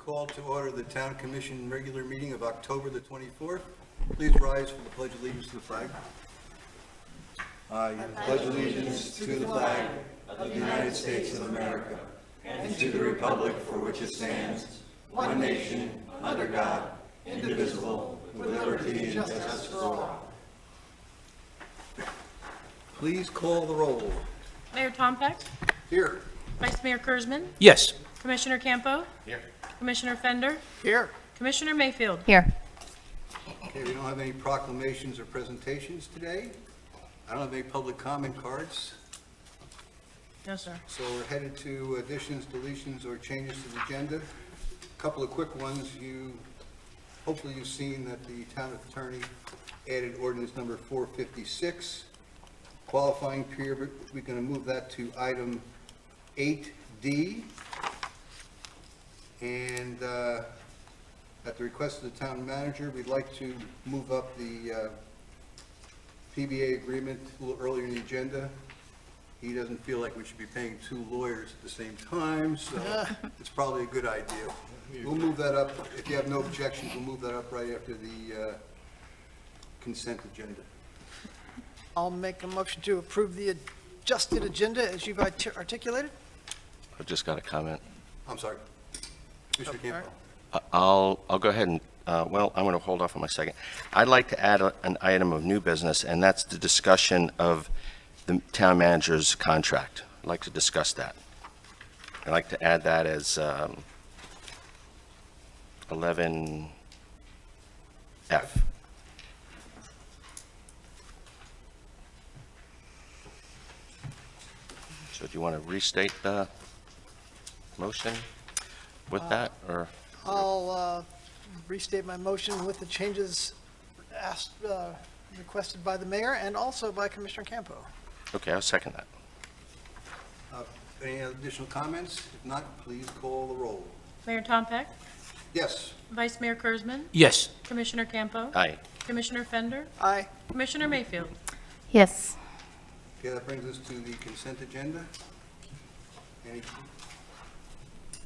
call to order the Town Commission regular meeting of October the 24th. Please rise for the Pledge of Allegiance to the flag. I pledge allegiance to the flag of the United States of America and to the republic for which it stands, one nation, under God, indivisible, with liberty and justice for all. Please call the roll. Mayor Tompeck, Here. Vice Mayor Kurzman, Yes. Commissioner Campo, Here. Commissioner Fender, Here. Commissioner Mayfield. Here. Okay, we don't have any proclamations or presentations today. I don't have any public comment cards. No, sir. So we're headed to additions, deletions, or changes to the agenda. A couple of quick ones. Hopefully you've seen that the town attorney added ordinance number 456, qualifying period. We're going to move that to item 8D. And at the request of the town manager, we'd like to move up the PBA agreement a little earlier in the agenda. He doesn't feel like we should be paying two lawyers at the same time, so it's probably a good idea. We'll move that up. If you have no objections, we'll move that up right after the consent agenda. I'll make a motion to approve the adjusted agenda as you've articulated. I've just got a comment. I'm sorry. Commissioner Campo. I'll go ahead and, well, I'm going to hold off on my second. I'd like to add an item of new business, and that's the discussion of the town manager's contract. I'd like to discuss that. I'd like to add that as 11F. So do you want to restate the motion with that, or? I'll restate my motion with the changes asked, requested by the mayor and also by Commissioner Campo. Okay, I'll second that. Any additional comments? If not, please call the roll. Mayor Tompeck, Yes. Vice Mayor Kurzman, Yes. Commissioner Campo, Aye. Commissioner Fender, Aye. Commissioner Mayfield. Yes. Okay, that brings us to the consent agenda. Any?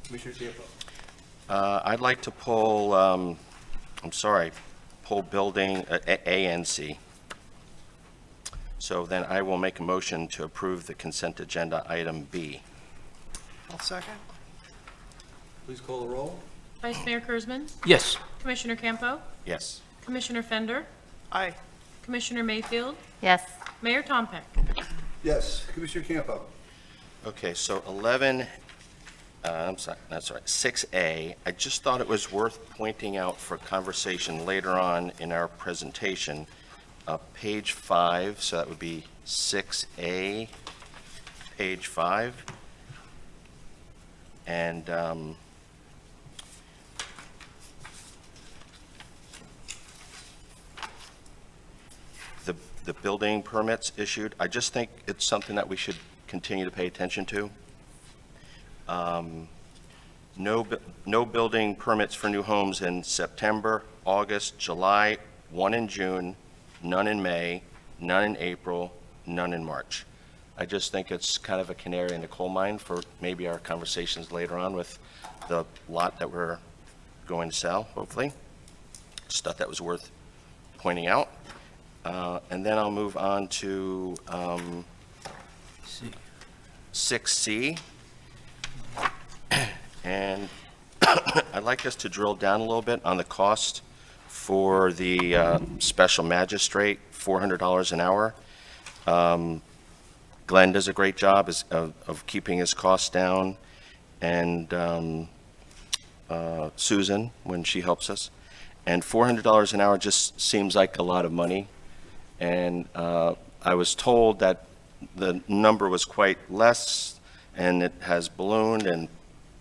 Commissioner Campo. I'd like to pull, pull building A and C. So then I will make a motion to approve the consent agenda item B. I'll second. Please call the roll. Vice Mayor Kurzman, Yes. Commissioner Campo, Yes. Commissioner Fender, Aye. Commissioner Mayfield, Yes. Mayor Tompeck. Yes. Commissioner Campo. Okay, so 11, I'm sorry, that's right, 6A. I just thought it was worth pointing out for conversation later on in our presentation, page 5, so that would be 6A, page 5. And the building permits issued, I just think it's something that we should continue to pay attention to. No building permits for new homes in September, August, July, 1 in June, none in May, none in April, none in March. I just think it's kind of a canary in the coal mine for maybe our conversations later on with the lot that we're going to sell, hopefully. Just thought that was worth pointing out. And then I'll move on to 6C. And I'd like us to drill down a little bit on the cost for the special magistrate, $400 an hour. Glenn does a great job of keeping his costs down, and Susan, when she helps us. And $400 an hour just seems like a lot of money. And I was told that the number was quite less, and it has ballooned, and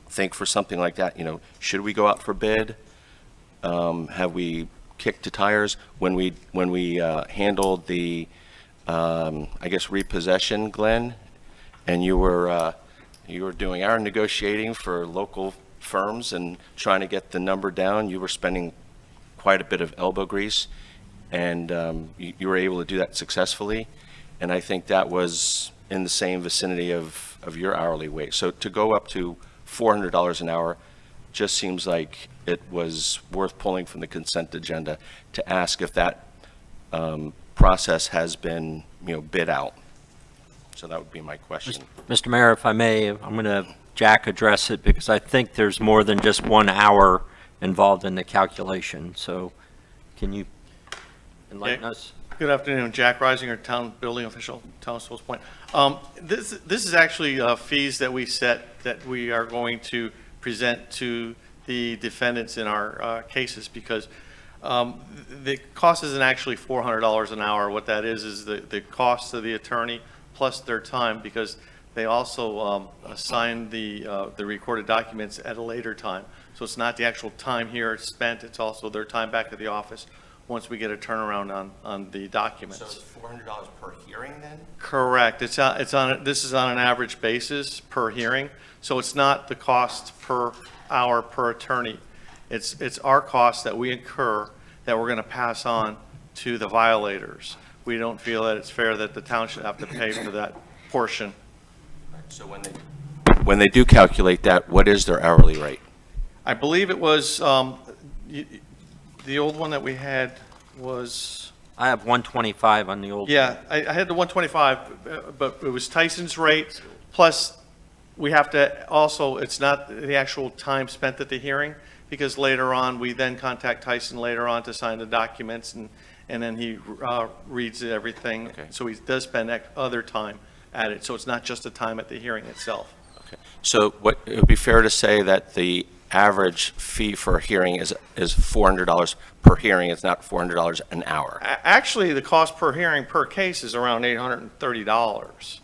think for something like that, should we go out for bid? Have we kicked the tires? When we handled the, I guess, repossession, Glenn, and you were doing our negotiating for local firms and trying to get the number down, you were spending quite a bit of elbow grease, and you were able to do that successfully. And I think that was in the same vicinity of your hourly wage. So to go up to $400 an hour, just seems like it was worth pulling from the consent agenda to ask if that process has been, bid out. So that would be my question. Mr. Mayor, if I may, I'm going to, Jack, address it because I think there's more than just 1 hour involved in the calculation. So can you enlighten us? Good afternoon, Jack Reisinger, Town Building Official, Town of Sewalls Point. This is actually fees that we set that we are going to present to the defendants in our cases because the cost isn't actually $400 an hour. What that is the cost of the attorney plus their time because they also assign the recorded documents at a later time. So it's not the actual time here spent, it's also their time back at the office once we get a turnaround on the documents. So it's $400 per hearing then? Correct. This is on an average basis per hearing, so it's not the cost per hour per attorney. It's our cost that we incur that we're going to pass on to the violators. We don't feel that it's fair that the town should have to pay for that portion. So when they do calculate that, what is their hourly rate? I believe it was, the old one that we had was, I have 125 on the old. yeah, I had the 125, but it was Tyson's rate, plus we have to also, it's not the actual time spent at the hearing, because later on, we then contact Tyson later on to sign the documents, and then he reads everything. Okay. So he does spend other time at it, so it's not just the time at the hearing itself. Okay. So it would be fair to say that the average fee for a hearing is $400 per hearing, it's not $400 an hour? Actually, the cost per hearing per case is around $830.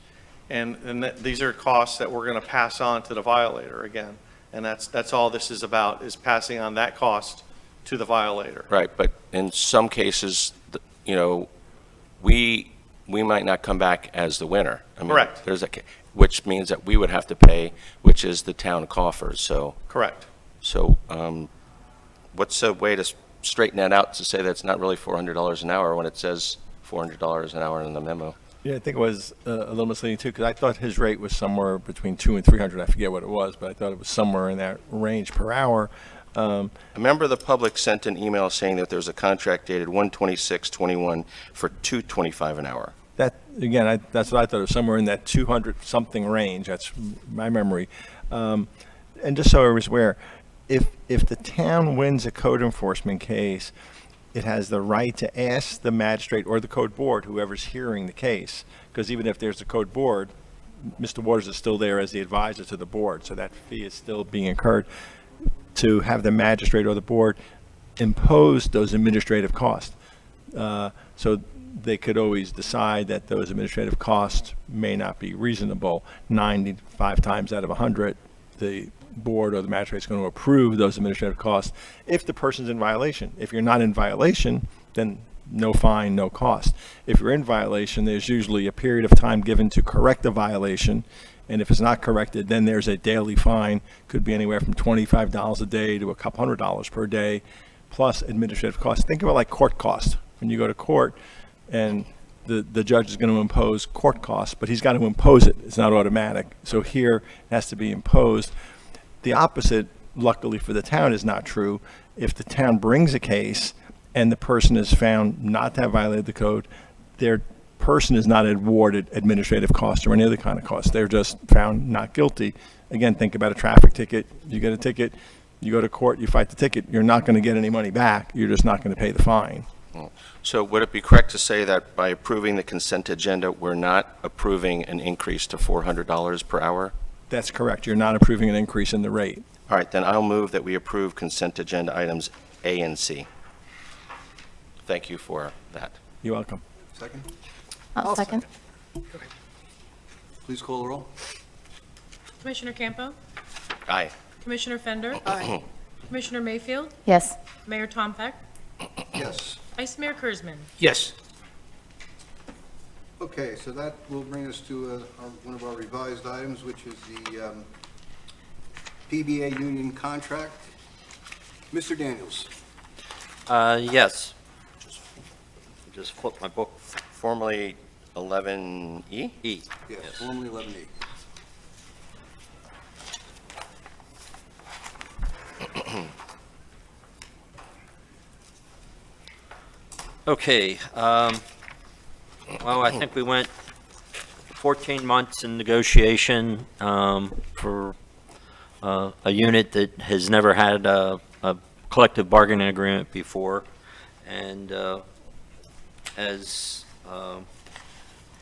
And these are costs that we're going to pass on to the violator again. And that's all this is about, is passing on that cost to the violator. Right, but in some cases, we might not come back as the winner. I mean, Correct. Which means that we would have to pay, which is the town coffers, so. Correct. So what's a way to straighten that out to say that it's not really $400 an hour when it says $400 an hour in the memo? Yeah, I think it was a little misleading too, because I thought his rate was somewhere between $200 and $300. I forget what it was, but I thought it was somewhere in that range per hour. A member of the public sent an email saying that there's a contract dated 1/26/21 for $225 an hour. That, again, that's what I thought, it was somewhere in that 200-something range. That's my memory. And just so I was aware, if the town wins a code enforcement case, it has the right to ask the magistrate or the code board, whoever's hearing the case, because even if there's a code board, Mr. Waters is still there as the advisor to the board, so that fee is still being incurred, to have the magistrate or the board impose those administrative costs. So they could always decide that those administrative costs may not be reasonable. 95 times out of 100, the board or the magistrate is going to approve those administrative costs if the person's in violation. If you're not in violation, then no fine, no cost. If you're in violation, there's usually a period of time given to correct the violation, and if it's not corrected, then there's a daily fine. Could be anywhere from $25 a day to a couple $100 per day, plus administrative costs. Think about like court costs. When you go to court and the judge is going to impose court costs, but he's got to impose it. It's not automatic. So here it has to be imposed. The opposite, luckily for the town, is not true. If the town brings a case and the person is found not to have violated the code, their person is not awarded administrative costs or any other kind of costs. They're just found not guilty. Again, think about a traffic ticket. You get a ticket, you go to court, you fight the ticket. You're not going to get any money back. You're just not going to pay the fine. So would it be correct to say that by approving the consent agenda, we're not approving an increase to $400 per hour? That's correct. You're not approving an increase in the rate. All right, then I'll move that we approve consent agenda items A and C. Thank you for that. You're welcome. Second? I'll second. Please call the roll. Commissioner Campo? Aye. Commissioner Fender? Aye. Commissioner Mayfield? Yes. Mayor Tompeck? Yes. Vice Mayor Kurzman? Yes. Okay, so that will bring us to one of our revised items, which is the PBA union contract. Mr. Daniels. Yes. Just flip my book. Formerly 11E? E. Yes, formerly 11E. Okay, well, I think we went 14 months in negotiation for a unit that has never had a collective bargaining agreement before. And as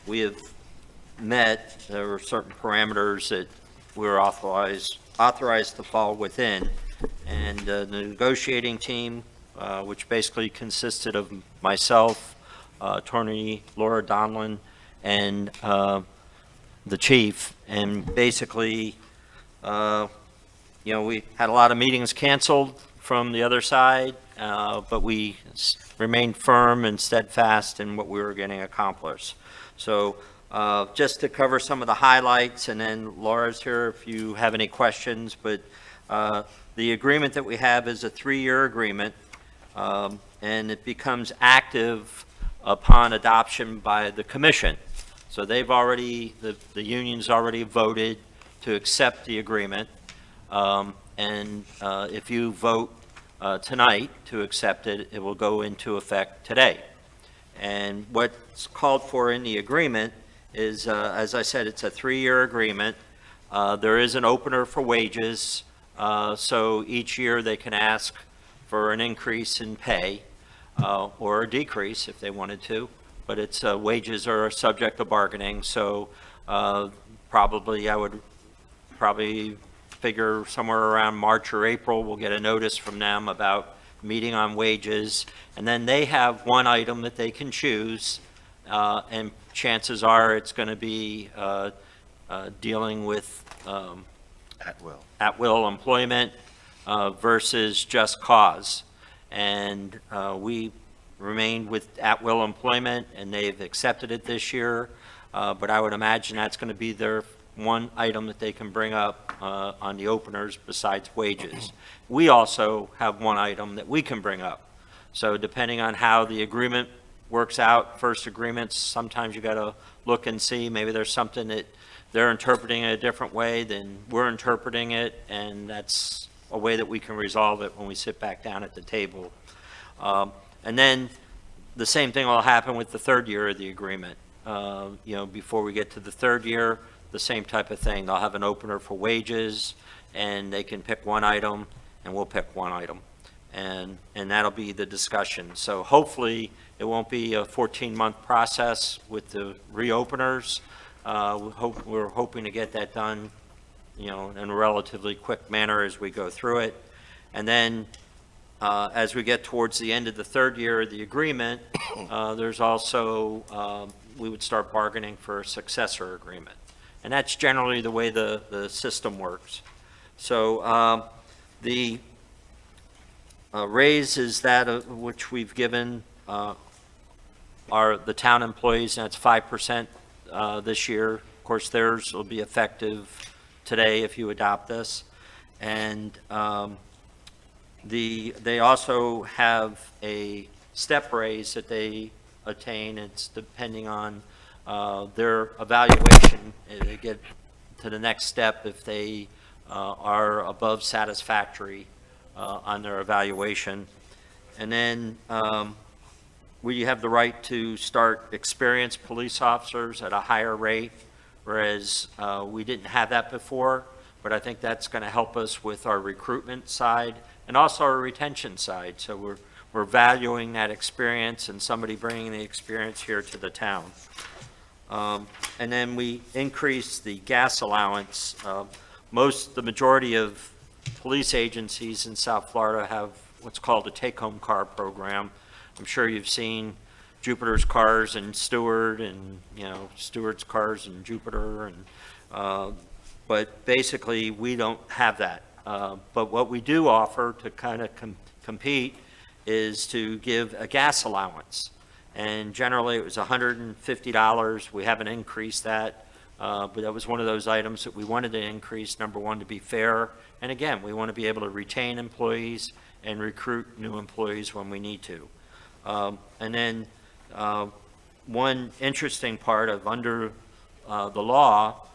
we have met, there were certain parameters that we were authorized to fall within. And the negotiating team, which basically consisted of myself, Attorney Laura Donlin, and the chief, and basically, we had a lot of meetings canceled from the other side, but we remained firm and steadfast in what we were getting accomplished. So just to cover some of the highlights, and then Laura's here if you have any questions, but the agreement that we have is a 3-year agreement, and it becomes active upon adoption by the commission. So they've already, the union's already voted to accept the agreement. And if you vote tonight to accept it, it will go into effect today. And what's called for in the agreement is, as I said, it's a 3-year agreement. There is an opener for wages, so each year they can ask for an increase in pay or a decrease if they wanted to, but it's wages are subject to bargaining, so I would figure somewhere around March or April, we'll get a notice from them about meeting on wages, and then they have one item that they can choose, and chances are it's going to be dealing with at-will employment versus just cause. And we remained with at-will employment, and they've accepted it this year, but I would imagine that's going to be their one item that they can bring up on the openers besides wages. We also have one item that we can bring up. So depending on how the agreement works out, first agreements, sometimes you got to look and see, maybe there's something that they're interpreting it a different way than we're interpreting it, and that's a way that we can resolve it when we sit back down at the table. And then the same thing will happen with the 3rd year of the agreement. Before we get to the 3rd year, the same type of thing. They'll have an opener for wages, and they can pick one item, and we'll pick one item. And that'll be the discussion. So hopefully it won't be a 14-month process with the reopeners. We're hoping to get that done, in a relatively quick manner as we go through it. And then as we get towards the end of the 3rd year of the agreement, there's also, we would start bargaining for a successor agreement. And that's generally the way the system works. So the raise is that of which we've given the town employees, and that's 5% this year. Of course, theirs will be effective today if you adopt this. And they also have a step raise that they attain. It's depending on their evaluation. They get to the next step if they are above satisfactory on their evaluation. And then we have the right to start experienced police officers at a higher rate, whereas we didn't have that before, but I think that's going to help us with our recruitment side and also our retention side. So we're valuing that experience and somebody bringing the experience here to the town. And then we increase the gas allowance. The majority of police agencies in South Florida have what's called a take-home car program. I'm sure you've seen Jupiter's cars in Stewart, and Stewart's cars in Jupiter, and but basically we don't have that. But what we do offer to kind of compete is to give a gas allowance. And generally it was $150. We haven't increased that, but that was one of those items that we wanted to increase. Number one, to be fair. And again, we want to be able to retain employees and recruit new employees when we need to. And then one interesting part of under the law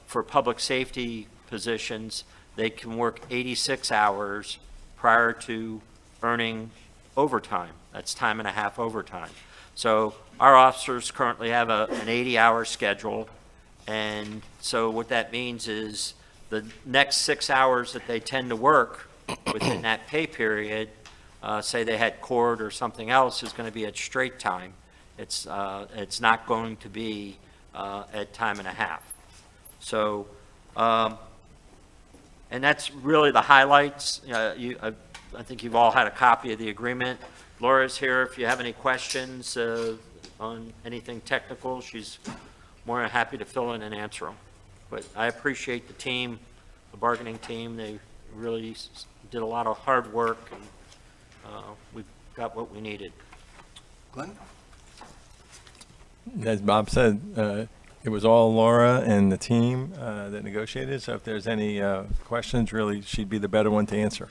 for public safety positions, they can work 86 hours prior to earning overtime. That's time and a half overtime. So our officers currently have an 80-hour schedule, and so what that means is the next 6 hours that they tend to work within that pay period, say they had court or something else, is going to be at straight time. It's not going to be at time and a half. So, and that's really the highlights. I think you've all had a copy of the agreement. Laura's here if you have any questions on anything technical. She's more than happy to fill in and answer them. But I appreciate the team, the bargaining team. They really did a lot of hard work, and we got what we needed. Glenn? As Bob said, it was all Laura and the team that negotiated, so if there's any questions, really, she'd be the better one to answer.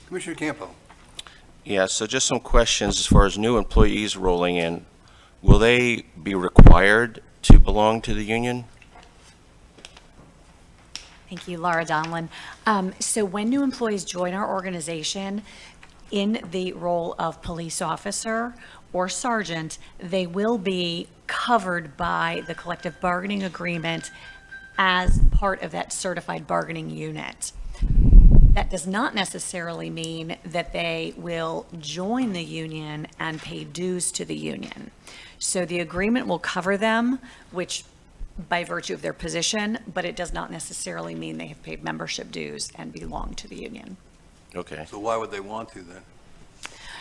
Commissioner Campo? Yeah, so just some questions as far as new employees rolling in. Will they be required to belong to the union? Thank you, Laura Donlin. So when new employees join our organization in the role of police officer or sergeant, they will be covered by the collective bargaining agreement as part of that certified bargaining unit. That does not necessarily mean that they will join the union and pay dues to the union. So the agreement will cover them, which by virtue of their position, but it does not necessarily mean they have paid membership dues and belong to the union. Okay. So why would they want to then?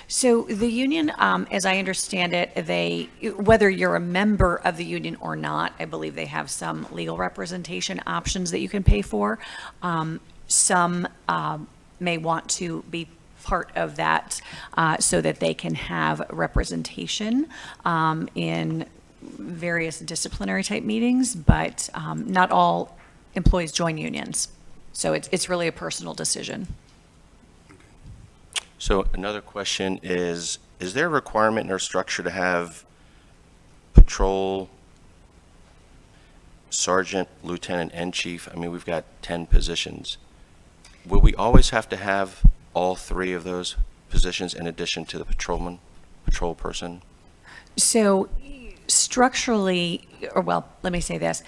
So the union, as I understand it, whether you're a member of the union or not, I believe they have some legal representation options that you can pay for. Some may want to be part of that so that they can have representation in various disciplinary type meetings, but not all employees join unions. So it's really a personal decision. So another question is there a requirement in our structure to have patrol, sergeant, lieutenant, and chief? I mean, we've got 10 positions. Will we always have to have all 3 of those positions in addition to the patrol person? So structurally, or well, let me say this.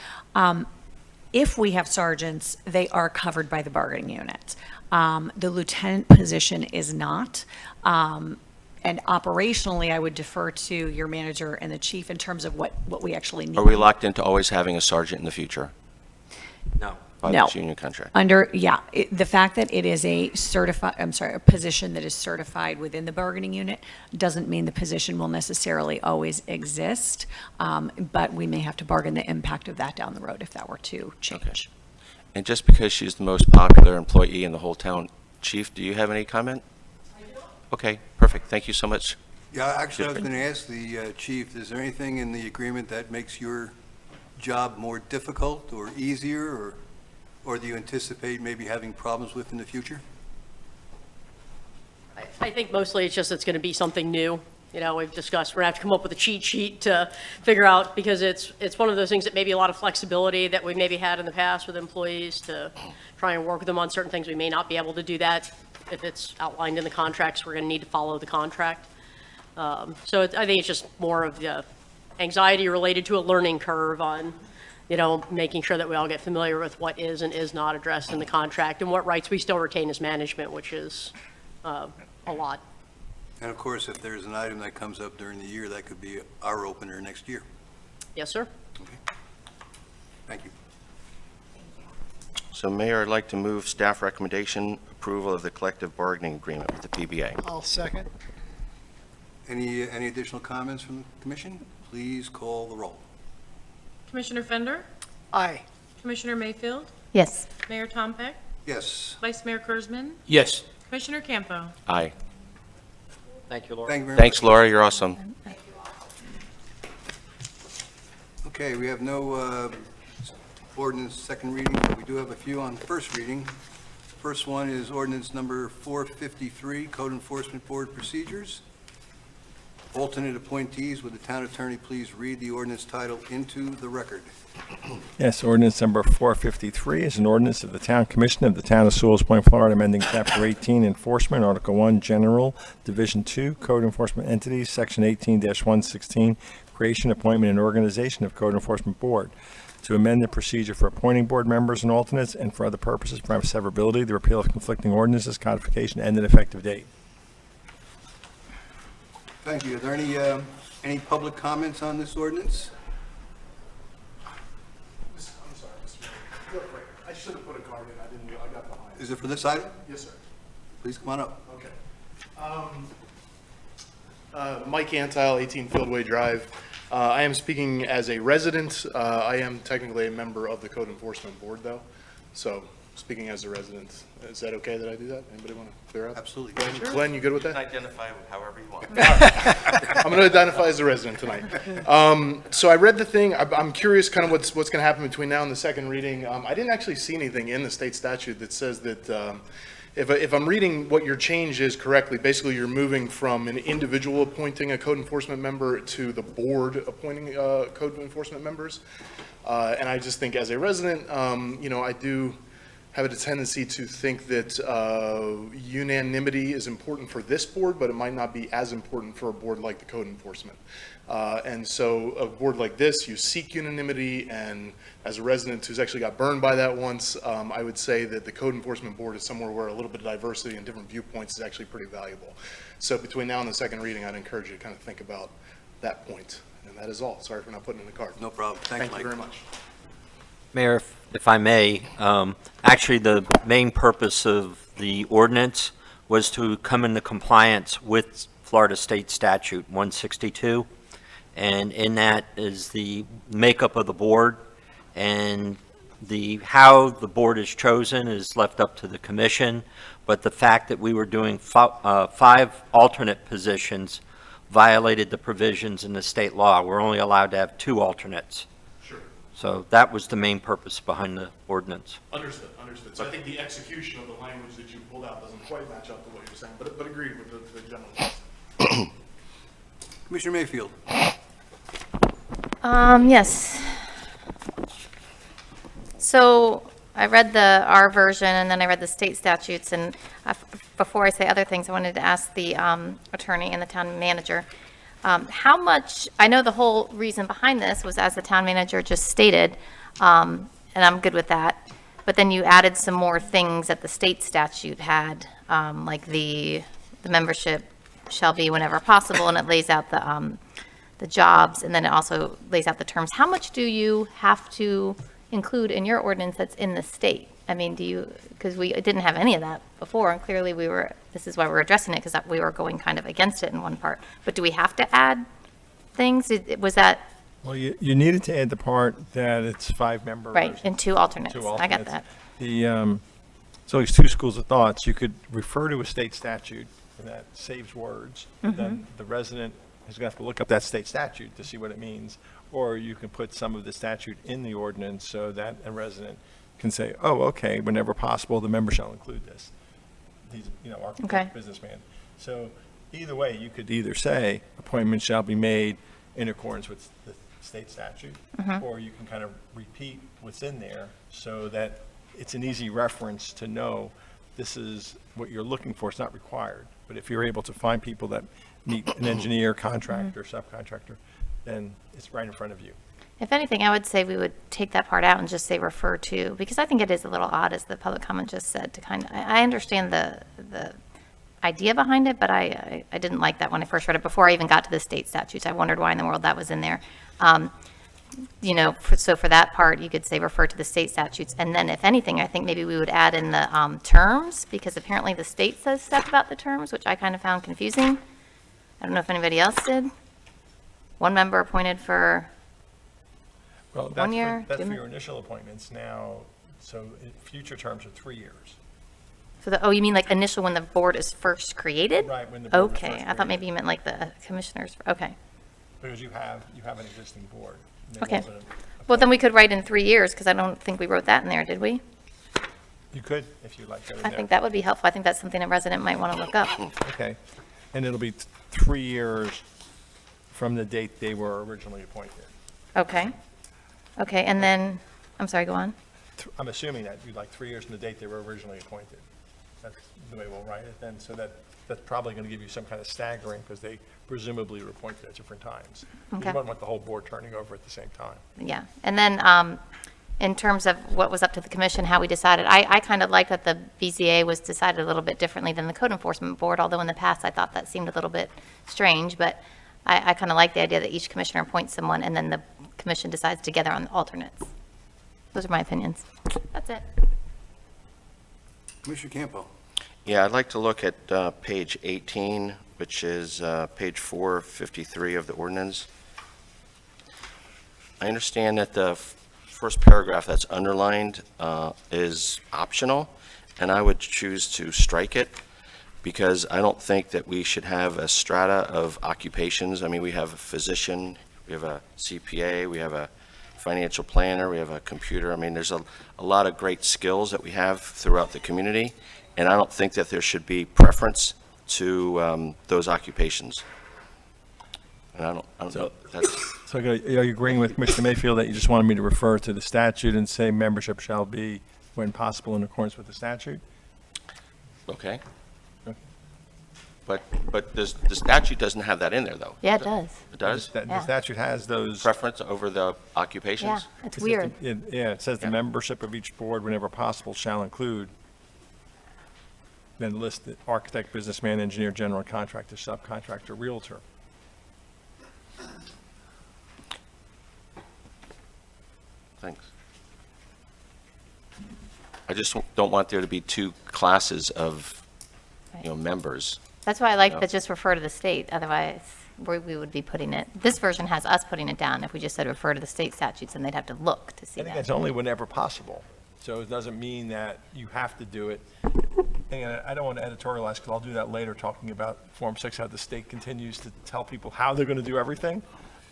If we have sergeants, they are covered by the bargaining unit. The lieutenant position is not. And operationally, I would defer to your manager and the chief in terms of what we actually need. Are we locked into always having a sergeant in the future No. by No. this union contract? The fact that it is a position that is certified within the bargaining unit doesn't mean the position will necessarily always exist, but we may have to bargain the impact of that down the road if that were to change. And just because she's the most popular employee in the whole town, Chief, do you have any comment? I do. Okay, perfect. Thank you so much. Yeah, actually, I was going to ask the chief, is there anything in the agreement that makes your job more difficult or easier, or do you anticipate maybe having problems with in the future? I think mostly it's just it's going to be something new. You know, we've discussed, we're going to have to come up with a cheat sheet to figure out, because it's one of those things that maybe a lot of flexibility that we maybe had in the past with employees to try and work with them on certain things. We may not be able to do that if it's outlined in the contracts. We're going to need to follow the contract. So I think it's just more of the anxiety related to a learning curve on, you know, making sure that we all get familiar with what is and is not addressed in the contract and what rights we still retain as management, which is a lot. And of course, if there's an item that comes up during the year, that could be our opener next year. Yes, sir. Okay. Thank you. So Mayor, I'd like to move staff recommendation approval of the collective bargaining agreement with the PBA. I'll second. Any additional comments from the commission? Please call the roll. Commissioner Fender? Aye. Commissioner Mayfield? Yes. Mayor Tompeck? Yes. Vice Mayor Kurzman? Yes. Commissioner Campo? Aye. Thank you, Laura. Thank you very much. Thanks, Laura, you're awesome. Okay, we have no ordinance second reading, but we do have a few on first reading. First one is ordinance number 453, Code Enforcement Board Procedures. Alternate appointees, would the town attorney please read the ordinance title into the record? Yes, ordinance number 453 is an ordinance of the Town Commission of the Town of Sewalls Point, Florida, amending Chapter 18 Enforcement, Article 1, General, Division 2, Code Enforcement Entities, Section 18-116, Creation, Appointment, and Organization of Code Enforcement Board, to amend the procedure for appointing board members and alternates, and for other purposes, prime severability, the repeal of conflicting ordinances, codification, and an effective date. Thank you. Are there any public comments on this ordinance? I'm sorry, Mr. Mayor. Real quick, I should have put a card in, I got behind. Is it for this item? Yes, sir. Please come on up. Okay. Mike Antile, 18 Fieldway Drive. I am speaking as a resident. I am technically a member of the Code Enforcement Board, though. So, speaking as a resident, is that okay that I do that? Anybody want to clear up? Absolutely. Glenn, you good with that? Identify however you want. I'm going to identify as a resident tonight. So I read the thing. I'm curious kind of what's going to happen between now and the second reading. I didn't actually see anything in the state statute that says that if I'm reading what your change is correctly, basically you're moving from an individual appointing a code enforcement member to the board appointing code enforcement members. And I just think as a resident, I do have a tendency to think that unanimity is important for this board, but it might not be as important for a board like the code enforcement. And so a board like this, you seek unanimity, and as a resident who's actually got burned by that once, I would say that the code enforcement board is somewhere where a little bit of diversity and different viewpoints is actually pretty valuable. So between now and the second reading, I'd encourage you to kind of think about that point. And that is all. Sorry for not putting it in the card. No problem. Thanks, Thank Mike. you very much. Mayor, if I may, actually, the main purpose of the ordinance was to come into compliance with Florida State Statute 162, and in that is the makeup of the board, and how the board is chosen is left up to the commission, but the fact that we were doing 5 alternate positions violated the provisions in the state law. We're only allowed to have 2 alternates. Sure. So that was the main purpose behind the ordinance. Understood. So I think the execution of the language that you pulled out doesn't quite match up to what you're saying, but agreed with the general concept. Commissioner Mayfield. Yes. So I read our version and then I read the state statutes, and before I say other things, I wanted to ask the attorney and the town manager, how much, I know the whole reason behind this was, as the town manager just stated, and I'm good with that, but then you added some more things that the state statute had, like the membership shall be whenever possible, and it lays out the jobs, and then it also lays out the terms. How much do you have to include in your ordinance that's in the state? I mean, because we didn't have any of that before, and clearly this is why we're addressing it, because we were going kind of against it in one part. But do we have to add things? Was that? Well, you needed to add the part that it's 5 members. Right, and 2 alternates. 2 I got alternates. that. So there's 2 schools of thoughts. You could refer to a state statute, and that saves words. Then the resident is going to have to look up that state statute to see what it means. Or you can put some of the statute in the ordinance so that a resident can say, oh, okay, whenever possible, the member shall include this. These, architect, Okay. businessman. So either way, you could either say appointments shall be made in accordance with the state statute, or you can kind of repeat what's in there so that it's an easy reference to know this is what you're looking for. It's not required. But if you're able to find people that meet an engineer, contractor, subcontractor, then it's right in front of you. If anything, I would say we would take that part out and just say refer to, because I think it is a little odd, as the public comment just said, to kind of, I understand the idea behind it, but I didn't like that when I first read it. Before I even got to the state statutes, I wondered why in the world that was in there. So for that part, you could say refer to the state statutes. And then if anything, I think maybe we would add in the terms, because apparently the state says stuff about the terms, which I kind of found confusing. I don't know if anybody else did. 1 member appointed for Well, 1 year. That's 2 for your initial appointments now, so future terms are 3 years. So you mean like initial when the board is first created? Right, when the board was Okay, first I thought maybe created. you meant like the commissioners, okay. Because you have an existing board. And then Okay. also Well, then we could write in 3 years, because I don't think we wrote that in there, did we? You could, if you like that in I there. think that would be helpful. I think that's something a resident might want to look up. Okay. And it'll be 3 years from the date they were originally appointed. Okay. Okay, and then, I'm sorry, go on. I'm assuming that you'd like 3 years from the date they were originally appointed. That's the way we'll write it then, so that's probably going to give you some kind of staggering, because they presumably were appointed at different times. Okay. You wouldn't want the whole board turning over at the same time. Yeah, and then in terms of what was up to the commission, how we decided, I kind of like that the BZA was decided a little bit differently than the Code Enforcement Board, although in the past I thought that seemed a little bit strange, but I kind of like the idea that each commissioner appoints someone and then the commission decides together on alternates. Those are my opinions. That's it. Commissioner Campo. Yeah, I'd like to look at page 18, which is page 453 of the ordinance. I understand that the first paragraph that's underlined is optional, and I would choose to strike it, because I don't think that we should have a strata of occupations. I mean, we have a physician, we have a CPA, we have a financial planner, we have a computer. I mean, there's a lot of great skills that we have throughout the community, and I don't think that there should be preference to those occupations. And I don't know. So are you agreeing with Commissioner Mayfield that you just wanted me to refer to the statute and say membership shall be, when possible, in accordance with the statute? Okay. But the statute doesn't have that in there, though. Yeah, it does. It does? The Yeah. statute has those. Preference over the Yeah, occupations? it's weird. Yeah, it says the Yeah. membership of each board, whenever possible, shall include, then list the architect, businessman, engineer, general contractor, subcontractor, realtor. Thanks. I just don't want there to be two classes of, members. That's why I like Yeah. to just refer to the state, otherwise we would be putting it, this version has us putting it down. If we just said refer to the state statutes, then they'd have to look to see I think that. it's only whenever possible. So it doesn't mean that you have to do it. And I don't want to editorialize, because I'll do that later, talking about Form 6, how the state continues to tell people how they're going to do everything.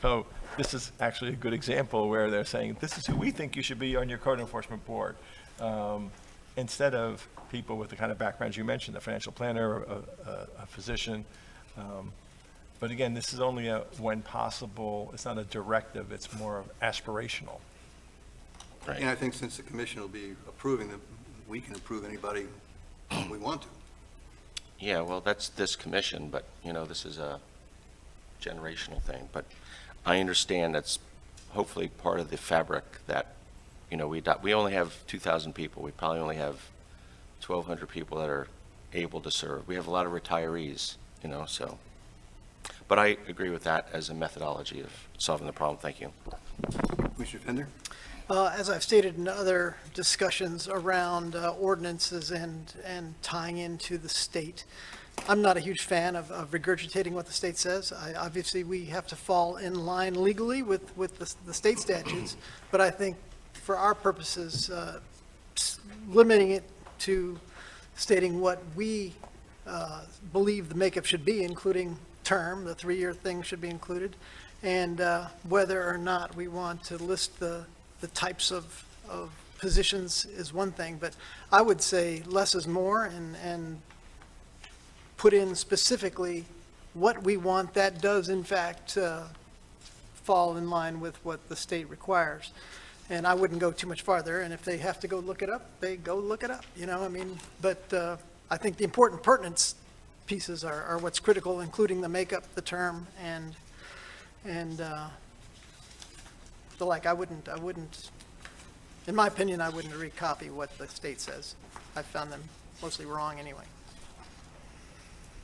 So this is actually a good example where they're saying, this is who we think you should be on your code enforcement board. Instead of people with the kind of backgrounds you mentioned, a financial planner, a physician. But again, this is only a when possible, it's not a directive, it's more aspirational. Right. And I think since the commission will be approving them, we can approve anybody we want to. Yeah, well, that's this commission, but, this is a generational thing. But I understand that's hopefully part of the fabric that, we only have 2,000 people. We probably only have 1,200 people that are able to serve. We have a lot of retirees, so. But I agree with that as a methodology of solving the problem. Thank you. Commissioner Fender? As I've stated in other discussions around ordinances and tying into the state, I'm not a huge fan of regurgitating what the state says. Obviously, we have to fall in line legally with the state statutes, but I think for our purposes, limiting it to stating what we believe the makeup should be, including term, the 3-year thing should be included, and whether or not we want to list the types of positions is one thing, but I would say less is more, and put in specifically what we want that does in fact fall in line with what the state requires. And I wouldn't go too much farther, and if they have to go look it up, they go look it up, but I think the important pertinence pieces are what's critical, including the makeup, the term, and the like. I wouldn't, in my opinion, I wouldn't recopy what the state says. I found them mostly wrong anyway.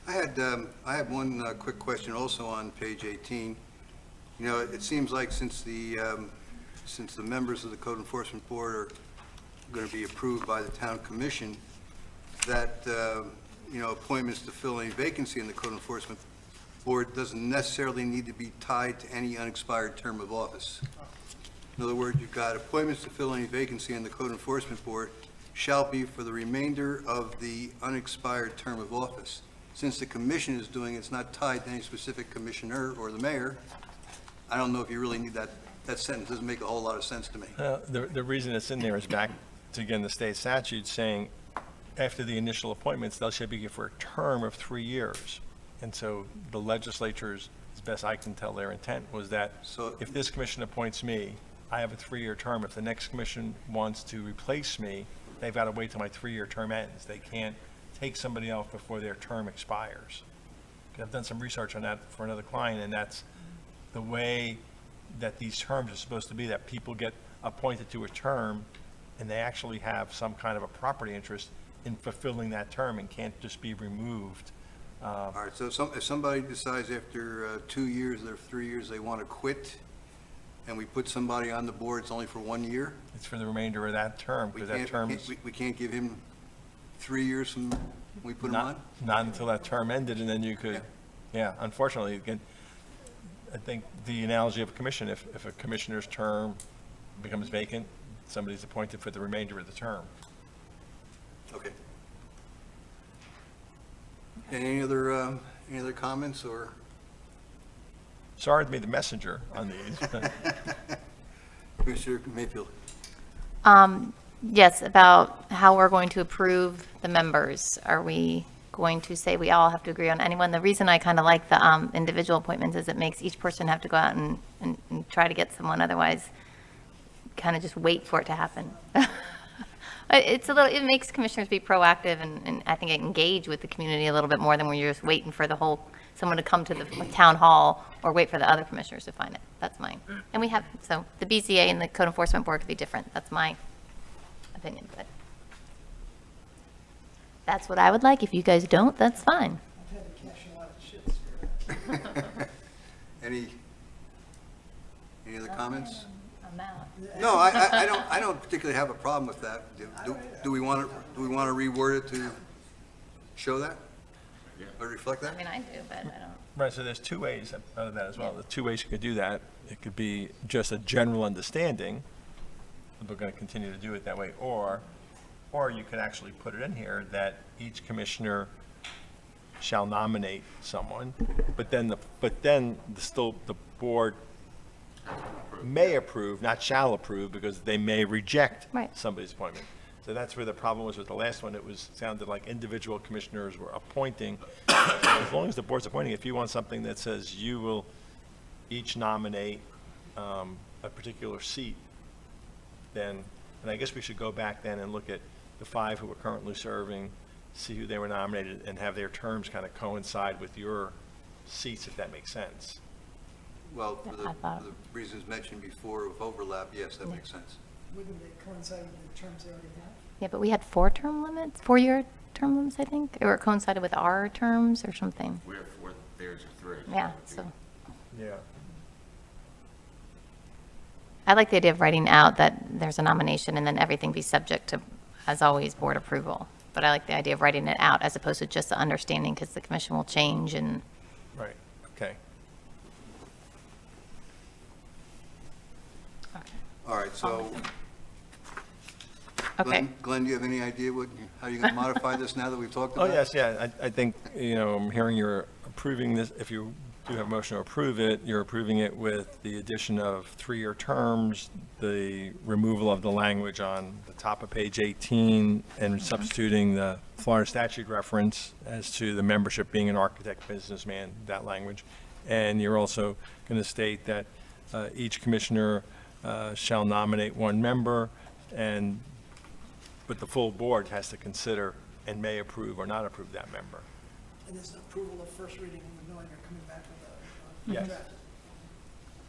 I had one quick question also on page 18. It seems like since the members of the Code Enforcement Board are going to be approved by the Town Commission, that, appointments to fill any vacancy in the Code Enforcement Board doesn't necessarily need to be tied to any unexpired term of office. In other words, you've got appointments to fill any vacancy in the Code Enforcement Board shall be for the remainder of the unexpired term of office. Since the commission is doing it, it's not tied to any specific commissioner or the mayor. I don't know if you really need that sentence. Doesn't make a whole lot of sense to me. The reason it's in there is back to, again, the state statute saying after the initial appointments, they shall be for a term of 3 years. And so the legislature's best I can tell their intent, was that So- if this commission appoints me, I have a 3-year term. If the next commission wants to replace me, they've got to wait till my 3-year term ends. They can't take somebody else before their term expires. I've done some research on that for another client, and that's the way that these terms are supposed to be, that people get appointed to a term, and they actually have some kind of a property interest in fulfilling that term and can't just be removed. All right, so if somebody decides after 2 years or 3 years they want to quit, and we put somebody on the board, it's only for 1 year? It's for the remainder of that term, We because that can't, term is we can't give him 3 years from when we put him on? not until that term ended, and then you could, Yeah. yeah, unfortunately, again, I think the analogy of a commission, if a commissioner's term becomes vacant, somebody's appointed for the remainder of the term. Okay. Any other comments, or? Sorry to be the messenger on these. Commissioner Mayfield? Yes, about how we're going to approve the members. Are we going to say we all have to agree on anyone? The reason I kind of like the individual appointments is it makes each person have to go out and try to get someone, otherwise kind of just wait for it to happen. It makes commissioners be proactive and I think engage with the community a little bit more than when you're just waiting for someone to come to the town hall or wait for the other commissioners to find it. That's mine. And so the BZA and the Code Enforcement Board could be different. That's my opinion, but that's what I would like. If you guys don't, that's fine. I've had to cash a lot of shit. Any other comments? I'm out. No, I don't particularly have a problem with that. Do we want to reword it to show that? Or reflect that? I mean, I do, but I don't. Right, so there's 2 ways out of that as well. The 2 ways you could do that. It could be just a general understanding, and we're going to continue to do it that way, or you could actually put it in here that each commissioner shall nominate someone, but then the board may approve, not shall approve, because they may reject Right. somebody's appointment. So that's where the problem was with the last one. It sounded like individual commissioners were appointing. So as long as the board's appointing, if you want something that says you will each nominate a particular seat, then, and I guess we should go back then and look at the 5 who are currently serving, see who they were nominated, and have their terms kind of coincide with your seats, if that makes sense. Well, for I thought- the reasons mentioned before of overlap, yes, that makes sense. Wouldn't they coincide with the terms they already have? Yeah, but we had 4-year term limits, I think, or it coincided with our terms or something. We have 4, theirs are 3. Yeah, so Yeah. I like the idea of writing out that there's a nomination and then everything be subject to, as always, board approval. But I like the idea of writing it out as opposed to just the understanding, because the commission will change and, Right, okay. All right, so okay. Glenn, do you have any idea how you're going to modify this now that we've talked Oh, about it? yes, yeah, I think, I'm hearing you're approving this, if you do have a motion to approve it, you're approving it with the addition of 3-year terms, the removal of the language on the top of page 18, and substituting the Florida statute reference as to the membership being an architect, businessman, that language. And you're also going to state that each commissioner shall nominate 1 member, but the full board has to consider and may approve or not approve that member. And there's an approval of first reading and knowing they're coming back with a Yes. draft.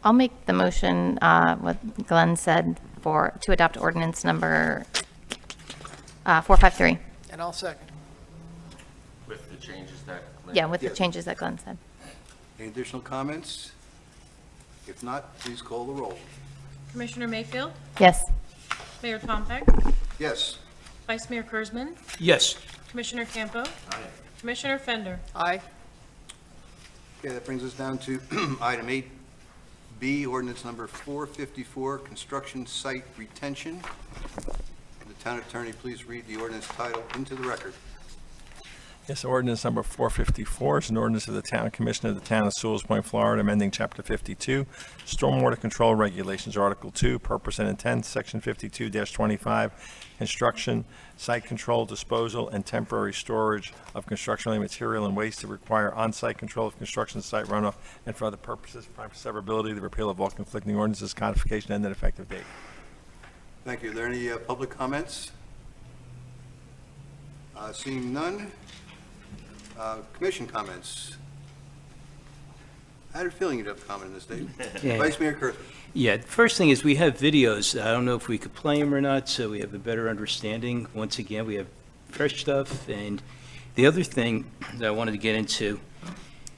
I'll make the motion, what Glenn said, to adopt ordinance number 453. And I'll second. With the changes that Glenn. Yeah, with the Yes. changes that Glenn said. Any additional comments? If not, please call the roll. Commissioner Mayfield, Yes. Mayor Tompeck, Yes. Vice Mayor Kurzman, Yes. Commissioner Campo, Commissioner Fender. Aye. Okay, that brings us down to item 8B, ordinance number 454, construction site retention. Will the town attorney please read the ordinance title into the record? Yes, ordinance number 454 is an ordinance of the Town Commission of the Town of Sewalls Point, Florida, amending Chapter 52, Stormwater Control Regulations, Article 2, Purpose and Intent, Section 52-25, Construction, Site Control, Disposal, and Temporary Storage of Construction-related Material and Waste to require on-site control of construction site runoff and for other purposes, prime severability, the repeal of all conflicting ordinances, codification, and an effective date. Thank you. Are there any public comments? Seeing none. Commission comments. I had a feeling you'd have a comment on this, Dave. Yeah. Vice Mayor Kurzman. Yeah, the first thing is we have videos. I don't know if we could play them or not, so we have a better understanding. Once again, we have fresh stuff. And the other thing that I wanted to get into,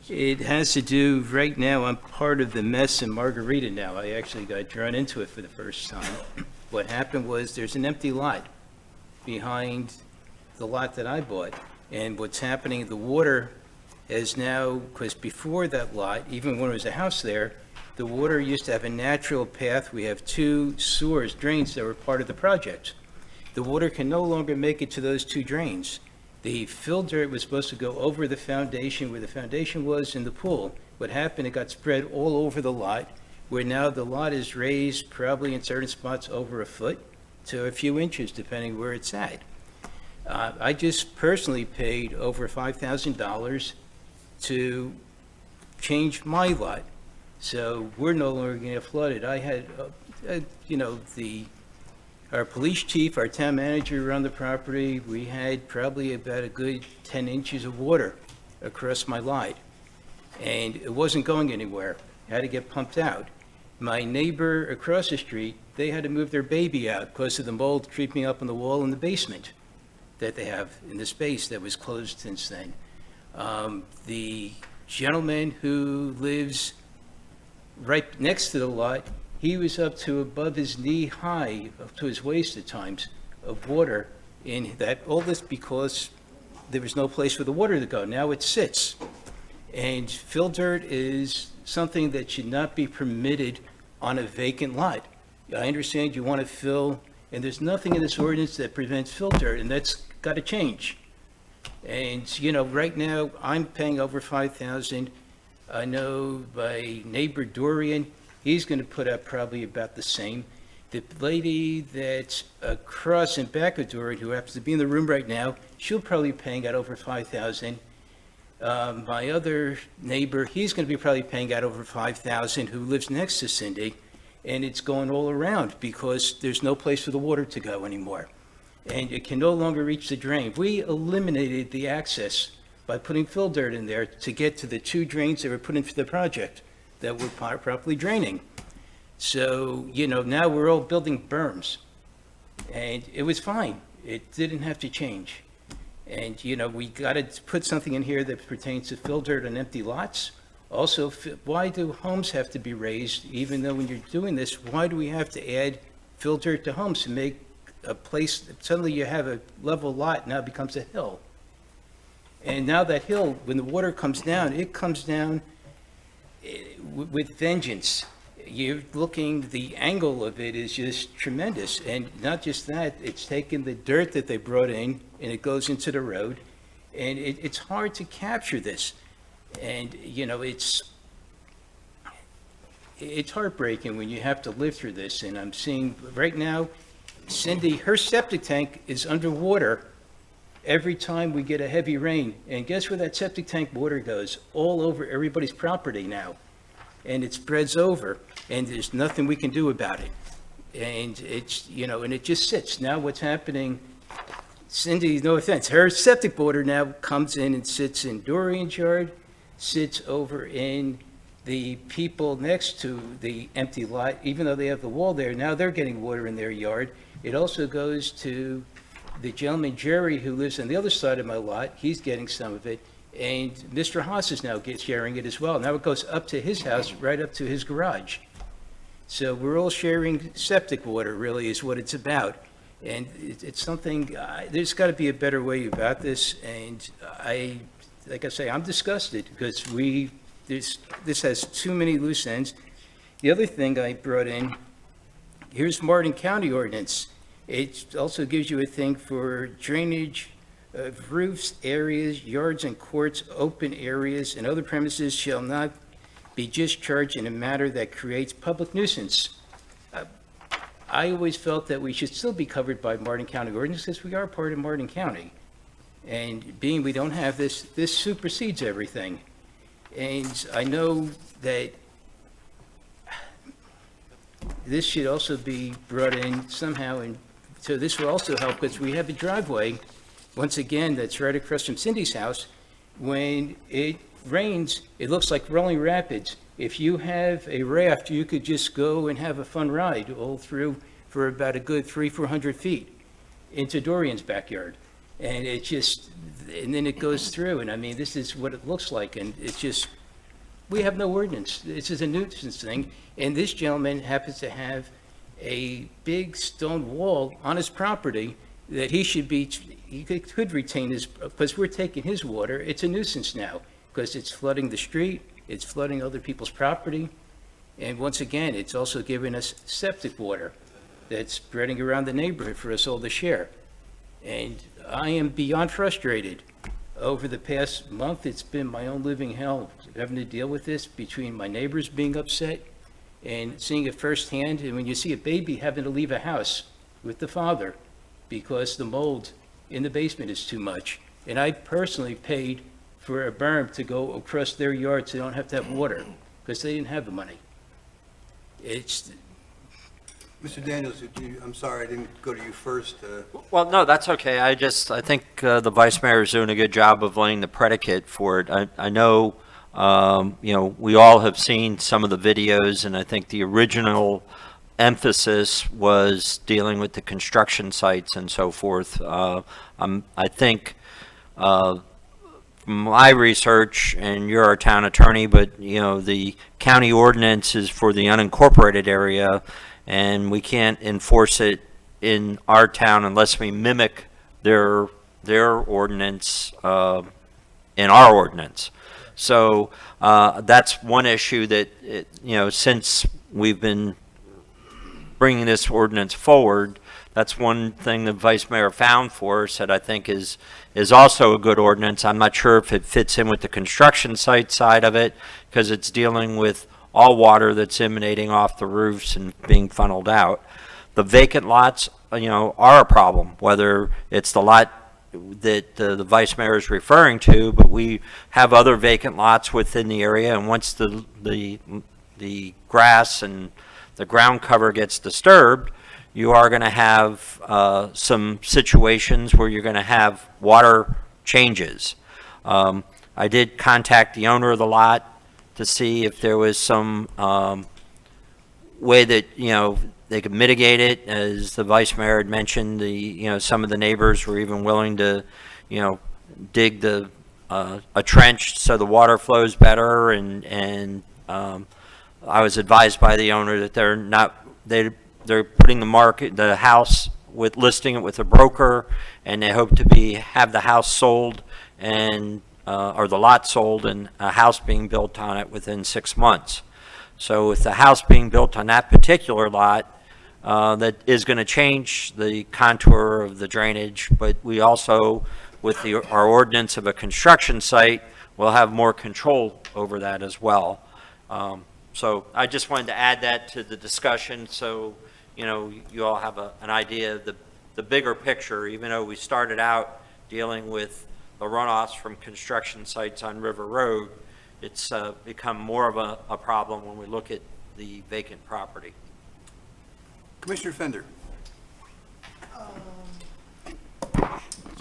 it has to do, right now, I'm part of the mess in Margarita now. I actually got drawn into it for the first time. What happened was there's an empty lot behind the lot that I bought. And what's happening, the water is now, because before that lot, even when there was a house there, the water used to have a natural path. We have 2 sewers, drains that were part of the project. The water can no longer make it to those 2 drains. The fill dirt was supposed to go over the foundation, where the foundation was in the pool. What happened, it got spread all over the lot, where now the lot is raised probably in certain spots over a foot to a few inches, depending where it's at. I just personally paid over $5,000 to change my lot. So we're no longer going to get flooded. I had, our police chief, our town manager around the property, we had probably about a good 10 inches of water across my lot. And it wasn't going anywhere. It had to get pumped out. My neighbor across the street, they had to move their baby out because of the mold creeping up on the wall in the basement that they have in the space that was closed since then. The gentleman who lives right next to the lot, he was up to above his knee high, up to his waist at times, of water in that, all this because there was no place for the water to go. Now it sits. And fill dirt is something that should not be permitted on a vacant lot. I understand you want to fill, and there's nothing in this ordinance that prevents fill dirt, and that's got to change. And, right now, I'm paying over $5,000. I know my neighbor Dorian, he's going to put up probably about the same. The lady that's across and back of Dorian, who happens to be in the room right now, she'll probably be paying out over $5,000. My other neighbor, he's going to be probably paying out over $5,000, who lives next to Cindy, and it's going all around because there's no place for the water to go anymore. And it can no longer reach the drain. We eliminated the access by putting fill dirt in there to get to the 2 drains that were put in for the project that were properly draining. So, now we're all building berms. And it was fine. It didn't have to change. And, we got to put something in here that pertains to fill dirt on empty lots. Also, why do homes have to be raised? Even though when you're doing this, why do we have to add fill dirt to homes to make a place, suddenly you have a level lot, now it becomes a hill. And now that hill, when the water comes down, it comes down with vengeance. You're looking, the angle of it is just tremendous. And not just that, it's taken the dirt that they brought in and it goes into the road. And it's hard to capture this. And, it's heartbreaking when you have to live through this. And I'm seeing right now, Cindy, her septic tank is underwater every time we get a heavy rain. And guess where that septic tank water goes? All over everybody's property now. And it spreads over, and there's nothing we can do about it. And it's, and it just sits. Now what's happening, Cindy, no offense, her septic water now comes in and sits in Dorian's yard, sits over in the people next to the empty lot, even though they have the wall there, now they're getting water in their yard. It also goes to the gentleman, Jerry, who lives on the other side of my lot. He's getting some of it. And Mr. Haas is now sharing it as well. Now it goes up to his house, right up to his garage. So we're all sharing septic water, really, is what it's about. And it's something, there's got to be a better way about this. And like I say, I'm disgusted because this has too many loose ends. The other thing I brought in, here's Martin County ordinance. It also gives you a thing for drainage Roofs, areas, yards and courts, open areas, and other premises shall not be discharged in a manner that creates public nuisance. I always felt that we should still be covered by Martin County ordinance because we are part of Martin County. And being we don't have this, this supersedes everything. And I know that this should also be brought in somehow, and so this will also help because we have a driveway, once again, that's right across from Cindy's house. When it rains, it looks like rolling rapids. If you have a raft, you could just go and have a fun ride all through for about a good 300-400 feet into Dorian's backyard. And it just, and then it goes through, and I mean, this is what it looks like, and it's just, we have no ordinance. This is a nuisance thing, and this gentleman happens to have a big stone wall on his property that he should be, he could retain his, because we're taking his water. It's a nuisance now, because it's flooding the street, it's flooding other people's property, and once again, it's also giving us septic water that's spreading around the neighborhood for us all to share. And I am beyond frustrated. Over the past month, it's been my own living hell, having to deal with this between my neighbors being upset and seeing it firsthand. And when you see a baby having to leave a house with the father because the mold in the basement is too much. And I personally paid for a berm to go across their yard so they don't have to have water because they didn't have the money. It's, Mr. Daniels, I'm sorry, I didn't go to you first. Well, no, that's okay. I think the vice mayor is doing a good job of laying the predicate for it. I know, we all have seen some of the videos, and I think the original emphasis was dealing with the construction sites and so forth. I think, from my research, and you're our town attorney, but, the county ordinance is for the unincorporated area, and we can't enforce it in our town unless we mimic their ordinance in our ordinance. So that's one issue that, since we've been bringing this ordinance forward, that's one thing the vice mayor found for us that I think is also a good ordinance. I'm not sure if it fits in with the construction site side of it, because it's dealing with all water that's emanating off the roofs and being funneled out. The vacant lots, are a problem, whether it's the lot that the vice mayor is referring to, but we have other vacant lots within the area, and once the grass and the ground cover gets disturbed, you are going to have some situations where you're going to have water changes. I did contact the owner of the lot to see if there was some way that, they could mitigate it. As the vice mayor had mentioned, some of the neighbors were even willing to, dig a trench so the water flows better. And I was advised by the owner that they're putting the house with listing it with a broker, and they hope to have the house sold and or the lot sold and a house being built on it within 6 months. So with the house being built on that particular lot, that is going to change the contour of the drainage, but we also, with our ordinance of a construction site, will have more control over that as well. So I just wanted to add that to the discussion, so you all have an idea of the bigger picture. Even though we started out dealing with the runoffs from construction sites on River Road, it's become more of a problem when we look at the vacant property. Commissioner Fender.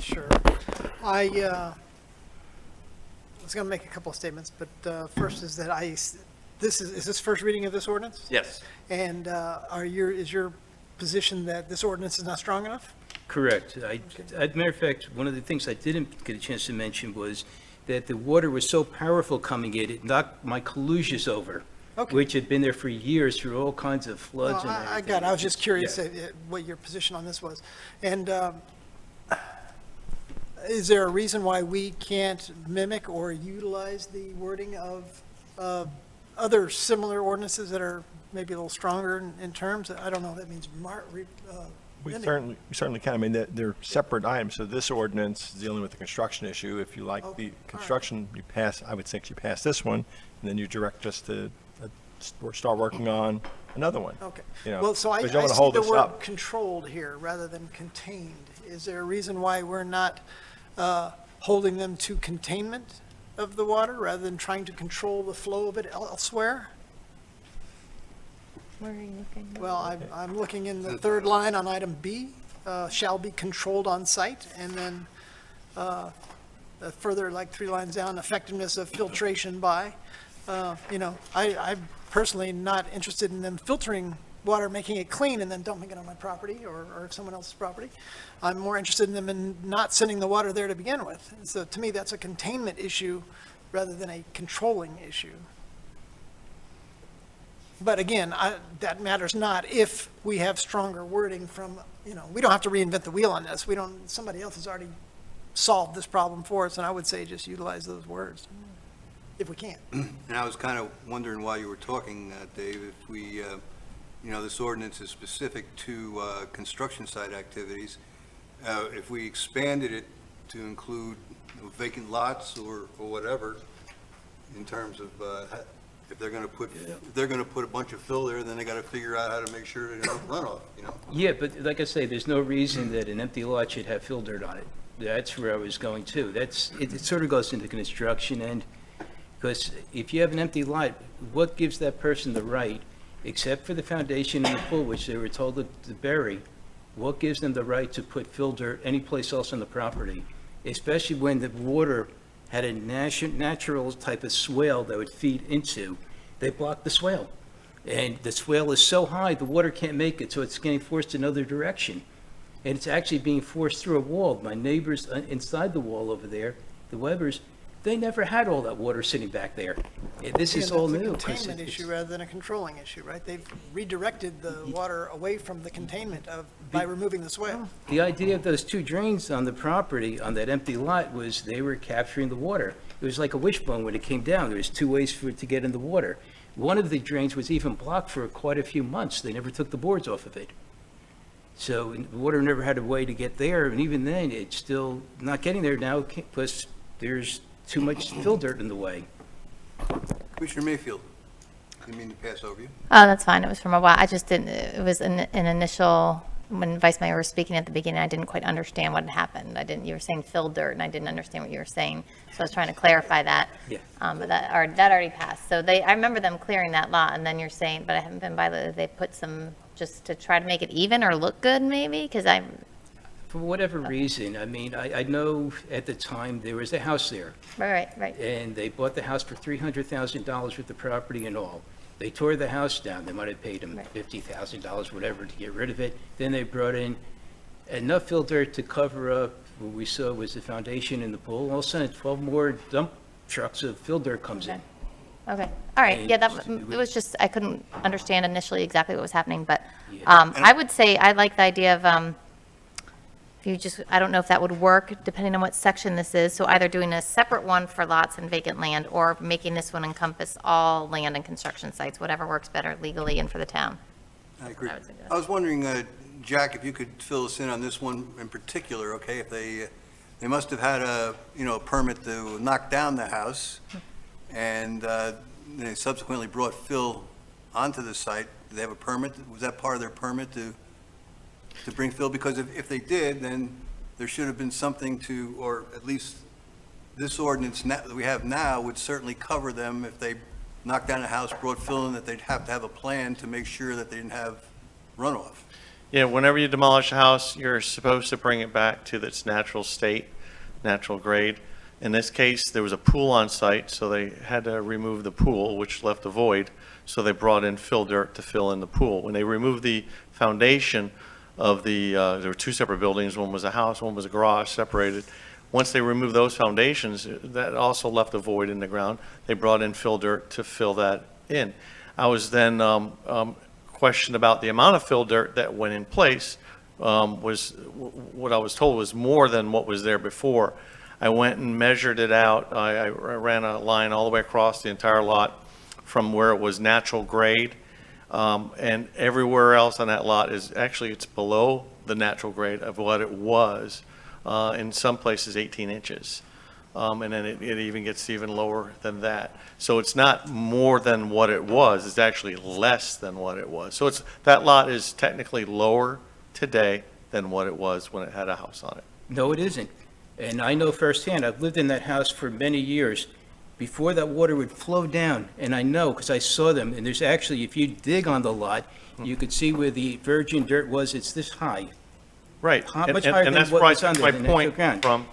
Sure. I was going to make a couple of statements, but first is that is this first reading of this ordinance? Yes. And is your position that this ordinance is not strong enough? correct. As a matter of fact, one of the things I didn't get a chance to mention was that the water was so powerful coming in, it knocked my collusions over, Okay. which had been there for years through all kinds of floods and Well, everything. I got it. I was just curious Yeah. what your position on this was. And is there a reason why we can't mimic or utilize the wording of other similar ordinances that are maybe a little stronger in terms? I don't know, that means We certainly can. I mean, they're separate items. So this ordinance is dealing with the construction issue. If you like the construction, you pass, I would think you pass this one, and then you direct us to start working on another one. Okay. You know, Well, so I because you don't wanna see hold the us word up. controlled here rather than contained. Is there a reason why we're not holding them to containment of the water rather than trying to control the flow of it elsewhere? Where are you looking? Well, I'm looking in the third line on item B, shall be controlled on site, and then further, like 3 lines down, effectiveness of filtration by. I'm personally not interested in them filtering water, making it clean, and then dumping it on my property or someone else's property. I'm more interested in them in not sending the water there to begin with. So to me, that's a containment issue rather than a controlling issue. But again, that matters not if we have stronger wording from, we don't have to reinvent the wheel on this. Somebody else has already solved this problem for us, and I would say just utilize those words, if we can. And I was kind of wondering while you were talking, Dave, if we, this ordinance is specific to construction site activities. If we expanded it to include vacant lots or whatever, in terms of if they're going to put a bunch of fill there, then they got to figure out how to make sure there's no runoff, Yeah, but like I say, there's no reason that an empty lot should have fill dirt on it. That's where I was going to. It sort of goes into construction end, because if you have an empty lot, what gives that person the right, except for the foundation and the pool, which they were told to bury, what gives them the right to put fill dirt anyplace else on the property? Especially when the water had a natural type of swale that would feed into. They blocked the swale. And the swale is so high, the water can't make it, so it's getting forced another direction. And it's actually being forced through a wall. My neighbors inside the wall over there, the Webbers, they never had all that water sitting back there. This is all new. It's a containment issue rather than a controlling issue, right? They've redirected the water away from the containment by removing the swale. The idea of those 2 drains on the property, on that empty lot, was they were capturing the water. It was like a wishbone when it came down. There was 2 ways for it to get in the water. One of the drains was even blocked for quite a few months. They never took the boards off of it. So the water never had a way to get there, and even then, it's still not getting there now because there's too much fill dirt in the way. Commissioner Mayfield, didn't mean to pass over you. Oh, that's fine. It was from a while. I just didn't, it was an initial, when Vice Mayor was speaking at the beginning, I didn't quite understand what had happened. You were saying fill dirt, and I didn't understand what you were saying. So I was trying to clarify that. Yeah. But that already passed. So I remember them clearing that lot, and then you're saying, but I haven't been by they put some, just to try to make it even or look good, maybe? Because For whatever reason, I mean, I know at the time there was a house there, right. and they bought the house for $300,000 worth of property and all. They tore the house down. They might have paid them Right. $50,000, whatever, to get rid of it. Then they brought in enough fill dirt to cover up what we saw was the foundation in the pool. All of a sudden, 12 more dump trucks of fill dirt comes in. Okay, all right, And yeah, it was just, I couldn't understand initially exactly what was happening, but Yeah. I would say, I like the idea of, I don't know if that would work, depending on what section this is, so either doing a separate one for lots and vacant land, or making this one encompass all land and construction sites, whatever works better legally and for the town. I agree. I would say that. I was wondering, Jack, if you could fill us in on this one in particular, okay? If they must have had a permit to knock down the house, and they subsequently brought Phil onto the site. Did they have a permit? Was that part of their permit to bring Phil? Because if they did, then there should have been something to, or at least this ordinance that we have now would certainly cover them if they knocked down a house, brought Phil in, that they'd have to have a plan to make sure that they didn't have runoff. Yeah, whenever you demolish a house, you're supposed to bring it back to its natural state, natural grade. In this case, there was a pool on site, so they had to remove the pool, which left a void, so they brought in fill dirt to fill in the pool. When they removed the foundation of there were 2 separate buildings, one was a house, one was a garage, separated. Once they removed those foundations, that also left a void in the ground. They brought in fill dirt to fill that in. I was then questioned about the amount of fill dirt that went in place. Was what I was told was more than what was there before. I went and measured it out. I ran a line all the way across the entire lot from where it was natural grade And everywhere else on that lot is, actually, it's below the natural grade of what it was, in some places 18 inches. And then it even gets even lower than that. So it's not more than what it was, it's actually less than what it was. So that lot is technically lower today than what it was when it had a house on it. No, it isn't. And I know firsthand, I've lived in that house for many years. Before that water would flow down, and I know because I saw them, and there's actually, if you dig on the lot, you could see where the virgin dirt was, it's this high. Right, Much and higher and than that's what why was under my the natural point ground.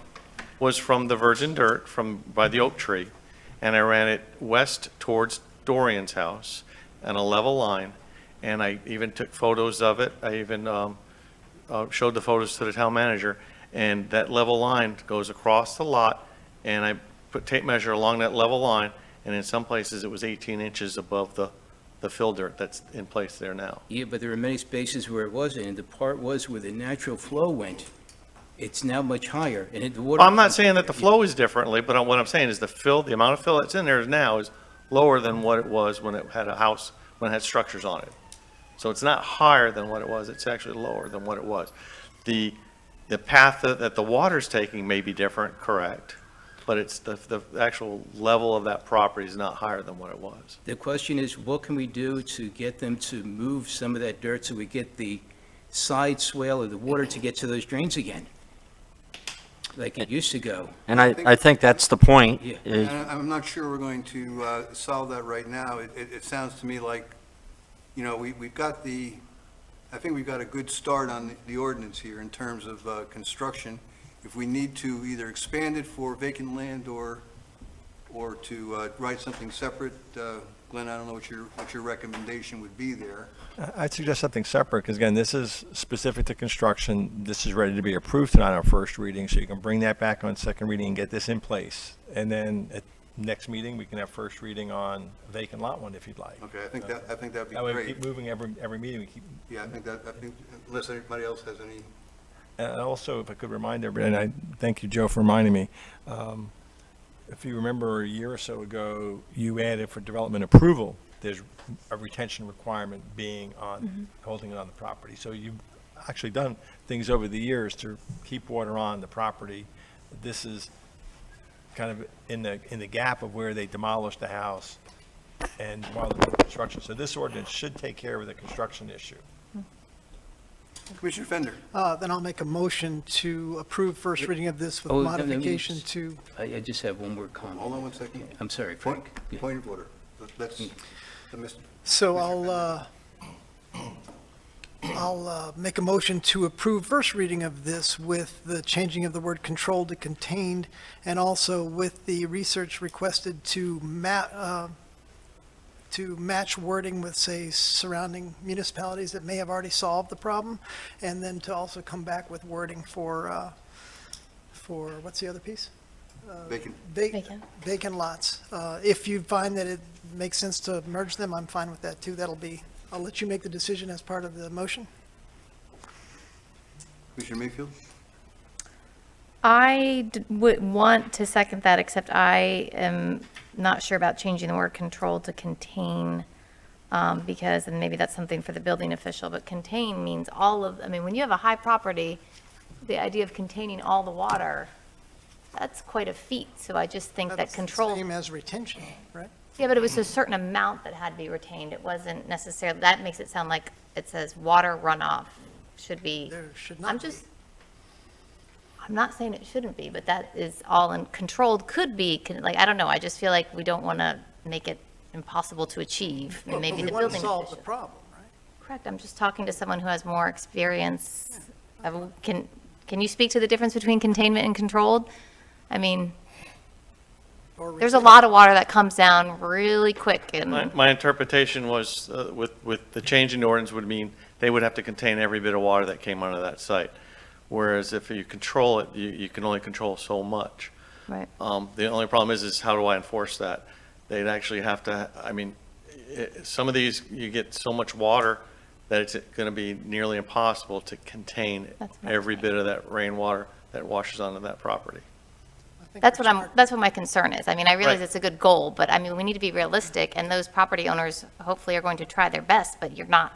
was from the virgin dirt by the oak tree, and I ran it west towards Dorian's house on a level line, and I even took photos of it. I even showed the photos to the town manager, and that level line goes across the lot, and I put tape measure along that level line, and in some places it was 18 inches above the fill dirt that's in place there now. Yeah, but there are many spaces where it wasn't, and the part was where the natural flow went. It's now much higher, and the water. Well, I'm not saying that the flow is differently, but what I'm saying is the amount of fill that's in there now is lower than what it was when it had a house, when it had structures on it. So it's not higher than what it was, it's actually lower than what it was. The path that the water's taking may be different, correct, but it's the actual level of that property is not higher than what it was. The question is, what can we do to get them to move some of that dirt so we get the side swale of the water to get to those drains again? Like it used to go. And I think that's the point. Yeah. is- And I'm not sure we're going to solve that right now. It sounds to me like, we've got I think we've got a good start on the ordinance here in terms of construction. If we need to either expand it for vacant land or to write something separate, Glenn, I don't know what your recommendation would be there. I'd suggest something separate, because again, this is specific to construction. This is ready to be approved tonight on first reading, so you can bring that back on second reading and get this in place. And then at next meeting, we can have first reading on vacant lot one if you'd like. Okay, I think that'd be That way we great. keep moving every meeting, we keep. Yeah, I think unless anybody else has any. And also, if I could remind everybody, and I thank you, Joe, for reminding me, if you remember a year or so ago, you added for development approval, there's a retention requirement being on, holding it on the property. So you've actually done things over the years to keep water on the property. This is kind of in the gap of where they demolished the house and while they're doing construction. So this ordinance should take care of the construction issue. Commissioner Fender. Then I'll make a motion to approve first reading of this with Oh, no, no, modification it's- to, I just have one more comment. Hold on one second. I'm sorry, Point Frank. Yeah. point of order. That's the Mr. so I'll make a motion to approve first reading of this with the changing of the word controlled to contained, and also with the research requested to match wording with, say, surrounding municipalities that may have already solved the problem, and then to also come back with wording for what's the other piece? Vacant. Vacant. Vacant lots. If you find that it makes sense to merge them, I'm fine with that too. I'll let you make the decision as part of the motion. Commissioner Mayfield? I would want to second that, except I am not sure about changing the word control to contain, because, and maybe that's something for the building official, but contain means when you have a high property, the idea of containing all the water, that's quite a feat. So I just think that That's the control. same as retention, right? Yeah, but it was a certain amount that had to be retained. It wasn't necessarily, that makes it sound like it says water runoff should be. There should not be. I'm not saying it shouldn't be, but that is all in controlled could be, I don't know, I just feel like we don't want to make it impossible to achieve, and maybe the We want to building solve the official. problem, right? Correct, I'm just talking to someone who has more experience. Can you speak to the difference between containment and controlled? I mean, Or there's a lot of water that comes down really quick, and My interpretation was, with the change in ordinance would mean they would have to contain every bit of water that came onto that site. Whereas if you control it, you can only control so much. right. The only problem is how do I enforce that? They'd actually have to, some of these, you get so much water that it's going to be nearly impossible to contain That's my every point. bit of that rainwater that washes onto that property. That's what my concern is. I mean, I realize Right. it's a good goal, but I mean, we need to be realistic, and those property owners hopefully are going to try their best, but you're not.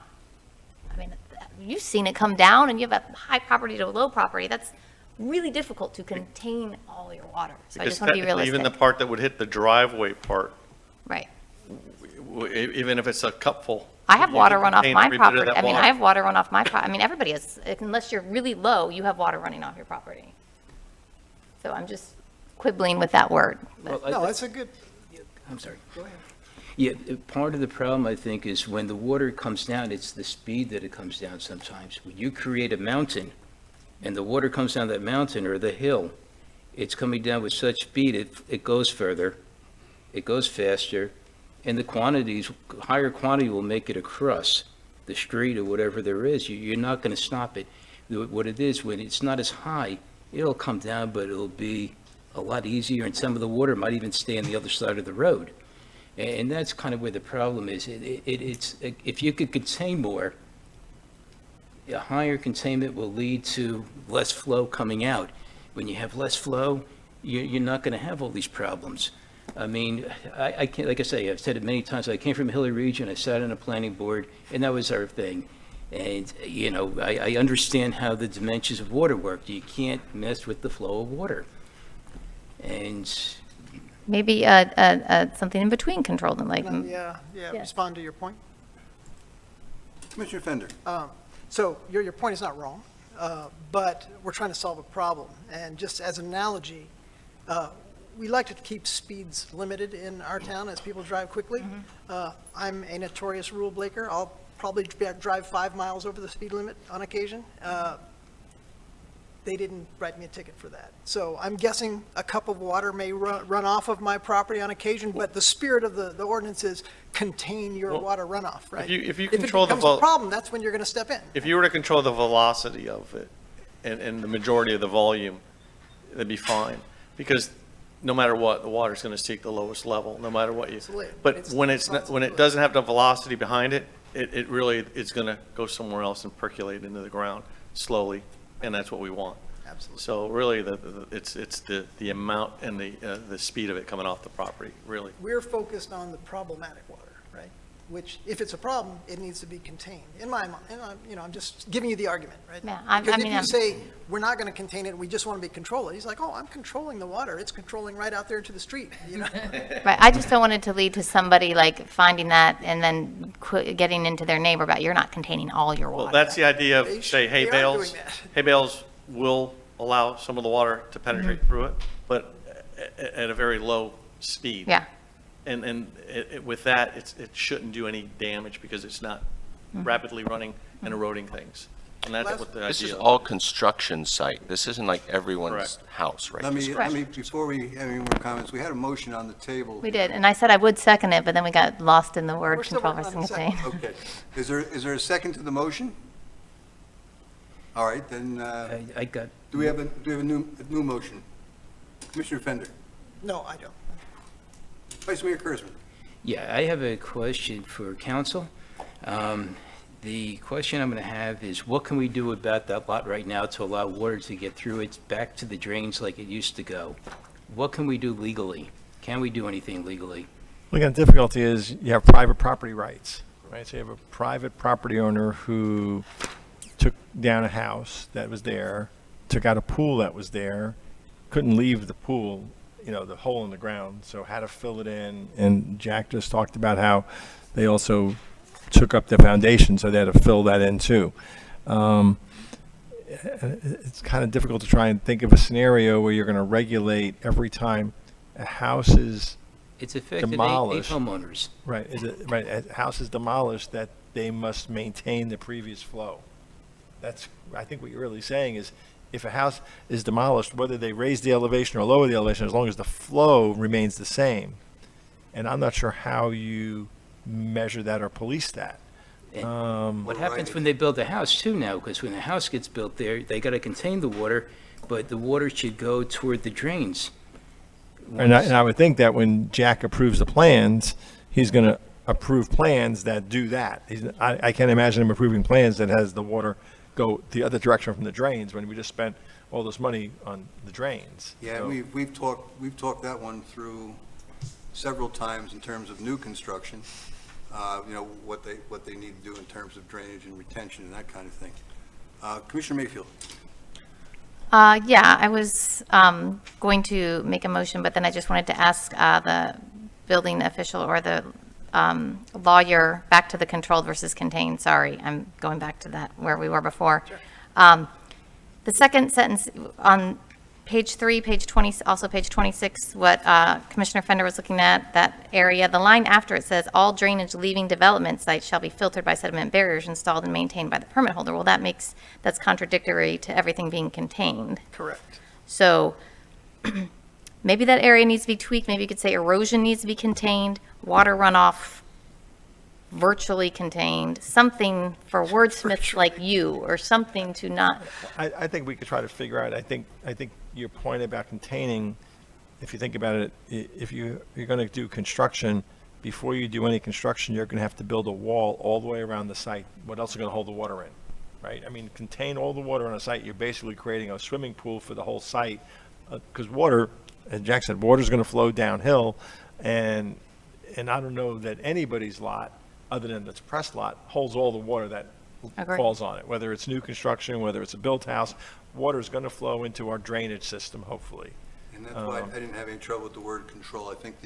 I mean, you've seen it come down, and you have a high property to a low property. That's really difficult to contain all your water. So I Because just want to be technically, realistic. even the part that would hit the driveway part, Right. even if it's a cupful. I have you water can run off contain my every bit of property. that I mean, water. I have water run off my I mean, everybody has, unless you're really low, you have water running off your property. So I'm just quibbling with that word. Well, No, that's a good, I'm sorry. Go ahead. Yeah, part of the problem, I think, is when the water comes down, it's the speed that it comes down sometimes. When you create a mountain, and the water comes down that mountain or the hill, it's coming down with such speed, it goes further, it goes faster, and the quantities, higher quantity will make it across the street or whatever there is. You're not going to stop it. What it is, when it's not as high, it'll come down, but it'll be a lot easier, and some of the water might even stay on the other side of the road. And that's kind of where the problem is. It's, if you could contain more, a higher containment will lead to less flow coming out. When you have less flow, you're not going to have all these problems. I mean, I can't, like I say, I've said it many times, I came from Hilly Region, I sat on a planning board, and that was our thing. And, you know, I understand how the dimensions of water work. You can't mess with the flow of water. And Maybe something in between control them, like, yeah, Yeah. respond to your point. Commissioner Fender. So your point is not wrong, but we're trying to solve a problem. And just as an analogy, we like to keep speeds limited in our town as people drive quickly. I'm a notorious rule breaker. I'll probably drive 5 miles over the speed limit on occasion. They didn't write me a ticket for that. So I'm guessing a cup of water may run off of my property on occasion, but the spirit of the ordinance is contain your Well, water runoff, right? if you control If the it becomes a problem, that's when you're going to step in. If you were to control the velocity of it and the majority of the volume, that'd be fine. Because no matter what, the water's going to seek the lowest level, no matter what you. Absolutely. But when it's not, when it doesn't have the velocity behind it, it really is going to go somewhere else and percolate into the ground slowly, and that's what we want. Absolutely. So really, it's the amount and the speed of it coming off the property, really. We're focused on the problematic water, right? Which, if it's a problem, it needs to be contained. In my mind, and I'm just giving you the argument, right? Yeah, Because if you say, we're not going to contain it, we just want to be control it, he's like, oh, I'm controlling the water. It's controlling right out there into the street, you know? right, I just don't want it to lead to somebody like finding that and then getting into their neighbor about, you're not containing all your water. Well, that's the idea They of, say, hay they are bales. doing that. Hay bales will allow some of the water to penetrate through it, but at a very low speed. Yeah, And with that, it shouldn't do any damage because it's not rapidly running and eroding things. And that's what the idea This is of- all construction site. This isn't like everyone's Correct. house, right? Let This- me, before we have any more comments, we had a motion on the table. we did, and I said I would second it, but then we got lost in the word We're still control. working on the second. Okay. Is there a second to the motion? All right, then, I got, do we have a new motion? Commissioner Fender. No, I don't. Vice Mayor Kurzman. yeah, I have a question for council. The question I'm going to have is, what can we do about that lot right now to allow water to get through it back to the drains like it used to go? What can we do legally? Can we do anything legally? Well, again, the difficulty is you have private property rights, right? So you have a private property owner who took down a house that was there, took out a pool that was there, couldn't leave the pool, the hole in the ground, so had to fill it in. And Jack just talked about how they also took up the foundation, so they had to fill that in too. It's kind of difficult to try and think of a scenario where you're going to regulate every time a house is It's affected eight Demolish. homeowners. right. A house is demolished, that they must maintain the previous flow. That's, I think what you're really saying is, if a house is demolished, whether they raise the elevation or lower the elevation, as long as the flow remains the same. And I'm not sure how you measure that or police that. What happens when they build a house too now? Because when the house gets built there, they got to contain the water, but the water should go toward the drains. And I would think that when Jack approves the plans, he's going to approve plans that do that. I can't imagine him approving plans that has the water go the other direction from the drains, when we just spent all this money on the drains. Yeah, So- we've talked that one through several times in terms of new construction, what they need to do in terms of drainage and retention and that kind of thing. Commissioner Mayfield? Yeah, I was going to make a motion, but then I just wanted to ask the building official or the lawyer, back to the controlled versus contained, sorry, I'm going back to that, where we were before. The second sentence on page 3, page 20, also page 26, what Commissioner Fender was looking at, that area, the line after it says, "All drainage leaving development sites shall be filtered by sediment barriers installed and maintained by the permit holder." Well, that's contradictory to everything being contained. Correct. So maybe that area needs to be tweaked. Maybe you could say erosion needs to be contained, water runoff virtually contained, something for wordsmiths like you, or something to not, I think we could try to figure out, I think your point about containing, if you think about it, if you're going to do construction, before you do any construction, you're going to have to build a wall all the way around the site. What else is going to hold the water in, right? I mean, contain all the water on a site, you're basically creating a swimming pool for the whole site, because water, as Jack said, water's going to flow downhill, and I don't know that anybody's lot, other than its press lot, holds all the water that Agreed. falls on it, whether it's new construction, whether it's a built house, water is going to flow into our drainage system, hopefully. And that's why I didn't have any trouble with the word control. I think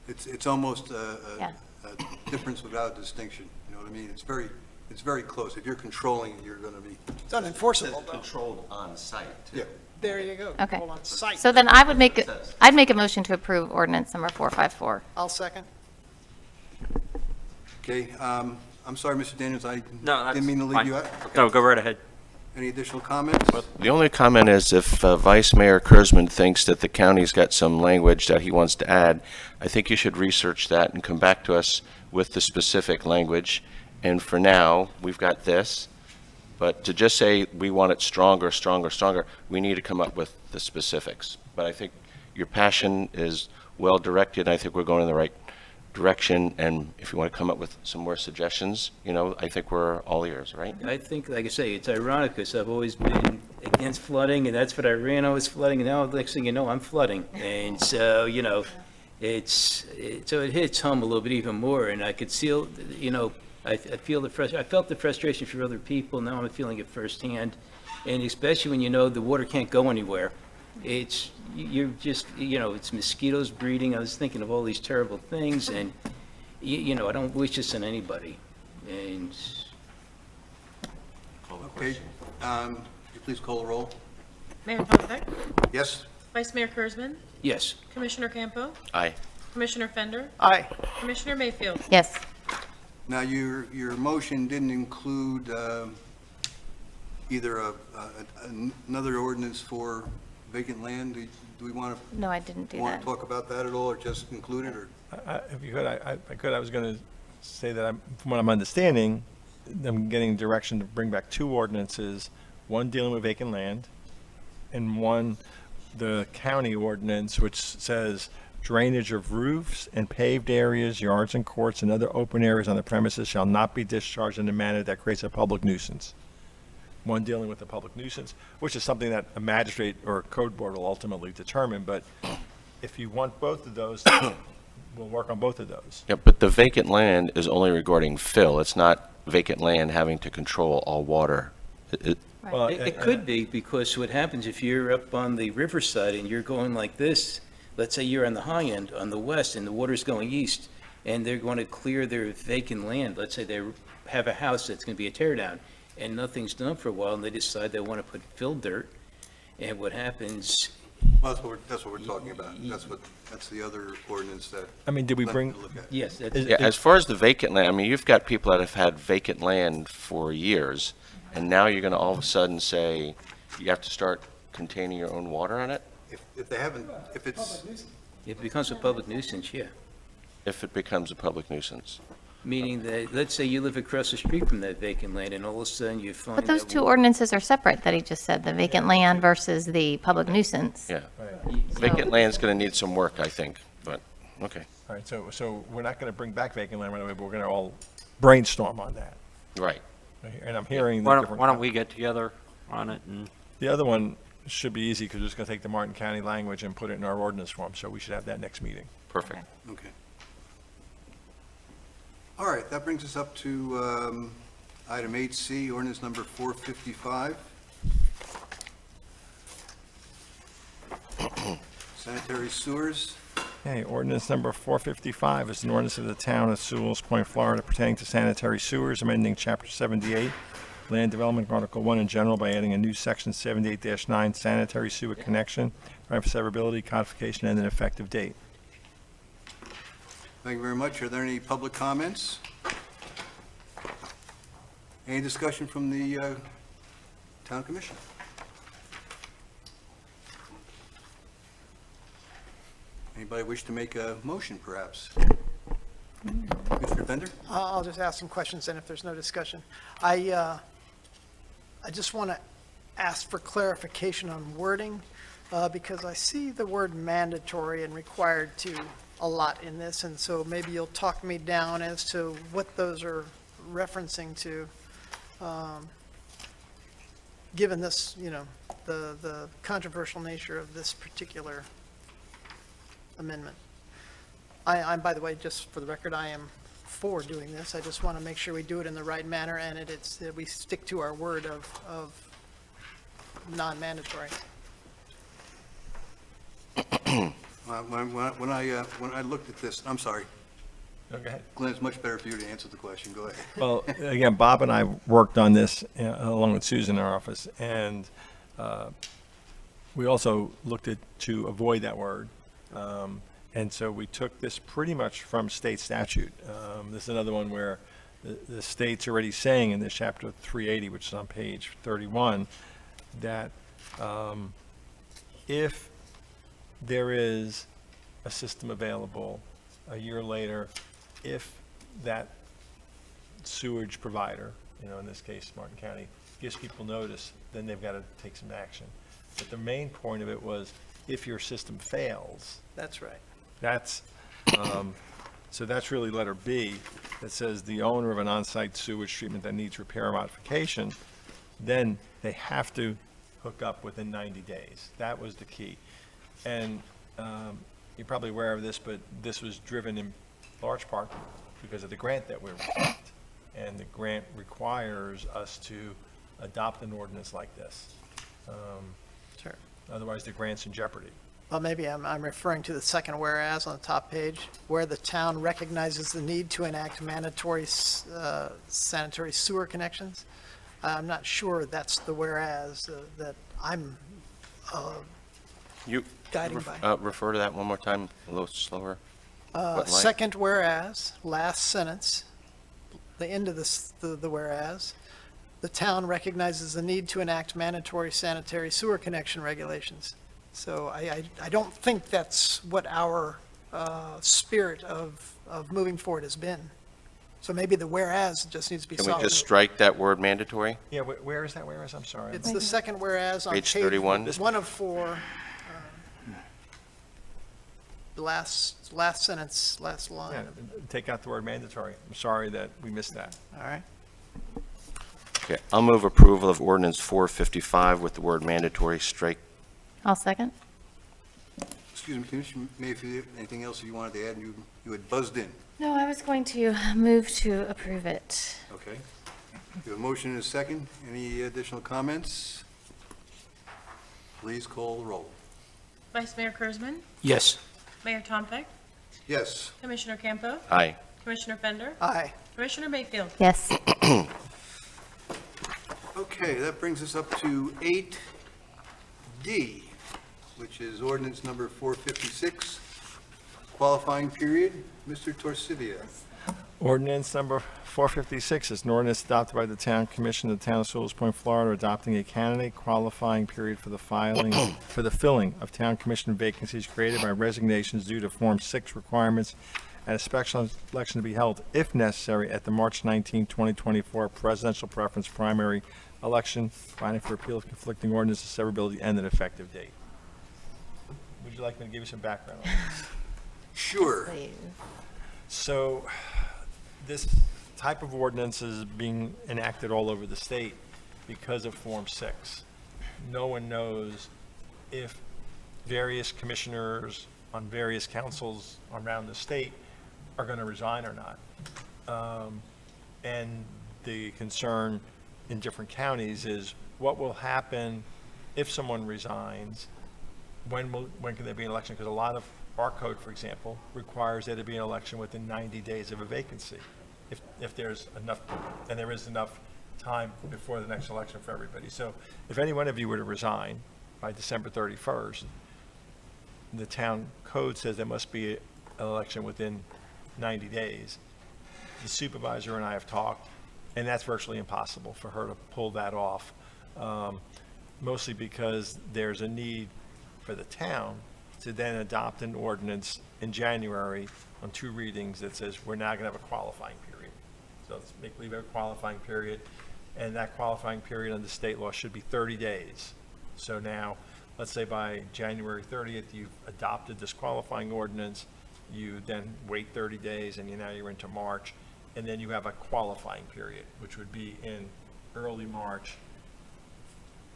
it's almost Yeah. a difference without distinction, you know what I mean? It's very close. If you're controlling it, you're going to be, It's unenforceable, though. Controlled on site. yeah. There you go. Okay. Hold on, site. so then I'd make a motion to approve ordinance number 454. I'll second. Okay, I'm sorry, Mr. Daniels, I No, that's didn't mean to leave fine. you out. No, go right ahead. Any additional comments? The only comment is if Vice Mayor Kurzman thinks that the county's got some language that he wants to add, I think you should research that and come back to us with the specific language. And for now, we've got this, but to just say we want it stronger, stronger, stronger, we need to come up with the specifics. But I think your passion is well directed, and I think we're going in the right direction, and if you want to come up with some more suggestions, I think we're all ears, right? I think, like I say, it's ironic because I've always been against flooding, and that's what I ran. I was flooding, and now next thing you know, I'm flooding. And so, so it hits home a little bit even more, and I could feel, I felt the frustration for other people. Now I'm feeling it firsthand, and especially when the water can't go anywhere. You're just, it's mosquitoes breeding. I was thinking of all these terrible things, and, I don't wish this on anybody. And Okay, could you please call the roll? Mayor Tompeck, Yes? Vice Mayor Kurzman, yes, Commissioner Campo, Aye. Commissioner Fender, Aye. Commissioner Mayfield. Yes. Now, your motion didn't include either another ordinance for vacant land. Do we want No, I didn't do to that. talk about that at all, or just include it, or? If you could, I was going to say that from what I'm understanding, I'm getting direction to bring back 2 ordinances, one dealing with vacant land, and one, the county ordinance, which says drainage of roofs and paved areas, yards and courts, and other open areas on the premises shall not be discharged in a manner that creates a public nuisance. One dealing with the public nuisance, which is something that a magistrate or a code board will ultimately determine, but if you want both of those, we'll work on both of those. Yeah, but the vacant land is only regarding fill. It's not vacant land having to control all water. Well, it could be, because what happens if you're up on the riverside and you're going like this, let's say you're on the high end, on the west, and the water's going east, and they're going to clear their vacant land. Let's say they have a house that's going to be a tear down, and nothing's done for a while, and they decide they want to put fill dirt, and what happens, Well, that's what we're talking about. That's the other ordinance that. I mean, did we Let bring, me look at. yes, that's, Yeah, as far as the vacant land, I mean, you've got people that have had vacant land for years, and now you're going to all of a sudden say you have to start containing your own water on it? If they haven't, if it's, it becomes a public nuisance, yeah. If it becomes a public nuisance. Meaning that, let's say you live across the street from that vacant land, and all of a sudden you find But those that 2 ordinances are separate that he just said, the vacant land versus the public nuisance. Yeah. Vacant land's going to need some work, I think, but, okay. all right, so we're not going to bring back vacant land right away, but we're going to all brainstorm on that. Right. And I'm hearing the Why different. don't we get together on it and The other one, should be easy because we're just going to take the Martin County language and put it in our ordinance form, so we should have that next meeting. Perfect. Okay. All right, that brings us up to item 8C, ordinance number 455. Sanitary sewers. Okay, ordinance number 455 is an ordinance of the town of Sewalls Point, Florida pertaining to sanitary sewers, amending Chapter 78, Land Development, Article 1 in general by adding a new Section 78-9 sanitary sewer connection, right for severability, codification, and an effective date. Thank you very much. Are there any public comments? Any discussion from the town commission? Anybody wish to make a motion, perhaps? Mr. Bender? I'll just ask some questions then if there's no discussion. I just want to ask for clarification on wording, because I see the word mandatory and required to a lot in this, and so maybe you'll talk me down as to what those are referencing to, given this, the controversial nature of this particular amendment. I'm, by the way, just for the record, I am for doing this. I just want to make sure we do it in the right manner and that we stick to our word of non-mandatory. When I looked at this, I'm sorry, Go ahead. Glenn, it's much better for you to answer the question. Go ahead. Well, again, Bob and I worked on this along with Susan in our office, and we also looked at to avoid that word. And so we took this pretty much from state statute. This is another one where the state's already saying in this chapter 380, which is on page 31, that if there is a system available a year later, if that sewage provider, in this case, Martin County, gives people notice, then they've got to take some action. But the main point of it was, if your system fails, That's right. that's, so that's really letter B, that says the owner of an on-site sewage treatment that needs repair or modification, then they have to hook up within 90 days. That was the key. And you're probably aware of this, but this was driven in large part because of the grant that we received. And the grant requires us to adopt an ordinance like this. Sure. Otherwise, the grant's in jeopardy. Well, maybe I'm referring to the second whereas on the top page, where the town recognizes the need to enact mandatory sanitary sewer connections. I'm not sure that's the whereas that I'm You guiding by. refer to that one more time, a little slower. What line? Second whereas, last sentence, the end of the whereas, the town recognizes the need to enact mandatory sanitary sewer connection regulations. So I don't think that's what our spirit of moving forward has been. So maybe the whereas just needs to be Can we softened. just strike that word mandatory? Yeah, where is that whereas? I'm sorry. It's the second whereas on Page page 31. 1 of 4. The last sentence, last Yeah, line. take out the word mandatory. I'm sorry that we missed that. All right. Okay, I'll move approval of ordinance 455 with the word mandatory strike. I'll second. Excuse me, Commissioner Mayfield, anything else you wanted to add? You had buzzed in. No, I was going to move to approve it. Okay. You have a motion and a second. Any additional comments? Please call the roll. Vice Mayor Kurzman, Yes. Mayor Tompeck, Yes. Commissioner Campo, Aye. Commissioner Fender, Aye. Commissioner Mayfield. Yes. Okay, that brings us up to 8D, which is ordinance number 456, qualifying period. Mr. Torsidia. Ordinance number 456 is an ordinance adopted by the Town Commission of the Town of Sewalls Point, Florida, adopting a candidate qualifying period for the filling of Town Commission vacancies created by resignations due to Form 6 requirements, and a special election to be held, if necessary, at the March 19, 2024 presidential preference primary election, finding for appeal of conflicting ordinances, severability, and an effective date. Would you like me to give you some background on this? Sure. So, this type of ordinance is being enacted all over the state because of Form 6. no one knows if various commissioners on various councils around the state are going to resign or not. And the concern in different counties is what will happen if someone resigns? When can there be an election? Because a lot of our code, for example, requires there to be an election within 90 days of a vacancy. If there's enough, and there is enough time before the next election for everybody. So if any one of you were to resign by December 31st, the town code says there must be an election within 90 days. The supervisor and I have talked, and that's virtually impossible for her to pull that off, mostly because there's a need for the town to then adopt an ordinance in January on 2 readings that says we're now going to have a qualifying period. So let's make believe a qualifying period, and that qualifying period under state law should be 30 days. So now, let's say by January 30th, you've adopted this qualifying ordinance, you then wait 30 days, and now you're into March, and then you have a qualifying period, which would be in early March,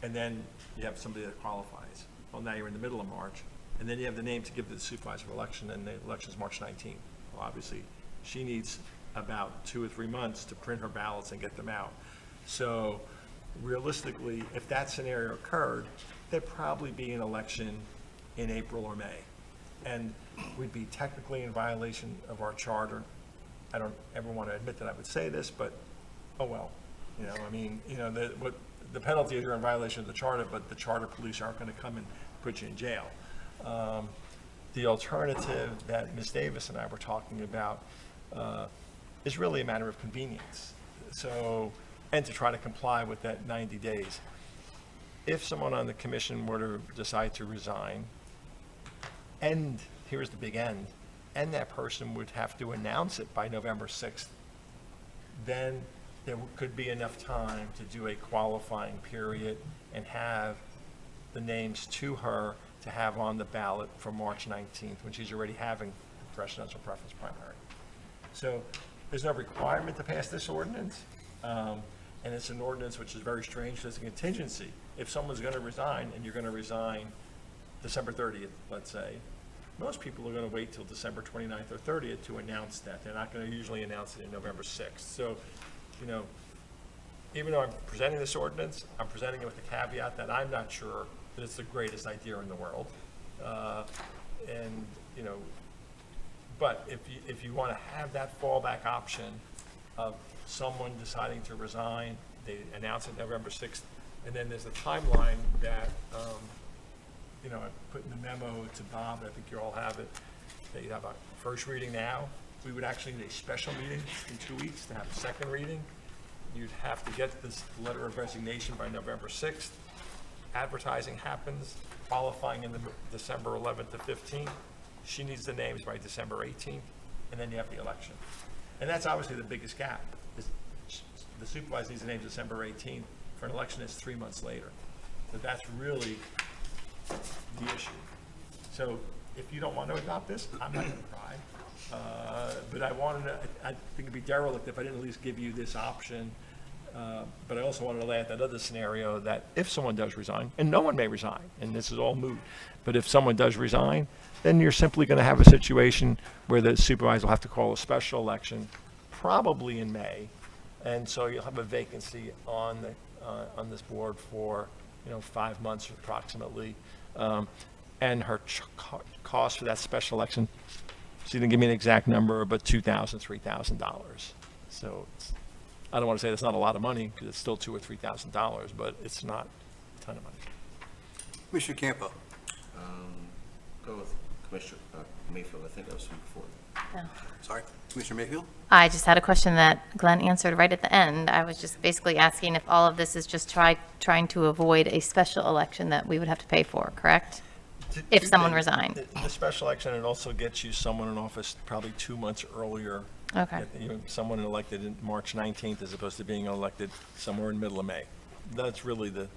and then you have somebody that qualifies. Well, now you're in the middle of March, and then you have the name to give to the supervisor election, and the election's March 19th. Well, obviously, she needs about 2 or 3 months to print her ballots and get them out. So realistically, if that scenario occurred, there'd probably be an election in April or May. And we'd be technically in violation of our charter. I don't ever want to admit that I would say this, but oh well. The penalty is you're in violation of the charter, but the charter police aren't going to come and put you in jail. The alternative that Ms. Davis and I were talking about is really a matter of convenience. So, and to try to comply with that 90 days. If someone on the commission were to decide to resign, and here's the big end, and that person would have to announce it by November 6th, then there could be enough time to do a qualifying period and have the names to her to have on the ballot for March 19th, when she's already having the presidential preference primary. So there's no requirement to pass this ordinance, and it's an ordinance which is very strange. There's a contingency. If someone's going to resign, and you're going to resign December 30th, let's say, most people are going to wait till December 29th or 30th to announce that. They're not going to usually announce it in November 6th. So, even though I'm presenting this ordinance, I'm presenting it with the caveat that I'm not sure that it's the greatest idea in the world. But if you want to have that fallback option of someone deciding to resign, they announce it November 6th, and then there's a timeline that, I put in the memo to Bob, and I think you all have it, that you have a first reading now. We would actually need a special meeting in 2 weeks to have a second reading. You'd have to get this letter of resignation by November 6th. Advertising happens, qualifying in the December 11th to 15th. She needs the names by December 18th, and then you have the election. And that's obviously the biggest gap. The supervisor needs the names December 18th. For an election, it's 3 months later. But that's really the issue. So if you don't want to adopt this, I'm not going to cry. But I think it'd be derelict if I didn't at least give you this option. But I also wanted to lay out that other scenario that if someone does resign, and no one may resign, and this is all moot, but if someone does resign, then you're simply going to have a situation where the supervisor will have to call a special election, probably in May, and so you'll have a vacancy on this board for 5 months approximately, and her cost for that special election, she didn't give me an exact number, but $2,000, $3,000. So I don't want to say that's not a lot of money, because it's still $2,000 or $3,000, but it's not a ton of money. Commissioner Campo. Go with Commissioner Mayfield. I think that was from before. Sorry, Commissioner Mayfield? I just had a question that Glenn answered right at the end. I was just basically asking if all of this is just trying to avoid a special election that we would have to pay for, correct? If someone resigned. The special election, it also gets you someone in office probably 2 months earlier. Okay. Someone elected in March 19th as opposed to being elected somewhere in the middle of May. That's really the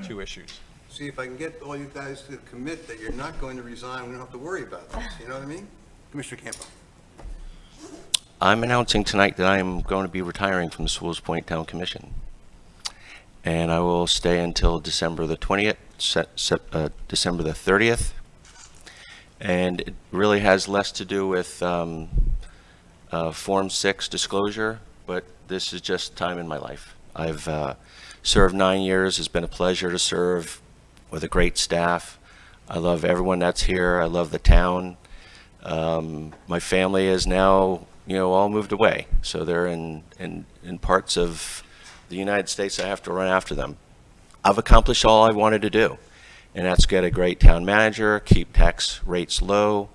2 issues. See, if I can get all you guys to commit that you're not going to resign, we don't have to worry about this. You know what I mean? Commissioner Campo. I'm announcing tonight that I am going to be retiring from the Sewalls Point Town Commission. and I will stay until December the 20th, December the 30th. And it really has less to do with Form 6 disclosure, but this is just time in my life. I've served 9 years. It's been a pleasure to serve with a great staff. I love everyone that's here. I love the town. My family is now, all moved away, so they're in parts of the United States. I have to run after them. I've accomplished all I wanted to do, and that's get a great town manager, keep tax rates low.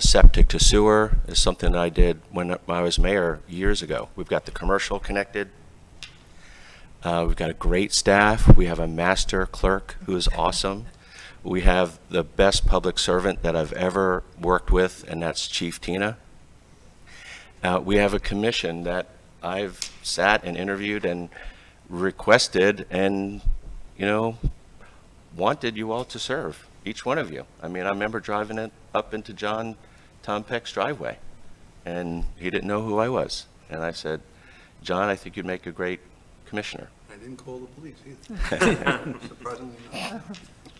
Septic to sewer is something that I did when I was mayor years ago. We've got the commercial connected. We've got a great staff. We have a master clerk who is awesome. We have the best public servant that I've ever worked with, and that's Chief Tina. We have a commission that I've sat and interviewed and requested and, wanted you all to serve, each one of you. I mean, I remember driving it up into John Tom Peck's driveway, and he didn't know who I was. And I said, John, I think you'd make a great commissioner. I didn't call the police either. Surprisingly not.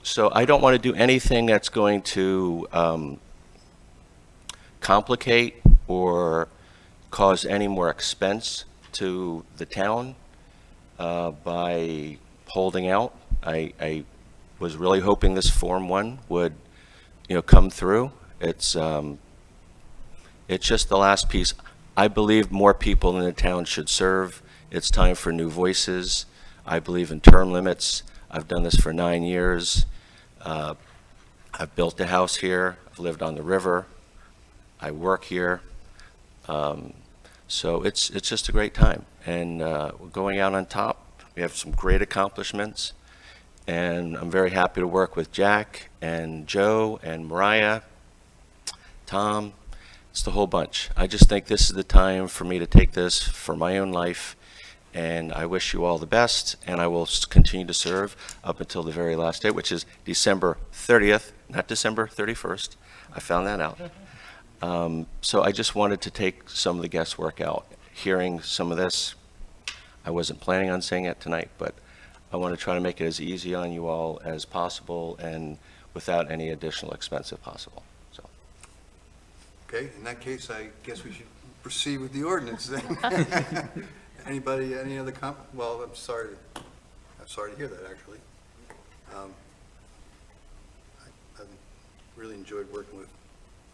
So I don't want to do anything that's going to complicate or cause any more expense to the town by holding out. I was really hoping this Form 1 would, come through. It's just the last piece. I believe more people in the town should serve. It's time for new voices. I believe in term limits. I've done this for 9 years. I've built a house here. I've lived on the river. I work here. So it's just a great time. And we're going out on top. We have some great accomplishments. And I'm very happy to work with Jack and Joe and Mariah, Tom. It's the whole bunch. I just think this is the time for me to take this for my own life. And I wish you all the best, and I will continue to serve up until the very last day, which is December 30th, not December 31st. I found that out. So I just wanted to take some of the guesswork out. Hearing some of this, I wasn't planning on saying it tonight, but I want to try to make it as easy on you all as possible and without any additional expense if possible. So. Okay, in that case, I guess we should proceed with the ordinance then. Anybody, any other well, I'm sorry to hear that, actually. I've really enjoyed working with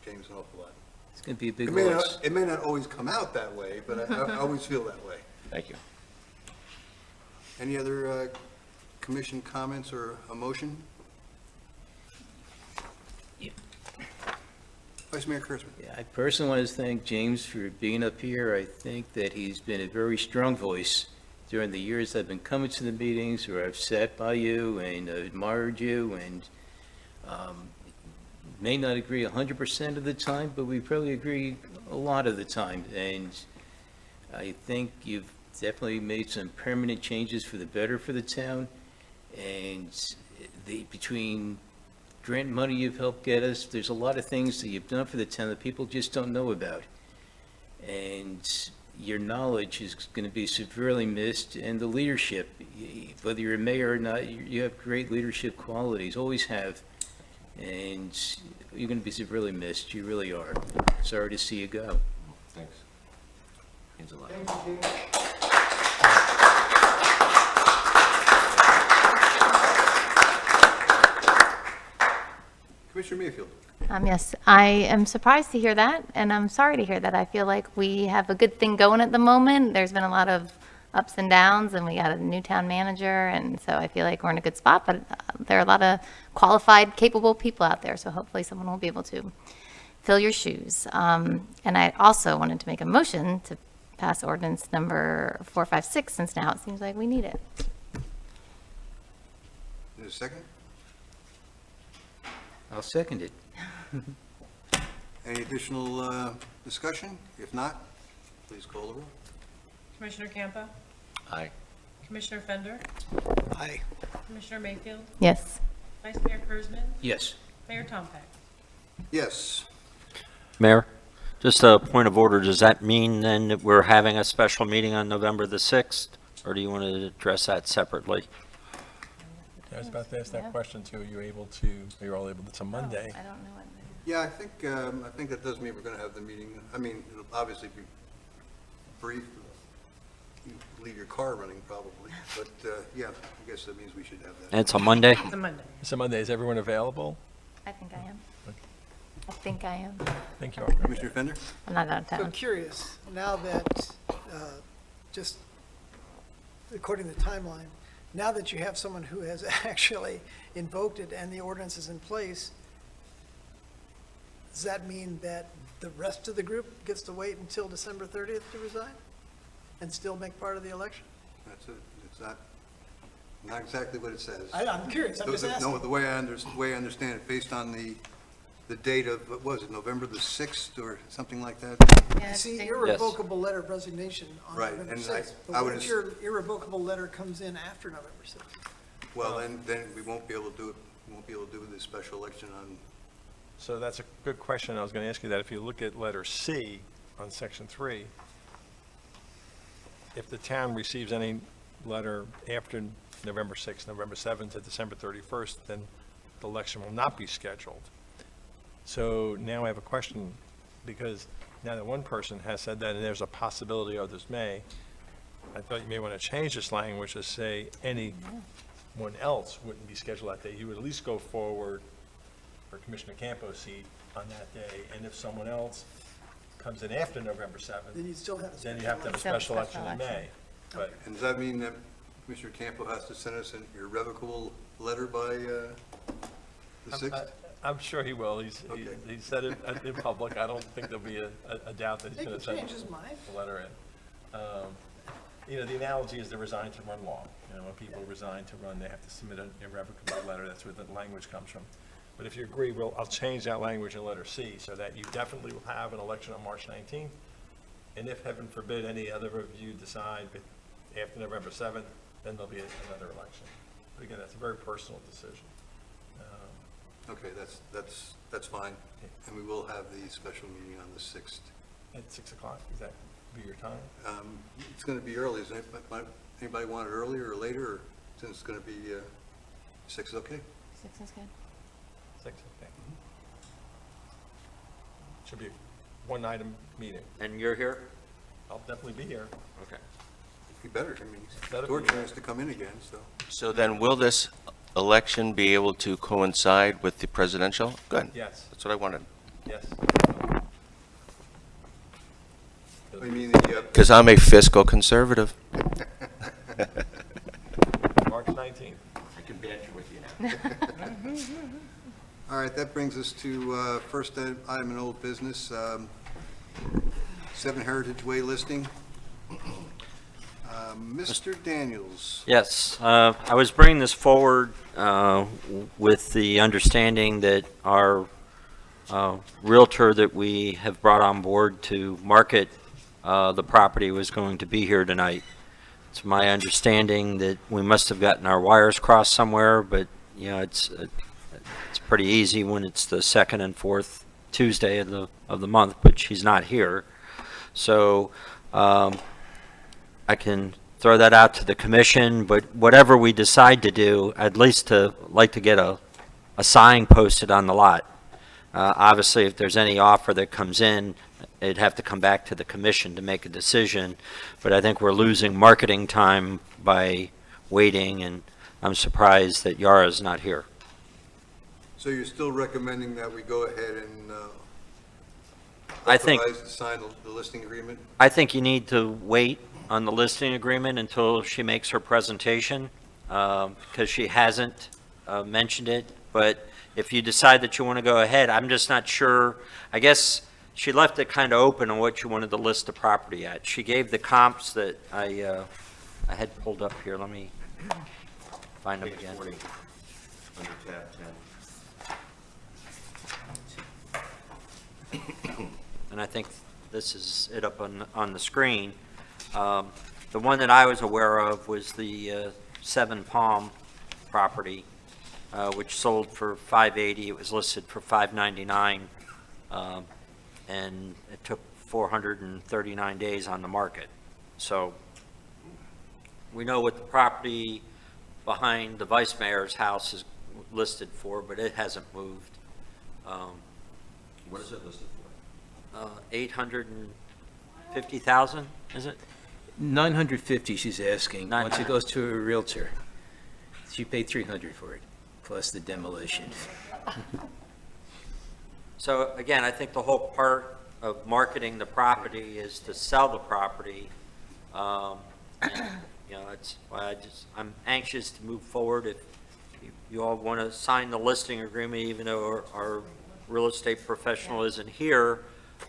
James an awful lot. It's going to be a big It may loss. not, it may not always come out that way, but I always feel that way. Thank you. Any other commission comments or a motion? Vice Mayor Kurtzman. Yeah, I personally want to thank James for being up here. I think that he's been a very strong voice during the years I've been coming to the meetings where I've sat by you and admired you and may not agree 100% of the time, but we probably agree a lot of the time. And I think you've definitely made some permanent changes for the better for the town. And between grant money you've helped get us, there's a lot of things that you've done for the town that people just don't know about. And your knowledge is going to be severely missed, and the leadership, whether you're a mayor or not, you have great leadership qualities, always have. And you're going to be severely missed, you really are. Sorry to see you go. Thanks. Means a lot. Commissioner Mayfield. Yes, I am surprised to hear that, and I'm sorry to hear that. I feel like we have a good thing going at the moment. There's been a lot of ups and downs, and we got a new town manager, and so I feel like we're in a good spot, but there are a lot of qualified, capable people out there, so hopefully someone will be able to fill your shoes. And I also wanted to make a motion to pass ordinance number 456, since now it seems like we need it. Is there a second? I'll second it. Any additional discussion? If not, please call the roll. Commissioner Campo? Aye. Commissioner Fender? Aye. Commissioner Mayfield? Yes. Vice Mayor Kurzman? Yes. Mayor Tompeck? Yes. Mayor, just a point of order, does that mean then that we're having a special meeting on November the 6th? or do you want to address that separately? I was about to ask that Yeah. question too. Are you all able, it's a Monday. I don't know what. Yeah, I think that does mean we're going to have the meeting. I mean, it'll obviously be brief. You leave your car running probably, but yeah, I guess that means we should have that. And it's a Monday? It's a Monday. It's a Monday. Is everyone available? I think I am. I think I am. Thank you. Commissioner Fender? I'm not out of So town. curious, now that, just according to the timeline, now that you have someone who has actually invoked it and the ordinance is in place, does that mean that the rest of the group gets to wait until December 30th to resign and still make part of the election? That's it. It's not exactly what it says. I'm curious, I'm just asking. No, the way I understand it, based on the date of, what was it, November the 6th or something like that? Yeah, I See, think- irrevocable letter of resignation on Right, November and 6th. I But would what if your irrevocable letter comes in after November 6th? Well, then we won't be able to do it, we won't be able to do the special election on, So that's a good question. I was going to ask you that. If you look at letter C on section 3, if the town receives any letter after November 6th, November 7th to December 31st, then the election will not be scheduled. So now I have a question, because now that one person has said that and there's a possibility others may, I thought you may want to change this language to say anyone else wouldn't be scheduled that day. You would at least go forward for Commissioner Campo's seat on that day, and if someone else comes in after November 7th, Then you still have a then you have to have a Still have a special election special in May. election. But and does that mean that Commissioner Campo has to send us an irrevocable letter by the 6th? I'm sure he will. He Okay. said it in public. I don't think there'll be a doubt that he's He going can to send change his mind. the letter in. The analogy is to resign to run law. When people resign to run, they have to submit an irrevocable letter. That's where the language comes from. But if you agree, I'll change that language in letter C so that you definitely will have an election on March 19th. And if, heaven forbid, any other of you decide that after November 7th, then there'll be another election. But again, that's a very personal decision. Okay, that's fine. And we will have the special meeting on the 6th. At 6 o'clock, is that be your time? It's going to be early, isn't it? Anybody want it earlier or later, or since it's going to be 6 is okay? 6 is good. 6, okay. Should be a one-item meeting. And you're here? I'll definitely be here. Okay. Be better, I mean, That'd be George better. has to come in again, so. So then will this election be able to coincide with the presidential? Good. Yes, That's what I wanted. yes. I mean, the, Because I'm a fiscal conservative. March 19th. I can banter with you now. all right, that brings us to first item in old business, 7 Heritage Way listing. Mr. Daniels. Yes, I was bringing this forward with the understanding that our Realtor that we have brought on board to market the property was going to be here tonight. It's my understanding that we must have gotten our wires crossed somewhere, but, it's pretty easy when it's the second and fourth Tuesday of the month, but she's not here. So I can throw that out to the commission, but whatever we decide to do, I'd like to get a sign posted on the lot. Obviously, if there's any offer that comes in, it'd have to come back to the commission to make a decision. But I think we're losing marketing time by waiting, and I'm surprised that Yara's not here. So you're still recommending that we go ahead and I think- authorize to sign the listing agreement? I think you need to wait on the listing agreement until she makes her presentation, because she hasn't mentioned it. But if you decide that you want to go ahead, I'm just not sure. I guess she left it kind of open on what you wanted to list the property at. She gave the comps that I had pulled up here. Let me find them again. Under tab 10. And I think this is it up on the screen. The one that I was aware of was the 7 Palm property, which sold for $580. It was listed for $599, and it took 439 days on the market. So we know what the property behind the vice mayor's house is listed for, but it hasn't moved. What is it listed for? 850,000, is it? 950 she's asking. Once 900. it goes to a realtor, she paid 300 for it, plus the demolition. So again, I think the whole part of marketing the property is to sell the property. And, you know, that's why I'm anxious to move forward. If you all want to sign the listing agreement, even though our real estate professional isn't here,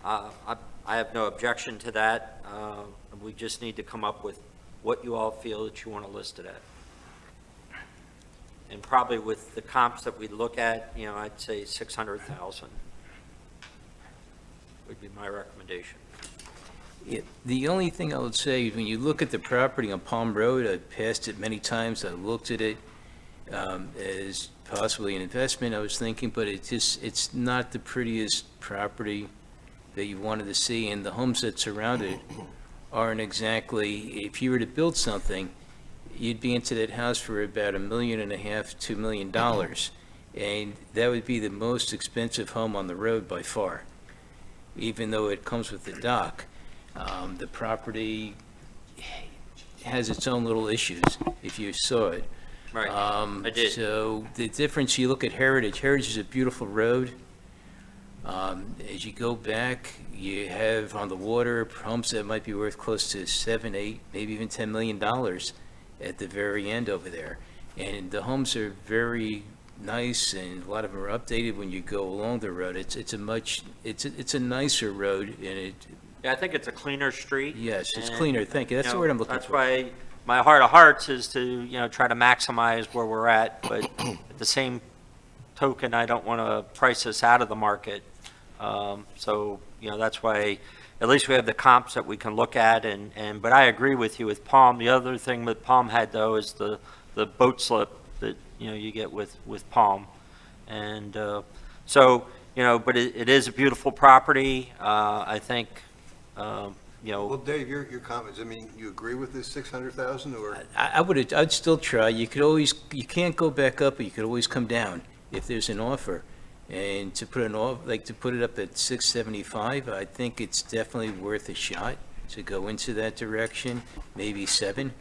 I have no objection to that. We just need to come up with what you all feel that you want to list it at. And probably with the comps that we look at, you know, I'd say 600,000 would be my recommendation. The only thing I would say, when you look at the property on Palm Road, I've passed it many times, I looked at it as possibly an investment, I was thinking, but it's not the prettiest property that you wanted to see, and the homes that surround it aren't exactly, if you were to build something, you'd be into that house for about $1.5 million, $2 million, and that would be the most expensive home on the road by far, even though it comes with the dock. The property has its own little issues, if you saw it. Right, I did. So the difference, you look at Heritage, Heritage is a beautiful road. As you go back, you have on the water homes that might be worth close to $7, $8, maybe even $10 million at the very end over there. And the homes are very nice, and a lot of them are updated when you go along the road. It's a nicer road, and it, Yeah, I think it's a cleaner street. yes, it's and, cleaner, thank you, that's you the know, word I'm looking That's for. why my heart of hearts is to, you know, try to maximize where we're at, but at the same token, I don't want to price us out of the market. So, you know, that's why at least we have the comps that we can look at, but I agree with you with Palm. The other thing that Palm had, though, is the boat slip that, you know, you get with Palm. And so, you know, but it is a beautiful property. I think, you know. Well, Dave, your comments, I mean, you agree with this 600,000 or? I'd still try. You can't go back up, but you could always come down if there's an offer. And to put to put it up at 675, I think it's definitely worth a shot to go into that direction, maybe 7,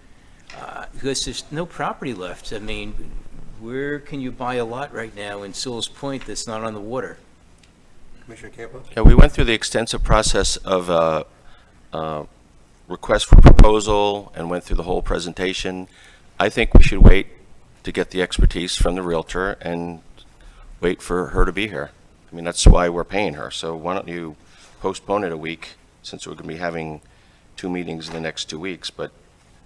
because there's no property left. I mean, where can you buy a lot right now in Sewalls Point that's not on the water? Commissioner Campos? Yeah, we went through the extensive process of request for proposal and went through the whole presentation. I think we should wait to get the expertise from the realtor and wait for her to be here. I mean, that's why we're paying her. So why don't you postpone it a week, since we're going to be having 2 meetings in the next 2 weeks. But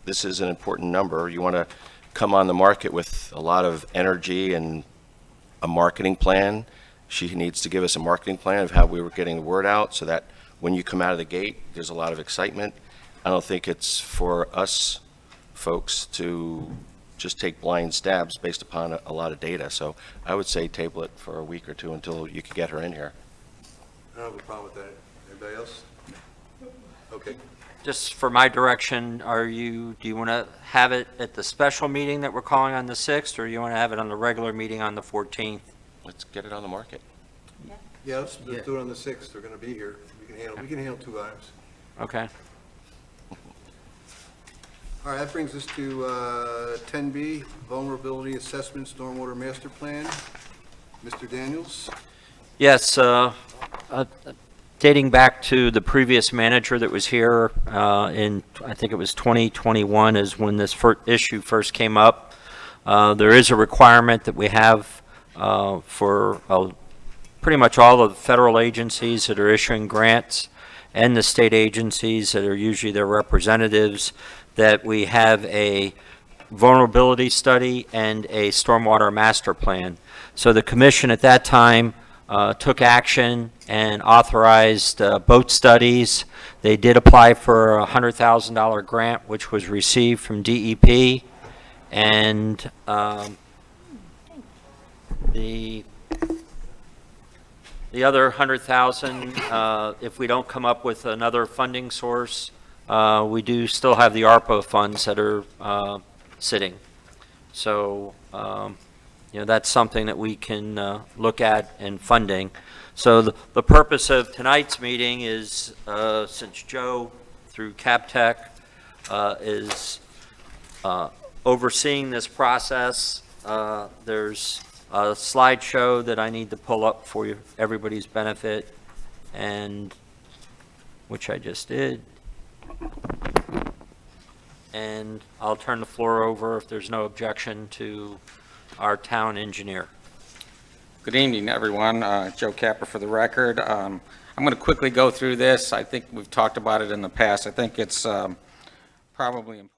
this is an important number. You want to come on the market with a lot of energy and a marketing plan. She needs to give us a marketing plan of how we were getting the word out, so that when you come out of the gate, there's a lot of excitement. I don't think it's for us folks to just take blind stabs based upon a lot of data. So I would say table it for a week or 2 until you can get her in here. I don't have a problem with that. Anybody else? Okay. Just for my direction, do you want to have it at the special meeting that we're calling on the 6th, or you want to have it on the regular meeting on the 14th? Let's get it on the market. Yeah, let's do it on the 6th. They're going to be here. We can handle 2 items. Okay. All right, that brings us to 10B, Vulnerability Assessment Stormwater Master Plan. Mr. Daniels? Yes, dating back to the previous manager that was here in, I think it was 2021 is when this issue first came up. There is a requirement that we have for pretty much all of the federal agencies that are issuing grants and the state agencies that are usually their representatives, that we have a vulnerability study and a stormwater master plan. So the commission at that time took action and authorized both studies. They did apply for a $100,000 grant, which was received from DEP, and the other 100,000, if we don't come up with another funding source, we do still have the ARPA funds that are sitting. So, that's something that we can look at in funding. So the purpose of tonight's meeting is, since Joe, through CapTech, is overseeing this process, there's a slideshow that I need to pull up for everybody's benefit, and which I just did. And I'll turn the floor over, if there's no objection, to our town engineer. Good evening, everyone. Joe Capper for the record. I'm going to quickly go through this. I think we've talked about it in the past. I think it's probably important.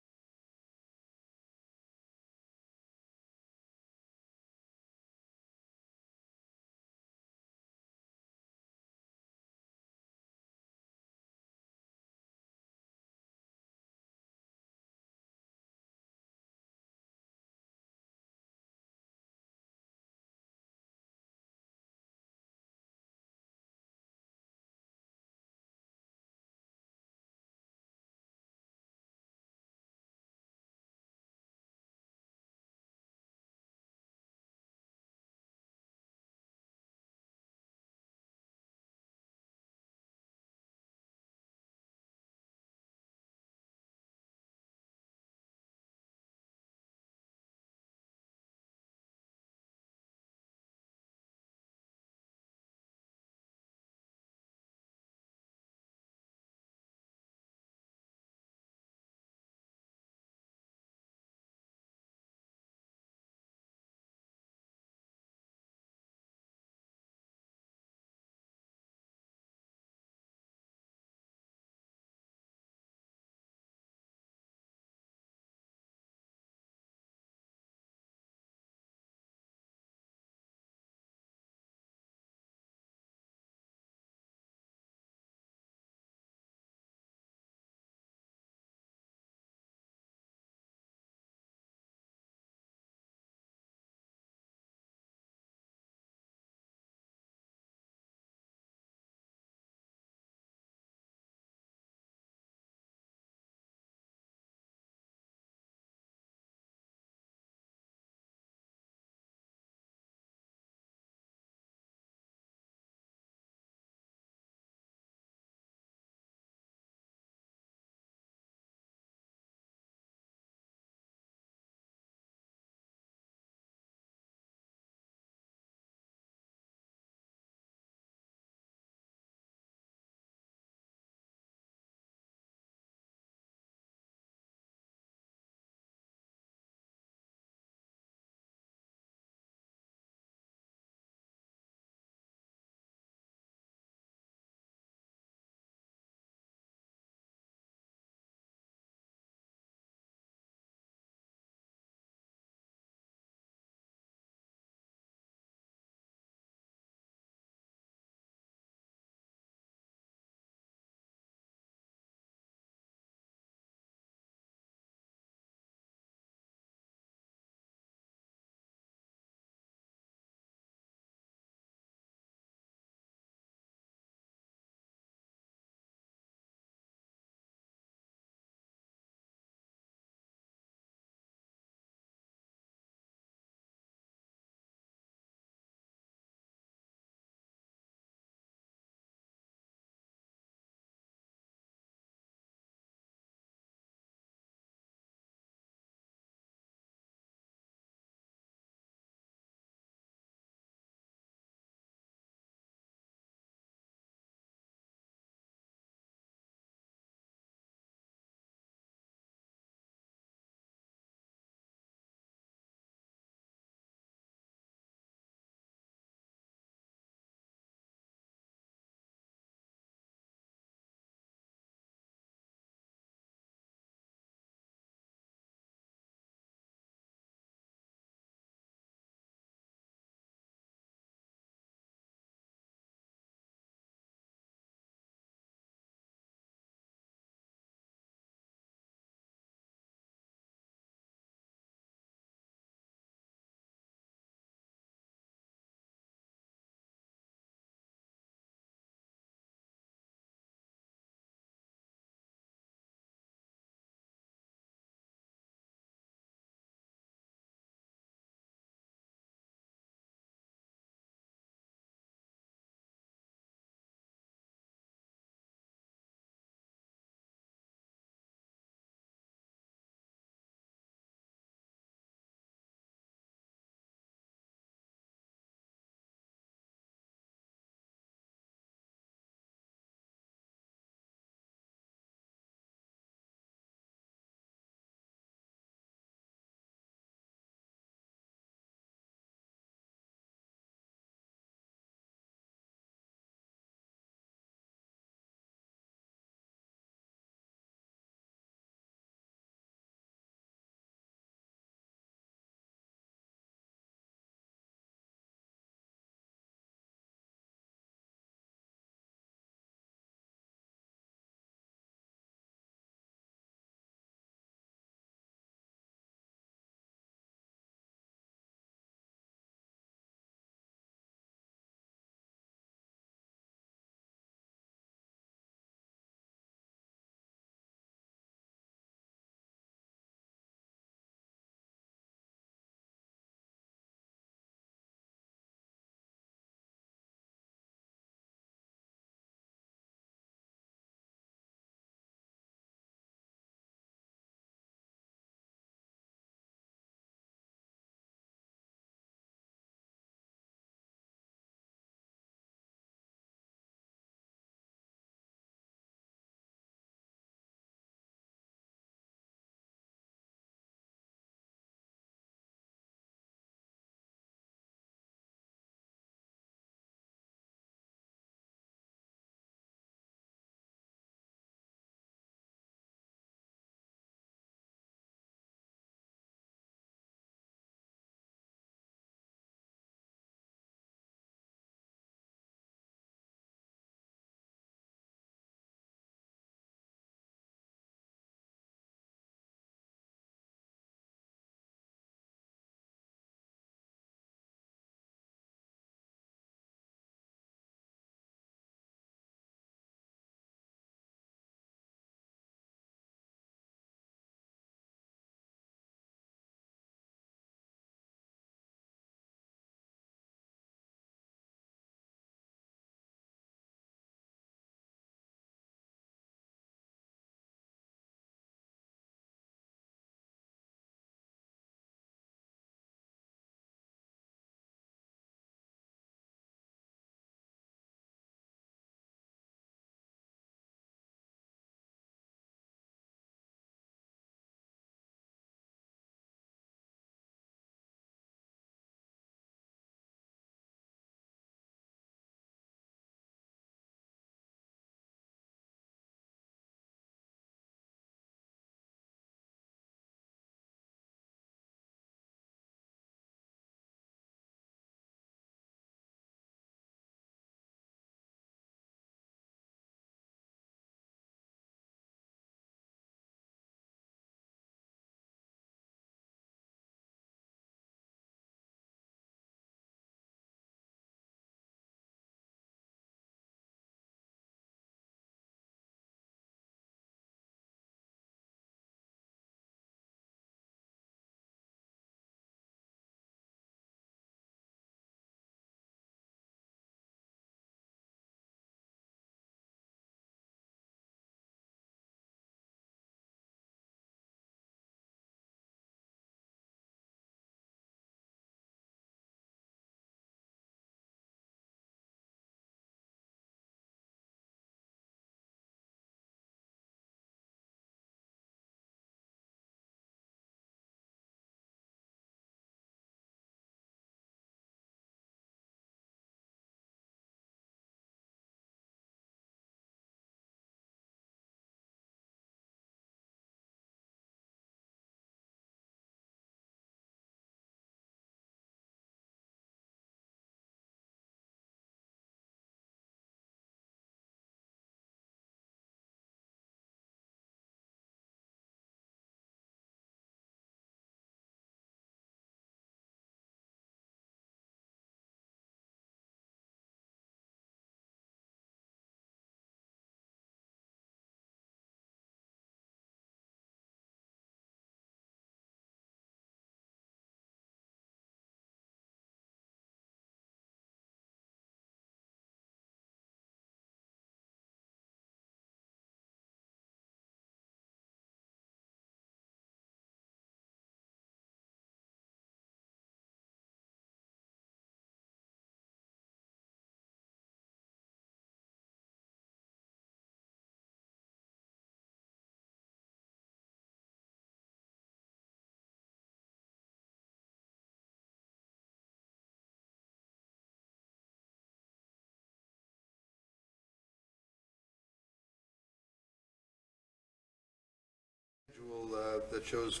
that shows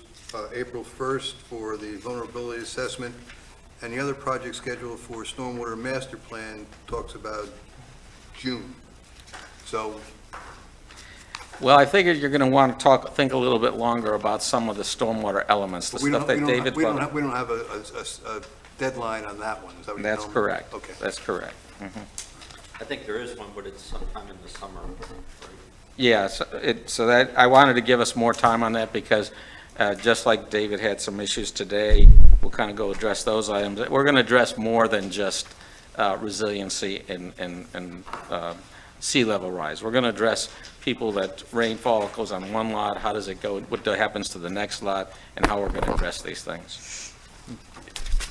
April 1st for the vulnerability assessment, and the other project schedule for stormwater master plan talks about June. So, Well, I figured you're going to want to think a little bit longer about some of the stormwater elements, the we stuff don't, that David we don't brought have, up. we don't have a deadline on that one, is that what you're That's telling me? correct. Okay. That's correct. I think there is one, but it's sometime in the summer. Yeah, so that, I wanted to give us more time on that because just like David had some issues today, we'll kind of go address those items. We're going to address more than just resiliency and sea level rise. We're going to address people that rainfall goes on one lot, how does it go, what happens to the next lot, and how we're going to address these things.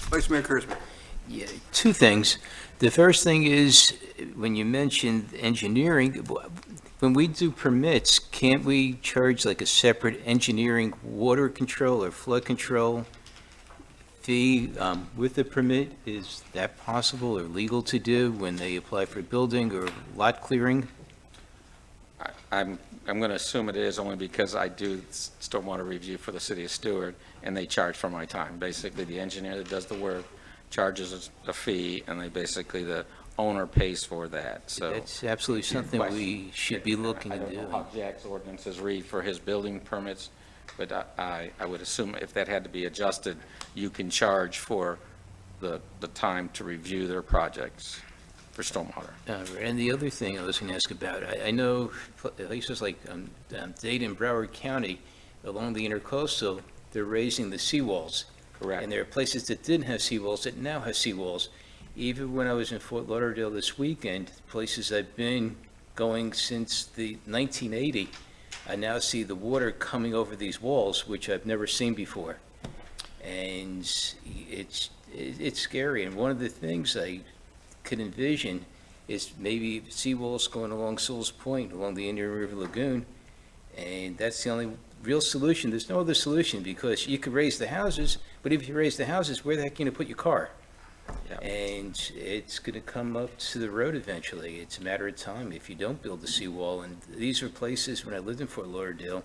Vice Mayor Kurzman. Yeah, two things. The first thing is, when you mentioned engineering, when we do permits, can't we charge like a separate engineering water control or flood control fee with the permit? Is that possible or legal to do when they apply for building or lot clearing? I'm going to assume it is only because I do stormwater review for the city of Stewart, and they charge for my time. Basically, the engineer that does the work charges a fee, and basically the owner pays for that, so. That's absolutely something we should be looking I to don't know do. how Jack's ordinances read for his building permits, but I would assume if that had to be adjusted, you can charge for the time to review their projects for stormwater. And the other thing I was going to ask about, I know places like Dade and Broward County, along the intercoastal, they're raising the seawalls. Correct. And there are places that didn't have seawalls that now have seawalls. Even when I was in Fort Lauderdale this weekend, places I've been going since the 1980, I now see the water coming over these walls, which I've never seen before. And it's scary. And one of the things I could envision is maybe seawalls going along Sewalls Point, along the Indian River Lagoon. And that's the only real solution. There's no other solution, because you could raise the houses, but if you raise the houses, where the heck are you going to put your car? Yep. And it's going to come up to the road eventually. It's a matter of time if you don't build the seawall. And these are places, when I lived in Fort Lauderdale,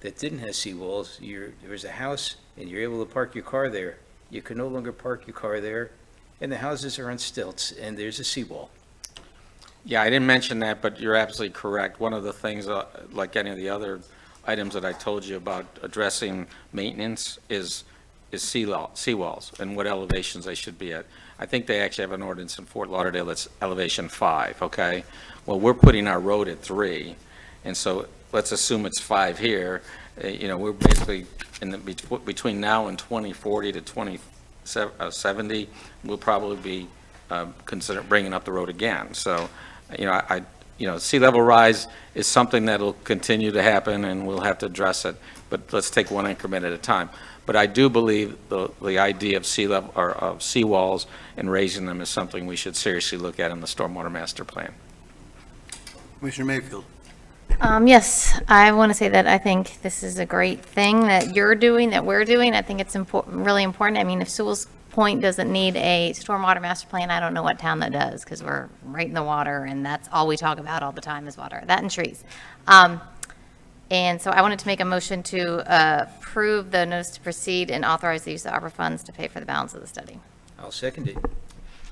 that didn't have seawalls. There was a house, and you're able to park your car there. You can no longer park your car there, and the houses are on stilts, and there's a seawall. Yeah, I didn't mention that, but you're absolutely correct. One of the things, like any of the other items that I told you about addressing maintenance is seawalls and what elevations they should be at. I think they actually have an ordinance in Fort Lauderdale that's elevation 5, okay? Well, we're putting our road at 3, and so let's assume it's 5 here. We're basically between now and 2040 to 2070, we'll probably be consider bringing up the road again. So, sea level rise is something that'll continue to happen, and we'll have to address it. But let's take one increment at a time. But I do believe the idea of sea level or of seawalls and raising them is something we should seriously look at in the stormwater master plan. Commissioner Mayfield. Yes, I want to say that I think this is a great thing that you're doing, that we're doing. I think it's really important. I mean, if Sewalls Point doesn't need a stormwater master plan, I don't know what town that does, because we're right in the water, and that's all we talk about all the time is water, that and trees. And so I wanted to make a motion to approve the notice to proceed and authorize the use of ARPA funds to pay for the balance of the study. I'll second it.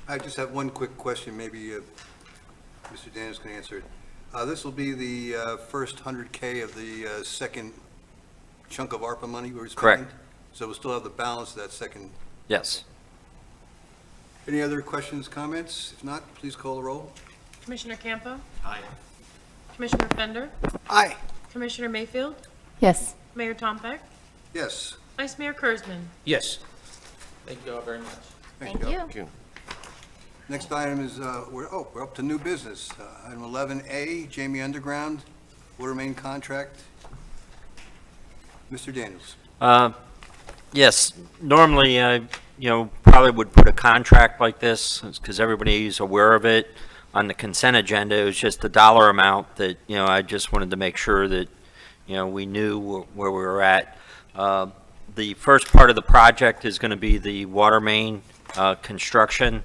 I just have one quick question, maybe Mr. Daniels can answer it. This will be the first 100K of the second chunk of ARPA money we're spending? Correct. So we'll still have the balance of that second. Yes. Any other questions, comments? If not, please call the roll. Commissioner Campo? Aye. Commissioner Fender? Aye. Commissioner Mayfield? Yes. Mayor Tompeck? Yes. Vice Mayor Kurzman? Yes. Thank you all very much. Thank Al. you. Thank you. Next item is, we're up to new business. Item 11A, Jamie Underground, water main contract. Mr. Daniels. Yes, normally, probably would put a contract like this, because everybody's aware of it. On the consent agenda, it was just the dollar amount that, I just wanted to make sure that, we knew where we were at. The first part of the project is going to be the water main construction,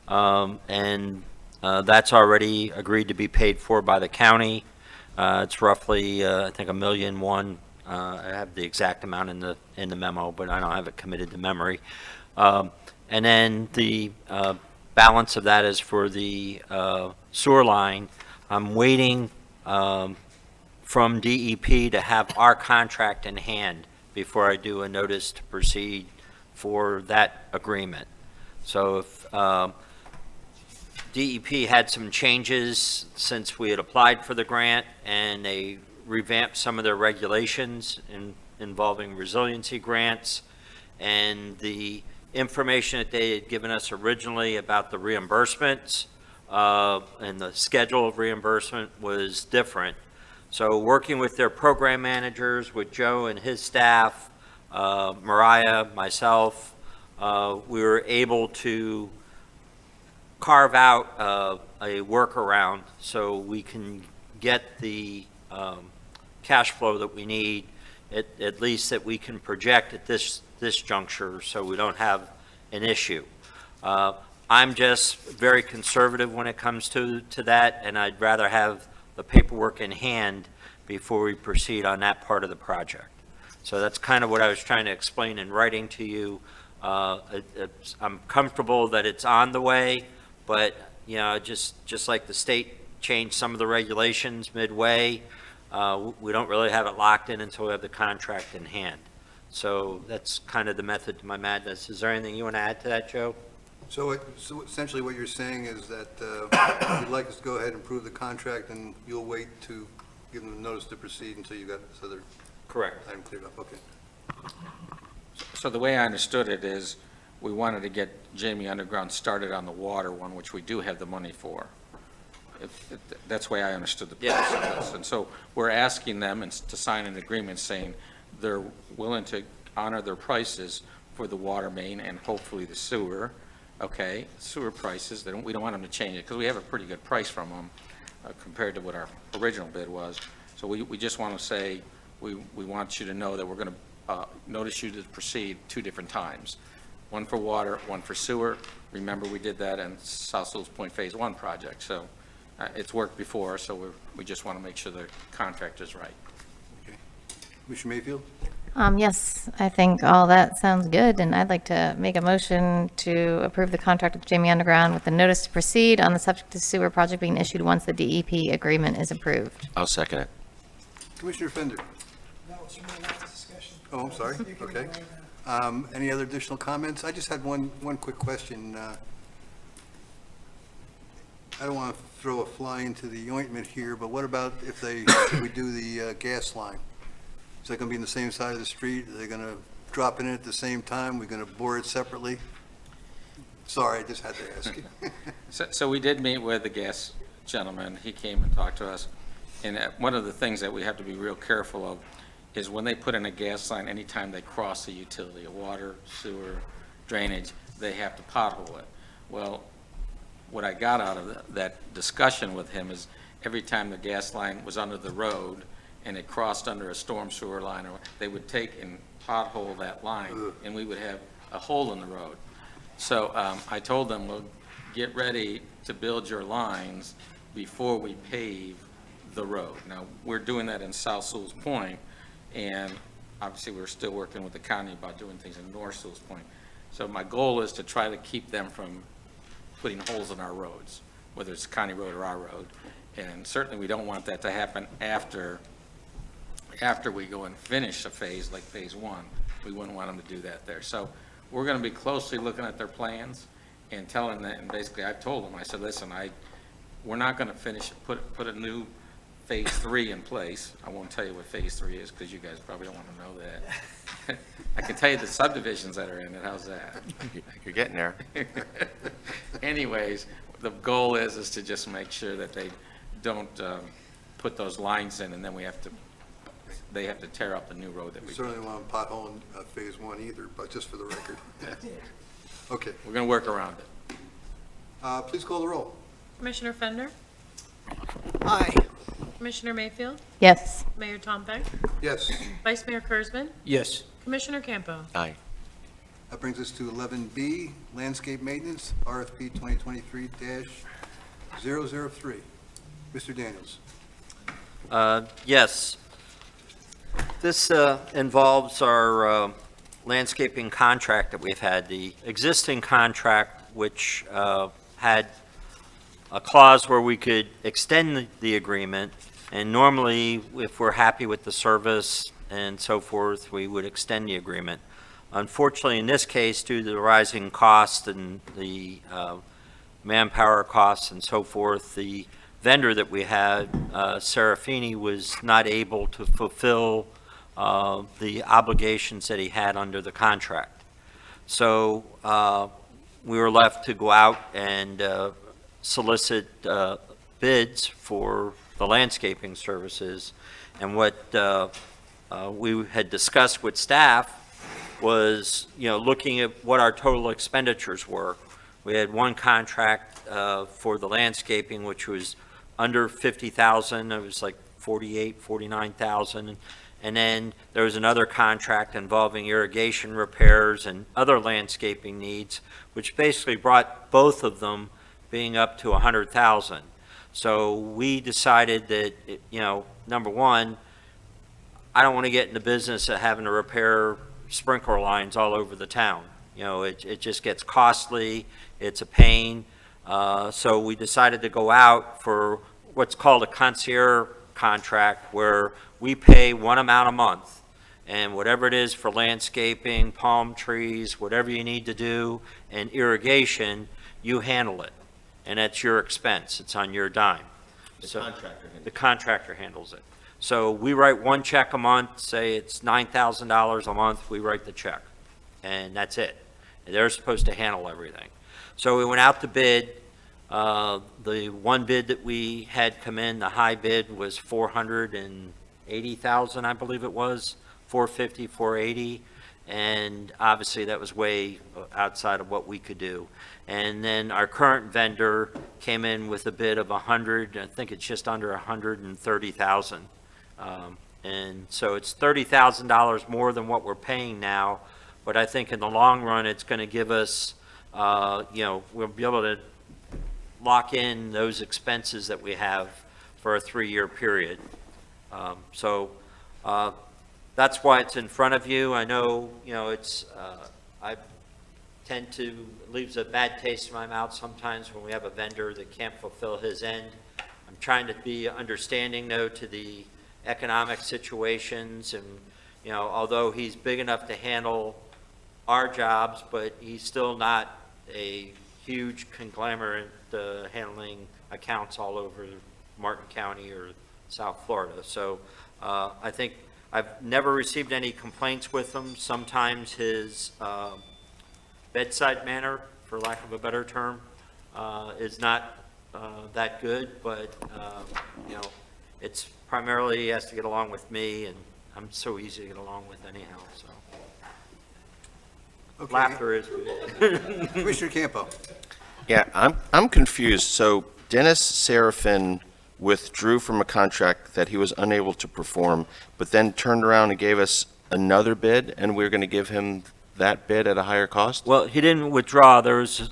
and that's already agreed to be paid for by the county. It's roughly, I think, $1.1 million I have the exact amount in the memo, but I don't have it committed to memory. And then the balance of that is for the sewer line. I'm waiting from DEP to have our contract in hand before I do a notice to proceed for that agreement. So if DEP had some changes since we had applied for the grant, and they revamped some of their regulations involving resiliency grants, and the information that they had given us originally about the reimbursements and the schedule of reimbursement was different. So working with their program managers, with Joe and his staff, Mariah, myself, we were able to carve out a workaround so we can get the cash flow that we need, at least that we can project at this juncture, so we don't have an issue. I'm just very conservative when it comes to that, and I'd rather have the paperwork in hand before we proceed on that part of the project. So that's kind of what I was trying to explain in writing to you. I'm comfortable that it's on the way, but you know, just like the state changed some of the regulations midway, we don't really have it locked in until we have the contract in hand. So that's kind of the method to my madness. Is there anything you want to add to that, Joe? So essentially what you're saying is that you'd like us to go ahead and approve the contract, and you'll wait to give them the notice to proceed until you got this other Correct. item cleared up. Okay. So the way I understood it is, we wanted to get Jamie Underground started on the water one, which we do have the money for. That's the way I understood the process of this. And so we're asking them to sign an agreement saying they're willing to honor their prices for the water main and hopefully the sewer. Okay, sewer prices, we don't want them to change it, because we have a pretty good price from them compared to what our original bid was. So we just want to say, we want you to know that we're going to notice you to proceed 2 different times. One for water, one for sewer. Remember, we did that in South Sewalls Point Phase 1 project, so it's worked before, so we just want to make sure the contract is right. Okay. Commissioner Mayfield? Yes, I think all that sounds good, and I'd like to make a motion to approve the contract with Jamie Underground with the notice to proceed on the subject to sewer project being issued once the DEP agreement is approved. I'll second it. Commissioner Fender? No, it's really not a discussion. Oh, I'm sorry. You can Okay. go now. Any other additional comments? I just had one quick question. I don't want to throw a fly into the ointment here, but what about if we do the gas line? Is that going to be on the same side of the street? Are they going to drop in it at the same time? We're going to bore it separately? Sorry, I just had to ask you. So we did meet with the gas gentleman. He came and talked to us. And one of the things that we have to be real careful of is when they put in a gas line, anytime they cross a utility, a water, sewer, drainage, they have to pothole it. Well, what I got out of that discussion with him is every time the gas line was under the road and it crossed under a storm sewer line, or they would take and pothole that line, and we would have a hole in the road. So I told them, well, get ready to build your lines before we pave the road. Now, we're doing that in South Sewalls Point, and obviously we're still working with the county about doing things in North Sewalls Point. So my goal is to try to keep them from putting holes in our roads, whether it's a county road or our road. And certainly we don't want that to happen after we go and finish a phase like Phase 1. We wouldn't want them to do that there. So we're going to be closely looking at their plans and telling them, and basically I've told them, I said, listen, we're not going to finish, put a new Phase 3 in place. I won't tell you what Phase 3 is because you guys probably don't want to know that. I can tell you the subdivisions that are in it. How's that? You're getting there. Anyways, the goal is to just make sure that they don't put those lines in, and then they have to tear up the new road that We we. certainly don't want to pothole in Phase 1 either, but just for the record. Okay. We're going to work around it. Please call the roll. Commissioner Fender? Aye. Commissioner Mayfield? Yes. Mayor Tombeck? Yes. Vice Mayor Kurzman? Yes. Commissioner Campo? Aye. That brings us to 11B, Landscape Maintenance, RFP 2023-003. Mr. Daniels. Yes. This involves our landscaping contract that we've had. The existing contract, which had a clause where we could extend the agreement, and normally, if we're happy with the service and so forth, we would extend the agreement. Unfortunately, in this case, due to the rising cost and the manpower costs and so forth, the vendor that we had, Serafini, was not able to fulfill the obligations that he had under the contract. So we were left to go out and solicit bids for the landscaping services. And what we had discussed with staff was, looking at what our total expenditures were. We had one contract for the landscaping, which was under 50,000. It was like 48, 49,000. And then there was another contract involving irrigation repairs and other landscaping needs, which basically brought both of them being up to 100,000. So we decided that, number one, I don't want to get in the business of having to repair sprinkler lines all over the town. It just gets costly, it's a pain. So we decided to go out for what's called a concierge contract, where we pay one amount a month, and whatever it is for landscaping, palm trees, whatever you need to do, and irrigation, you handle it. And that's your expense, it's on your dime. The contractor handles it. So we write one check a month, say it's $9,000 a month, we write the check, and that's it. They're supposed to handle everything. So we went out to bid. The one bid that we had come in, the high bid, was 480,000, I believe it was, 450, 480, and obviously that was way outside of what we could do. And then our current vendor came in with a bid of 100, I think it's just under 130,000. And so it's $30,000 more than what we're paying now, but I think in the long run, it's going to give us, we'll be able to lock in those expenses that we have for a 3-year period. So that's why it's in front of you. I know, it's, I tend to, it leaves a bad taste in my mouth sometimes when we have a vendor that can't fulfill his end. I'm trying to be understanding, though, to the economic situations, and, although he's big enough to handle our jobs, but he's still not a huge conglomerate handling accounts all over Martin County or South Florida. So I think I've never received any complaints with him. Sometimes his bedside manner, for lack of a better term, is not that good, but it's primarily he has to get along with me, and I'm so easy to get along with anyhow, so. Okay. Laughter is good. Commissioner Campo. Yeah, I'm confused. So Dennis Serafin withdrew from a contract that he was unable to perform, but then turned around and gave us another bid, and we're going to give him that bid at a higher cost? Well, he didn't withdraw. There was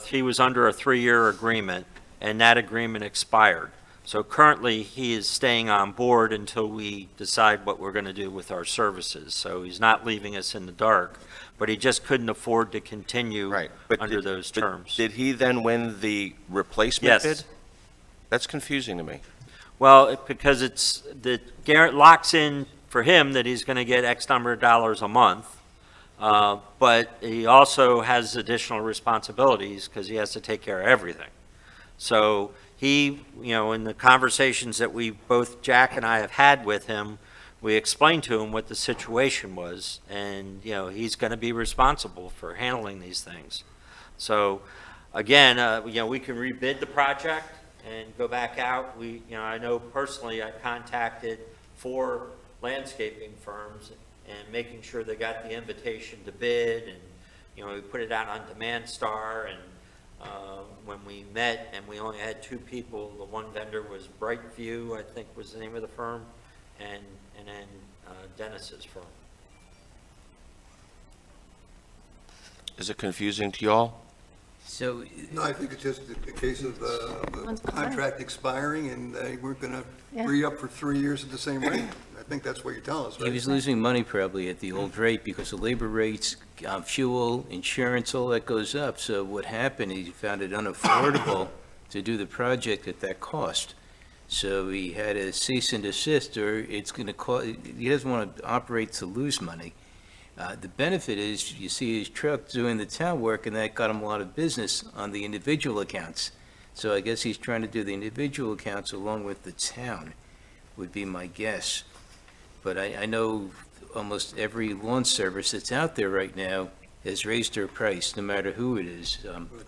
he was under a 3-year agreement, and that agreement expired. So currently, he is staying on board until we decide what we're going to do with our services. So he's not leaving us in the dark, but he just couldn't afford to continue under those terms. Did he then win the replacement bid? Yes. That's confusing to me. Well, because Garrett locks in for him that he's going to get X number of dollars a month, but he also has additional responsibilities because he has to take care of everything. So he, in the conversations that both Jack and I have had with him, we explained to him what the situation was, and, he's going to be responsible for handling these things. So, again, we can rebid the project and go back out. I know personally I contacted 4 landscaping firms and making sure they got the invitation to bid, and, we put it out on Demand Star, and when we met, and we only had 2 people. The one vendor was Brightview, I think was the name of the firm, and then Dennis's firm. Is it confusing to y'all? So, No, I think it's just a case of a contract expiring, and they weren't going to Yeah. re-up for 3 years at the same rate. think that's what you're telling us, He right? was losing money probably at the old rate because the labor rates, fuel, insurance, all that goes up. So what happened, he found it unaffordable to do the project at that cost. So he had a cease and desist, or it's going to cost, he doesn't want to operate to lose money. The benefit is, you see his truck doing the town work, and that got him a lot of business on the individual accounts. So I guess he's trying to do the individual accounts along with the town, would be my guess. But I know almost every lawn service that's out there right now has raised their price, no matter who it is,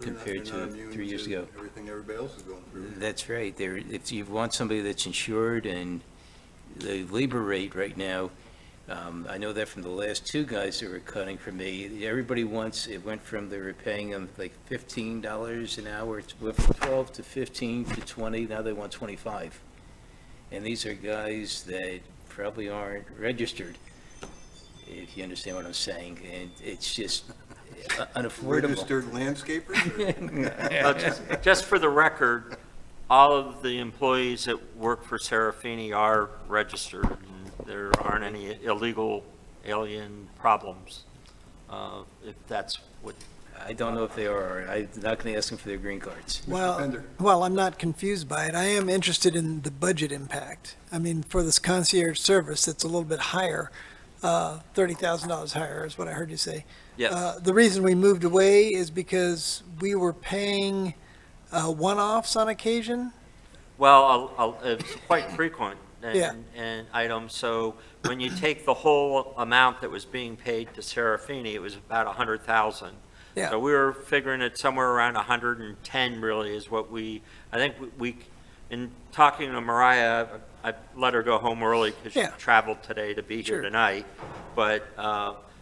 compared They're not to immune 3 years ago. Everything everybody else is going through. That's right. If you want somebody that's insured, and the labor rate right now, I know that from the last 2 guys that were cutting for me, everybody wants, it went from, they were paying them like $15 an hour, it went from 12 to 15 to 20, now they want 25. And these are guys that probably aren't registered, if you understand what I'm saying, and it's just unaffordable. Registered landscapers? Just for the record, all of the employees that work for Serafini are registered, and there aren't any illegal alien problems, if that's what. I don't know if they are. I'm not going to ask them for their green cards. Well, I'm not confused by it. I am interested in the budget impact. I mean, for this concierge service, it's a little bit higher, $30,000 higher is what I heard you say. Yes. The reason we moved away is because we were paying one-offs on occasion. Well, it's quite frequent Yeah. and items, so when you take the whole amount that was being paid to Serafini, it was about 100,000. Yeah. So we were figuring it somewhere around 110 really is what I think we, in talking to Mariah, I let her go home early because she Yeah. traveled today to be Sure. here tonight, but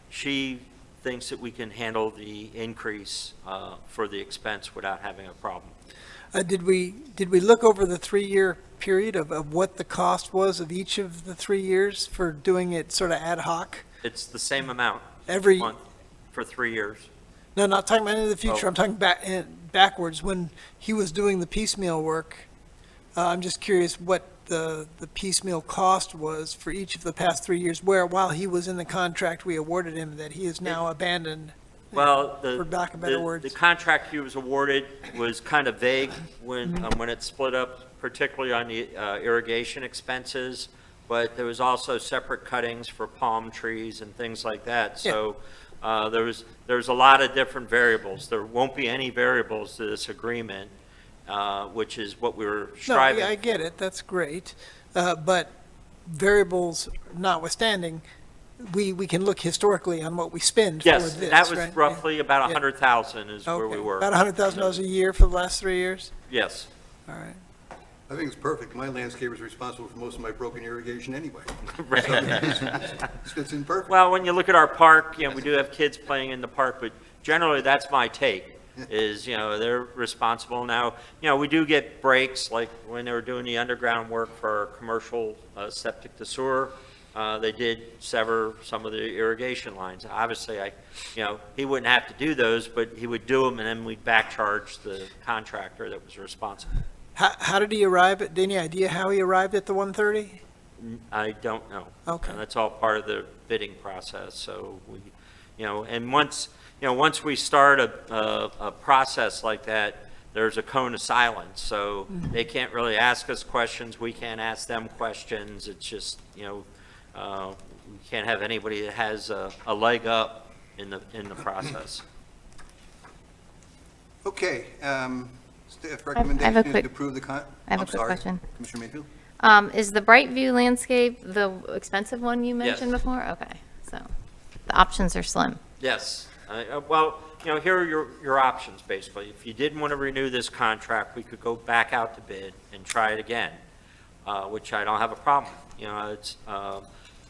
she thinks that we can handle the increase for the expense without having a problem. Did we look over the 3-year period of what the cost was of each of the 3 years for doing it sort of ad hoc? It's the same amount Every, month for 3 years. no, not talking about into the future. Oh. I'm talking backwards. When he was doing the piecemeal work, I'm just curious what the piecemeal cost was for each of the past 3 years, where while he was in the contract we awarded him that he is now abandoned. Well, For lack of better the words. contract he was awarded was kind of vague when it split up, particularly on the irrigation expenses, but there was also separate cuttings for palm trees and things like that. So there's a lot of different variables. There won't be any variables to this agreement, which is what we were No, striving. yeah, I get it. That's great. But variables notwithstanding, we can look historically on what we spend for Yes, this, that was right? roughly about Yeah. 100,000 is where we Okay. were. About $100,000 a year for the last 3 years? Yes. All right. I think it's perfect. My landscaper's responsible for most of my broken irrigation anyway. Right. This fits in perfect. Well, when you look at our park, we do have kids playing in the park, but generally, that's my take, is, they're responsible. Now, we do get breaks, like when they were doing the underground work for our commercial septic to sewer, they did sever some of the irrigation lines. Obviously, he wouldn't have to do those, but he would do them, and then we'd back charge the contractor that was responsible. How did he arrive at, any idea how he arrived at the 130? I don't know. Okay. And that's all part of the bidding process, so we, and once we start a process like that, there's a cone of silence, so they can't really ask us questions, we can't ask them questions, it's just, we can't have anybody that has a leg up in the process. Okay, staff I have a recommendation is quick- to approve the I have a quick question. Commissioner Mayfield? Is the Brightview landscape the expensive one you mentioned Yes. before? Okay, so the options are slim. Yes. Well, here are your options, basically. If you didn't want to renew this contract, we could go back out to bid and try it again, which I don't have a problem.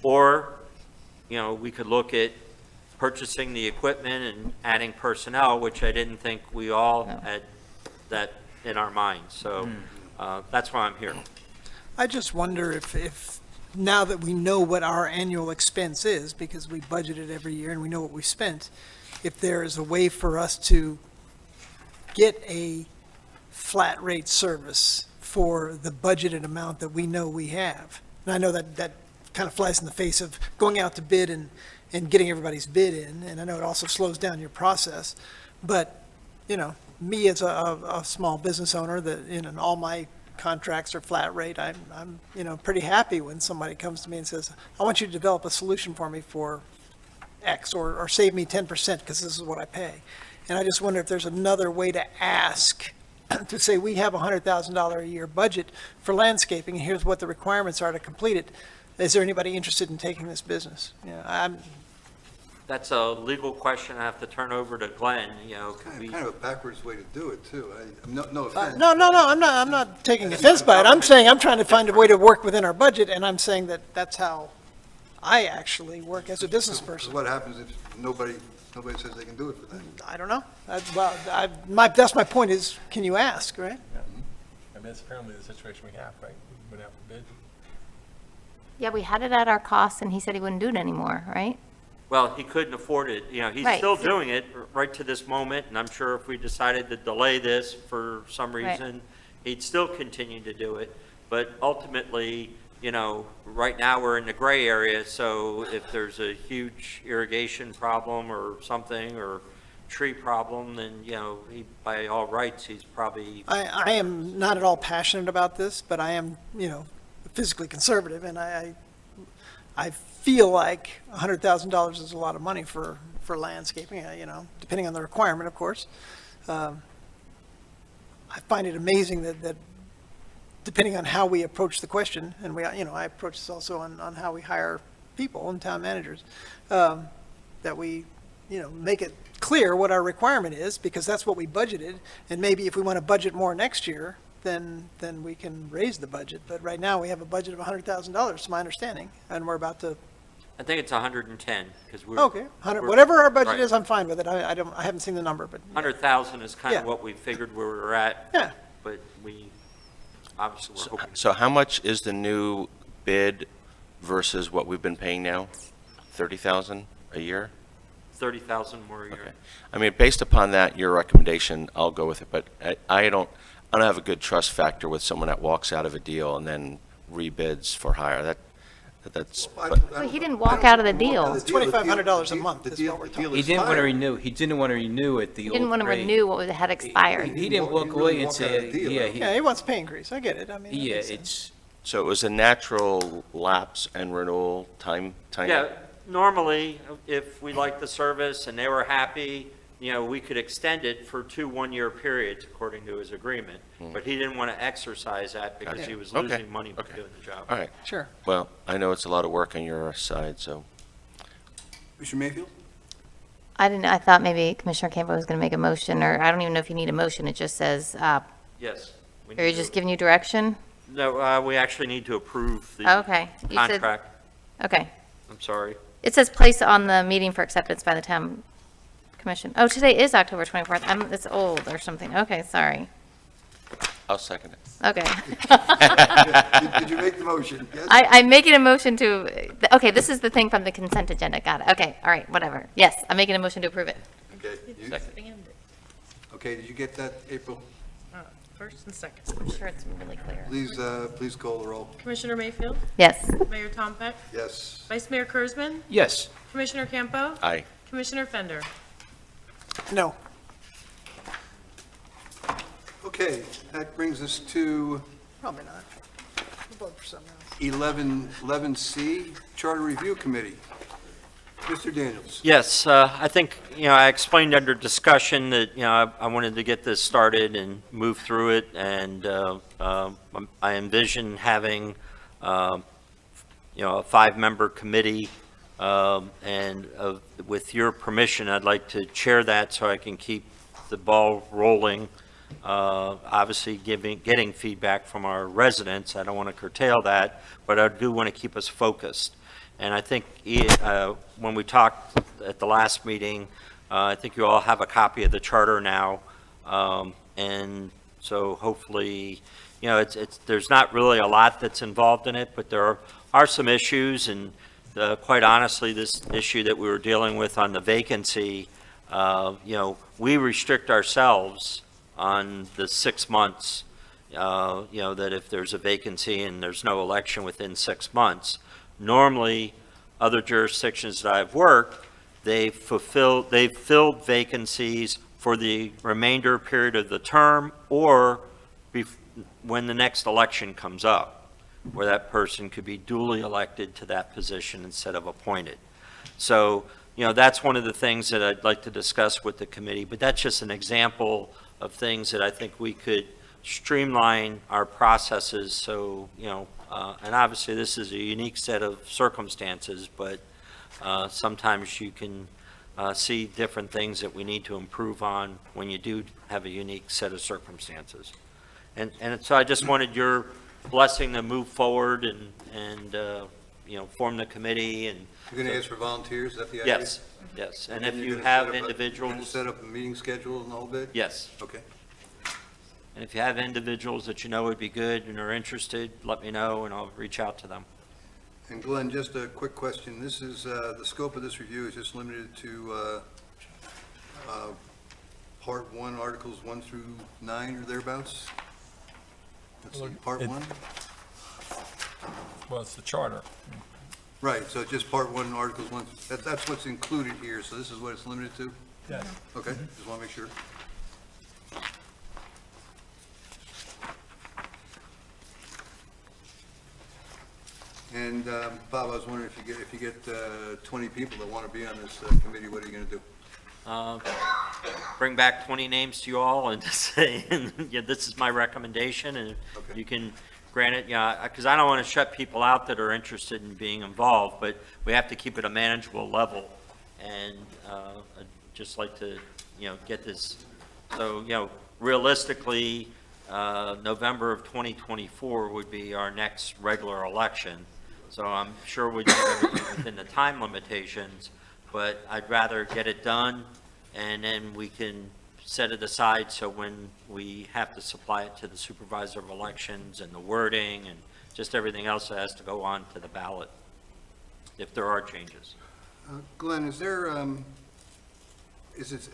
Or, we could look at purchasing the equipment and adding personnel, which I didn't think we all had that in our minds. So that's why I'm here. I just wonder if now that we know what our annual expense is, because we budget it every year and we know what we spent, if there is a way for us to get a flat rate service for the budgeted amount that we know we have. And I know that kind of flies in the face of going out to bid and getting everybody's bid in, and I know it also slows down your process. But, you know, me as a small business owner, that, you know, all my contracts are flat rate, I'm, you know, pretty happy when somebody comes to me and says, I want you to develop a solution for me for X, or save me 10% because this is what I pay. And I just wonder if there's another way to ask, to say, we have a $100,000 a year budget for landscaping, and here's what the requirements are to complete it. Is there anybody interested in taking this business? You know, That's a legal question I have to turn over to Glenn, you know, could we? Kind of a backwards way to do it, too. No offense. No, I'm not taking offense by it. I'm saying I'm trying to find a way to work within our budget, and I'm saying that that's how I actually work as a business person. What happens if nobody says they can do it for that? I don't know. That's my point is, can you ask, right? I mean, that's apparently the situation we have, right? We went out for bid. Yeah, we had it at our cost, and he said he wouldn't do it anymore, right? Well, he couldn't afford it, you know, he's Right. still doing it right to this moment, and I'm sure if we decided to delay this for some Right. reason, he'd still continue to do it. But ultimately, you know, right now we're in the gray area, so if there's a huge irrigation problem or something, or tree problem, then, you know, by all rights, he's probably, I am not at all passionate about this, but I am, you know, physically conservative, and I feel like $100,000 is a lot of money for landscaping, you know, depending on the requirement, of course. I find it amazing that depending on how we approach the question, and we, you know, I approach this also on how we hire people and town managers, that we, you know, make it clear what our requirement is, because that's what we budgeted, and maybe if we want to budget more next year, then we can raise the budget. But right now, we have a budget of $100,000, to my understanding, and we're about to, I think it's 110, because we're. okay, whatever our budget right. is, I'm fine with it. I haven't seen the number, but. 100,000 is kind of Yeah. what we figured we were at. Yeah. But we, obviously, we're hoping. So how much is the new bid versus what we've been paying now? 30,000 a year? 30,000 more a year. Okay. I mean, based upon that, your recommendation, I'll go with it, but I don't have a good trust factor with someone that walks out of a deal and then rebids for hire. That's, But he didn't walk out of the deal. It's $2,500 a month is what we're talking. He didn't want to renew, he didn't want to renew at the He old didn't want to rate. renew what had expired. He didn't He walk really away and walked out of say, the deal, yeah, huh? Yeah, he wants pay increase. I get it. I mean. that yeah, makes sense. it's, so it was a natural lapse and renewal time? Yeah, normally, if we liked the service and they were happy, you know, we could extend it for 2 one-year periods according to his agreement. But he didn't want to exercise that because he was Okay. losing money by Okay. doing the job. All right. Sure. Well, I know it's a lot of work on your side, so. Mr. Mayfield? I thought maybe Commissioner Campbell was going to make a motion, or I don't even know if you need a motion. It just says, Yes. we are you need just to- giving you direction? No, we actually need to approve the Okay. You said- contract. Okay. I'm sorry. It says place on the meeting for acceptance by the town commission. Oh, today is October 24th. It's old or something. Okay, sorry. I'll second it. Okay. Did you make the motion? Yes? I'm making a motion to, okay, this is the thing from the consent agenda. Got it. Okay, all right, whatever. Yes, I'm making a motion to approve it. Okay. Okay, did you get that, April? First and second. I'm sure it's really clear. Please call the roll. Commissioner Mayfield, Yes. Mayor Tom Peck, Yes. Vice Mayor Kurzman, yes. Commissioner Campo, Aye. Commissioner Fender. No. Okay, that brings us to Probably not. We'll vote for something else. 11C, Charter Review Committee. Mr. Daniels. Yes, I think, you know, I explained under discussion that, you know, I wanted to get this started and move through it, and I envision having, you know, a 5-member committee, and with your permission, I'd like to chair that so I can keep the ball rolling. Obviously, getting feedback from our residents. I don't want to curtail that, but I do want to keep us focused. And I think when we talked at the last meeting, I think you all have a copy of the charter now. And so hopefully, you know, there's not really a lot that's involved in it, but there are some issues. And quite honestly, this issue that we were dealing with on the vacancy, you know, we restrict ourselves on the 6 months, you know, that if there's a vacancy and there's no election within 6 months, Normally, other jurisdictions that I've worked, they've filled vacancies for the remainder period of the term or when the next election comes up, where that person could be duly elected to that position instead of appointed. So, that's one of the things that I'd like to discuss with the committee, but that's just an example of things that I think we could streamline our processes. So, and obviously this is a unique set of circumstances, but sometimes you can see different things that we need to improve on when you do have a unique set of circumstances. And so I just wanted your blessing to move forward and form the committee and. You're going to ask for volunteers, is that the idea? Yes. And if you're you gonna have set up individuals. You're going to set up a meeting schedule and the whole bit? Yes. Okay. And if you have individuals that you know would be good and are interested, let me know and I'll reach out to them. And Glenn, just a quick question. This is, the scope of this review is just limited to Part 1, Articles 1 through 9 or thereabouts? Let's see, Part 1? Well, it's the charter. Right, so just Part 1, Articles 1, that's what's included here, so this is what it's limited to? Yes. Okay, just want to make sure. And Bob, I was wondering if you get 20 people that want to be on this committee, what are you going to do? Bring back 20 names to you all and just say, this is my recommendation, and Okay. you can grant it, because I don't want to shut people out that are interested in being involved, but we have to keep it a manageable level, and I'd just like to, get this, so, realistically, November of 2024 would be our next regular election, so I'm sure we'd do everything within the time limitations, but I'd rather get it done, and then we can set it aside so when we have to supply it to the supervisor of elections and the wording and just everything else that has to go on to the ballot, if there are changes. Glenn, is it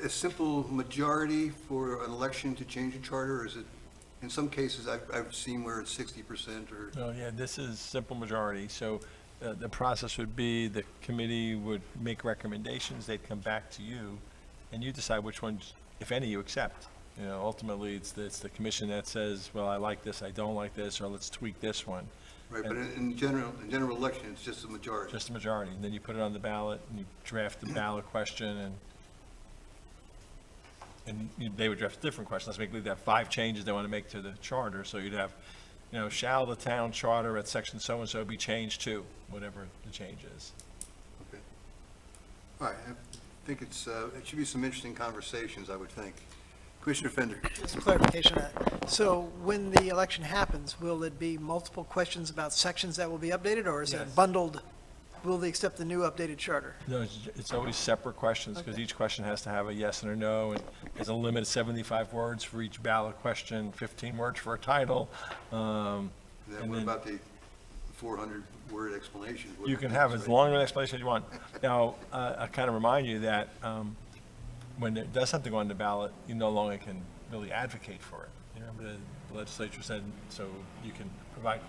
a simple majority for an election to change a charter, or is it, in some cases, I've seen where it's 60% or? Oh, yeah, this is simple majority. So the process would be the committee would make recommendations, they'd come back to you, and you decide which ones, if any, you accept. Ultimately, it's the commission that says, well, I like this, I don't like this, or let's tweak this one. Right, but in general election, it's just a majority. Just a majority. And then you put it on the ballot, and you draft the ballot question, they would draft a different question. Let's make, they'd have 5 changes they want to make to the charter. So you'd have, shall the town charter at section so-and-so be changed to, whatever the change is. Okay. All right, I think it should be some interesting conversations, I would think. Commissioner Fender. Just a clarification on that. So when the election happens, will it be multiple questions about sections that will be updated, or is it bundled? Will they accept the new updated charter? No, it's always separate questions, because each question has to have a yes and a no, and there's a limit of 75 words for each ballot question, 15 words for a title. Then And what then- about the 400-word explanation? You can have as long an explanation as you want. Now, I kind of remind you that when it does something on the ballot, you no longer can really advocate for it. The legislature said, so you can provide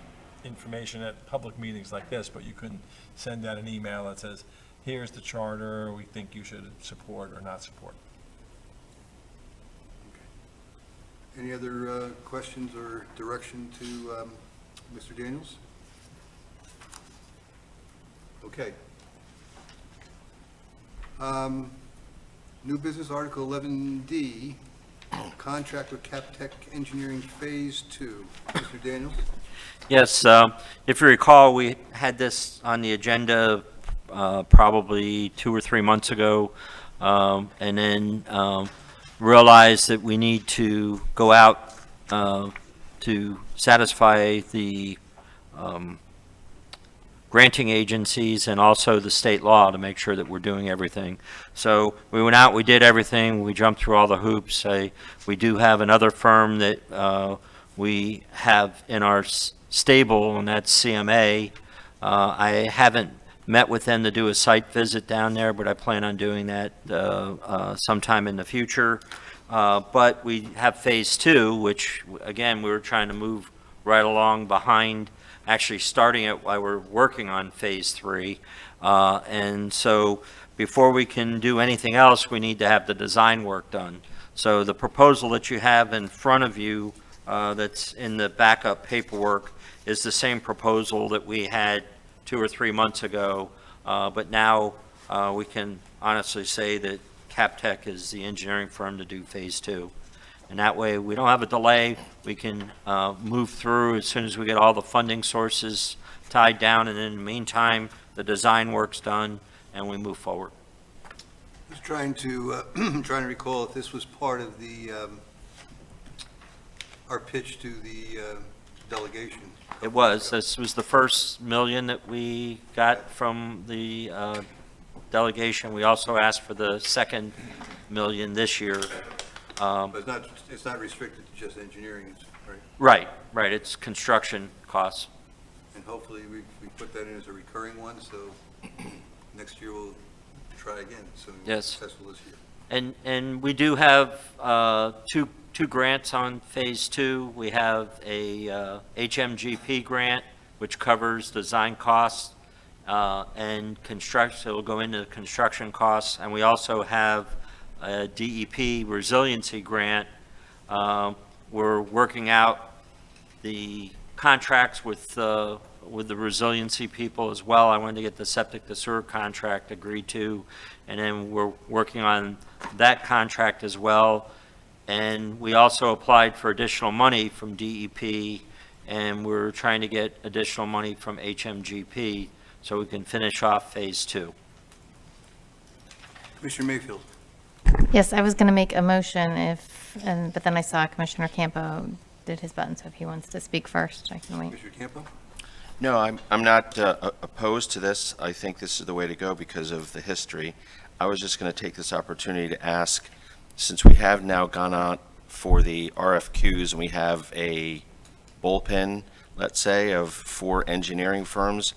information at public meetings like this, but you couldn't send out an email that says, here's the charter, we think you should support or not support. Any other questions or direction to Mr. Daniels? Okay. New business article 11D, contract with Captech Engineering Phase 2. Mr. Daniels? Yes, if you recall, we had this on the agenda probably 2 or 3 months ago, and then realized that we need to go out to satisfy the granting agencies and also the state law to make sure that we're doing everything. So we went out, we did everything, we jumped through all the hoops. We do have another firm that we have in our stable, and that's CMA. I haven't met with them to do a site visit down there, but I plan on doing that sometime in the future. But we have phase 2, which again, we were trying to move right along behind actually starting it while we're working on Phase 3. And so before we can do anything else, we need to have the design work done. So the proposal that you have in front of you, that's in the backup paperwork, is the same proposal that we had 2 or 3 months ago. But now we can honestly say that CapTech is the engineering firm to do Phase 2. And that way, we don't have a delay. We can move through as soon as we get all the funding sources tied down. And in the meantime, the design work's done, and we move forward. I was trying to, trying to recall if this was part of the, our pitch to the delegation. It was. This was the first million that we got from the delegation. We also asked for the second million this year. But it's not restricted to just engineering, right? Right, right. It's construction costs. And hopefully we put that in as a recurring one, so next year we'll try again, so we're Yes. successful this year. And we do have two grants on Phase 2. We have a HMGP grant, which covers design costs and construction, so it'll go into the construction costs. And we also have a DEP resiliency grant. We're working out the contracts with the resiliency people as well. I wanted to get the septic to sewer contract agreed to, and then we're working on that contract as well. And we also applied for additional money from DEP, and we're trying to get additional money from HMGP so we can finish off Phase 2. Commissioner Mayfield. Yes, I was going to make a motion but then I saw Commissioner Campo did his button, so if he wants to speak first, I can wait. Commissioner Campo? No, I'm not opposed to this. I think this is the way to go because of the history. I was just going to take this opportunity to ask, since we have now gone out for the RFQs and we have a bullpen, let's say, of 4 engineering firms,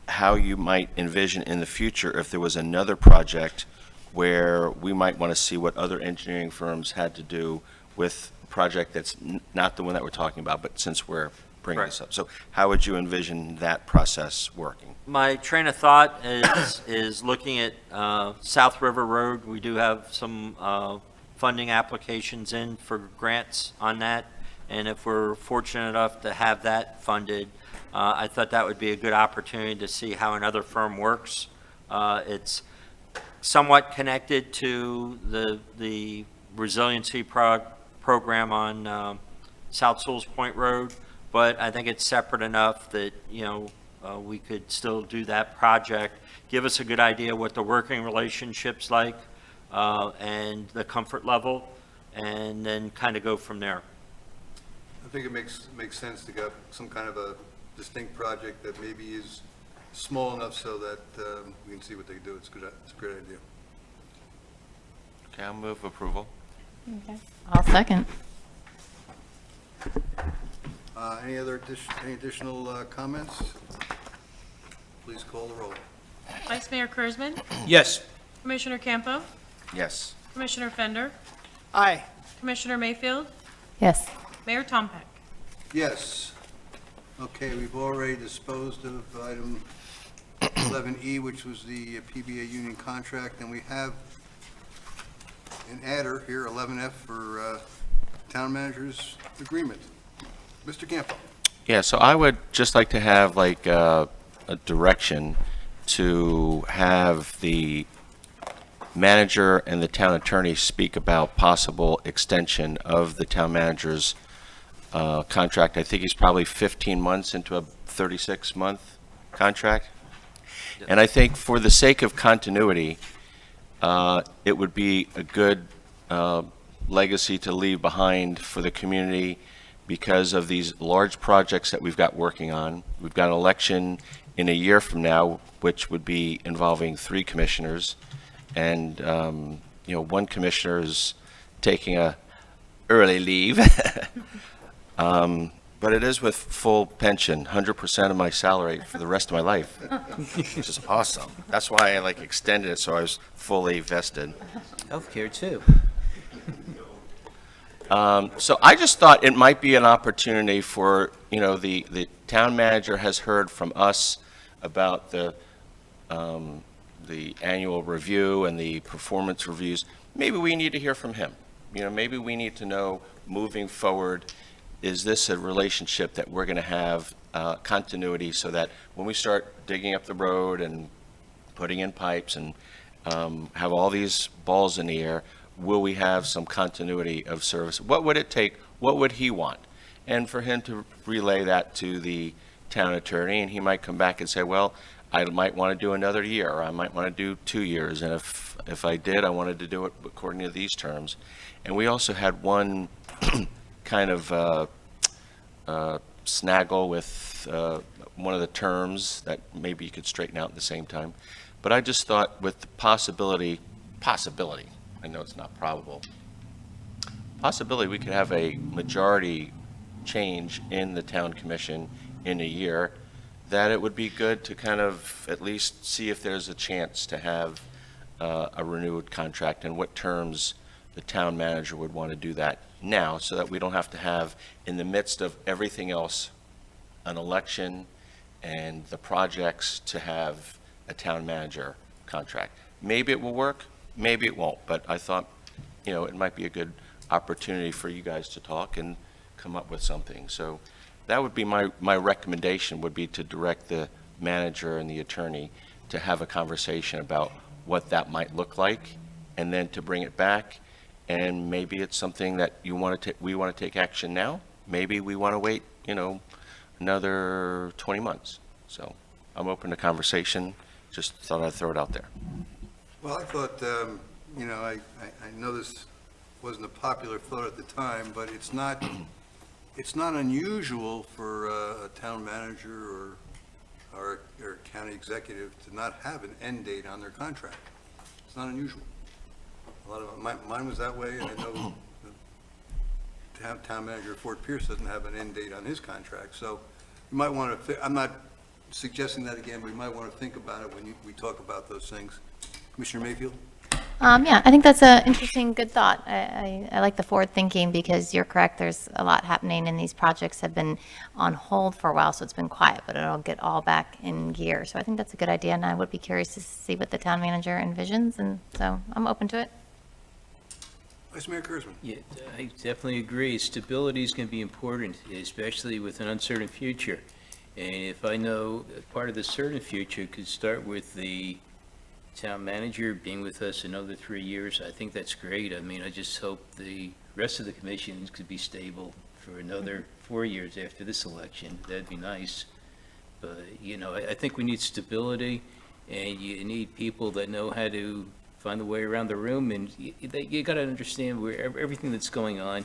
how you might envision in the future if there was another project where we might want to see what other engineering firms had to do with a project that's not the one that we're talking about, but since we're bringing this up. So how would you envision that process working? My train of thought is looking at South River Road. We do have some funding applications in for grants on that, and if we're fortunate enough to have that funded, I thought that would be a good opportunity to see how another firm works. It's somewhat connected to the resiliency program on South Sewalls Point Road, but I think it's separate enough that, we could still do that project, give us a good idea what the working relationship's like, and the comfort level, and then kind of go from there. I think it makes sense to get some kind of a distinct project that maybe is small enough so that we can see what they do. It's a great idea. Okay, I'll move approval. Okay. I'll second. Any additional comments? Please call the roll. Vice Mayor Kurzman, Yes. Commissioner Campo, Yes. Commissioner Fender, Aye. Commissioner Mayfield, Yes. Mayor Tompeck. Yes. Okay, we've already disposed of item 11E, which was the PBA union contract, and we have an adder here, 11F, for town manager's agreement. Mr. Campo. Yeah, so I would just like to have like a direction to have the manager and the town attorney speak about possible extension of the town manager's contract. I think he's probably 15 months into a 36-month contract. And I think for the sake of continuity, it would be a good legacy to leave behind for the community because of these large projects that we've got working on. We've got an election in a year from now, which would be involving 3 commissioners. And, one commissioner is taking a early leave. But it is with full pension, 100% of my salary for the rest of my life, which is awesome. That's why I extended it so I was fully vested. Healthcare too. So I just thought it might be an opportunity for, the town manager has heard from us about the annual review and the performance reviews. Maybe we need to hear from him. You know, maybe we need to know, moving forward, is this a relationship that we're going to have continuity so that when we start digging up the road and putting in pipes and have all these balls in the air, will we have some continuity of service? What would it take? What would he want? And for him to relay that to the town attorney, and he might come back and say, well, I might want to do another year, or I might want to do 2 years, and if I did, I wanted to do it according to these terms. And we also had one kind of snaggle with one of the terms that maybe you could straighten out at the same time. But I just thought with the possibility, I know it's not probable, possibility we could have a majority change in the town commission in a year, that it would be good to kind of at least see if there's a chance to have a renewed contract and what terms the town manager would want to do that now, so that we don't have to have, in the midst of everything else, an election and the projects, to have a town manager contract. Maybe it will work, maybe it won't, but I thought, you know, it might be a good opportunity for you guys to talk and come up with something. So that would be my recommendation, would be to direct the manager and the attorney to have a conversation about what that might look like, and then to bring it back. And maybe it's something that we want to take action now. Maybe we want to wait, you know, another 20 months. So I'm open to conversation. Just thought I'd throw it out there. Well, I thought, you know, I know this wasn't a popular thought at the time, but it's not unusual for a town manager or county executive to not have an end date on their contract. It's not unusual. A lot of, mine was that way, and I know the town manager of Fort Pierce doesn't have an end date on his contract. So you might want to, I'm not suggesting that again, but you might want to think about it when we talk about those things. Commissioner Mayfield? Yeah, I think that's an interesting, good thought. I like the forward thinking, because you're correct, there's a lot happening, and these projects have been on hold for a while, so it's been quiet, but it'll get all back in gear. So I think that's a good idea, and I would be curious to see what the town manager envisions, and so I'm open to it. Vice Mayor Kurzman? Yeah, I definitely agree. Stability is going to be important, especially with an uncertain future. And if I know part of the certain future could start with the town manager being with us another 3 years, I think that's great. I mean, I just hope the rest of the commissions could be stable for another 4 years after this election. That'd be nice. But, you know, I think we need stability, and you need people that know how to find the way around the room, and you got to understand where everything that's going on.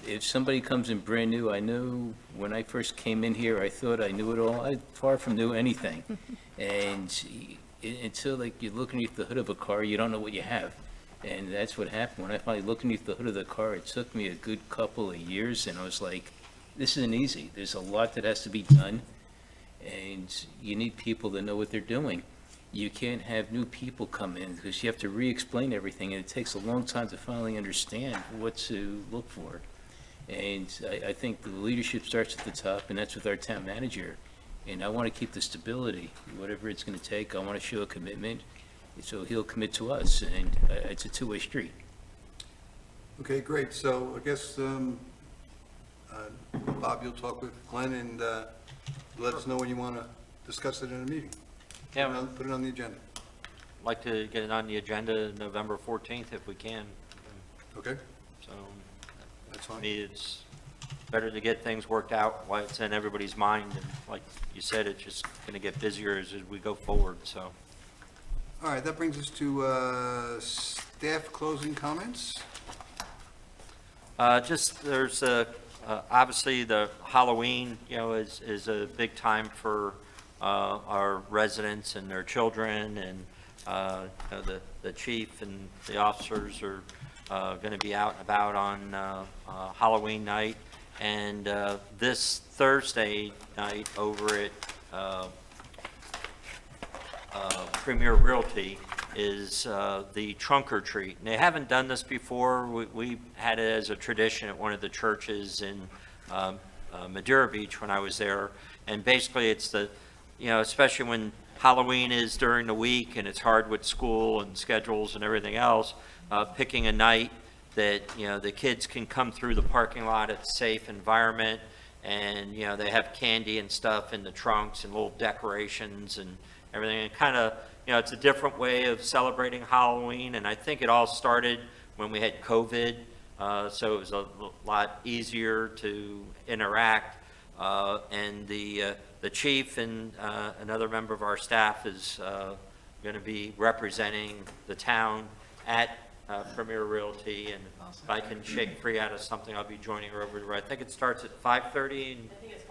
If somebody comes in brand new, I know when I first came in here, I thought I knew it all. I far from knew anything. And until like you look underneath the hood of a car, you don't know what you have. And that's what happened. When I finally looked underneath the hood of the car, it took me a good couple of years, and I was like, this isn't easy. There's a lot that has to be done, and you need people that know what they're doing. You can't have new people come in, because you have to re-explain everything, and it takes a long time to finally understand what to look for. And I think the leadership starts at the top, and that's with our town manager. And I want to keep the stability, whatever it's going to take. I want to show a commitment, so he'll commit to us, and it's a two-way street. Okay, great. So I guess, Bob, you'll talk with Glenn and let us know when you want to discuss it in a meeting. Yeah, Put it on the agenda. I'd like to get it on the agenda November 14th if we can. Okay, So, that's to fine. me, it's better to get things worked out while it's in everybody's mind. And like you said, it's just going to get busier as we go forward, so. All right, that brings us to staff closing comments. Just, there's obviously the Halloween, you know, is a big time for our residents and their children, and you know, the chief and the officers are going to be out and about on Halloween night. And this Thursday night over at Premier Realty is the trunk or treat. And they haven't done this before. We had it as a tradition at one of the churches in Madeira Beach when I was there. And basically, it's the, especially when Halloween is during the week and it's hard with school and schedules and everything else, picking a night that, the kids can come through the parking lot, it's a safe environment, and, they have candy and stuff in the trunks and little decorations and everything. And kind of, it's a different way of celebrating Halloween, and I think it all started when we had COVID, so it was a lot easier to interact. And the chief and another member of our staff is going to be representing the town at Premier Realty, and if I can shake free out of something, I'll be joining her over. I think it starts at 5:30. I think it's 5:30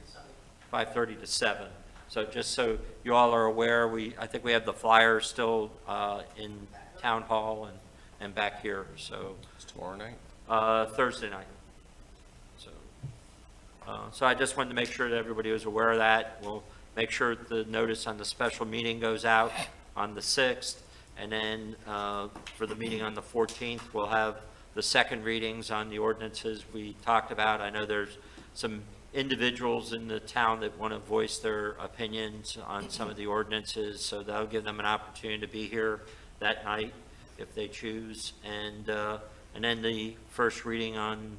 to 7. 5:30 to 7. So just so you all are aware, I think we have the flyers still in Town Hall and back here, so. It's tomorrow night? Thursday night. So I just wanted to make sure that everybody was aware of that. We'll make sure the notice on the special meeting goes out on the 6th, and then for the meeting on the 14th, we'll have the second readings on the ordinances we talked about. I know there's some individuals in the town that want to voice their opinions on some of the ordinances, so that'll give them an opportunity to be here that night if they choose. And then the first reading on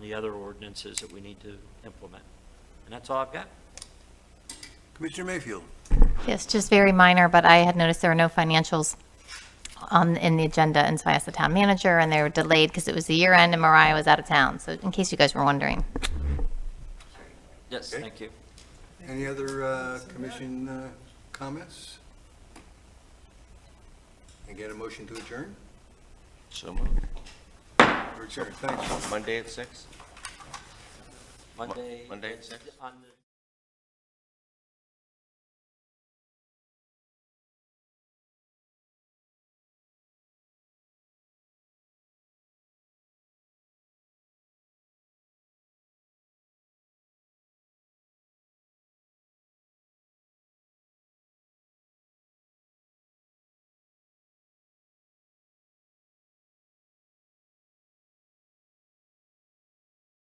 the other ordinances that we need to implement. And that's all I've got. Commissioner Mayfield. Yes, just very minor, but I had noticed there were no financials in the agenda, and so I asked the town manager, and they were delayed because it was the year end and Mariah was out of town. So in case you guys were wondering. Yes, Okay. thank you. Any other commission comments? Again, a motion to adjourn? So moved. We're adjourned. Thanks. Monday at 6? Monday. Monday at 6? On the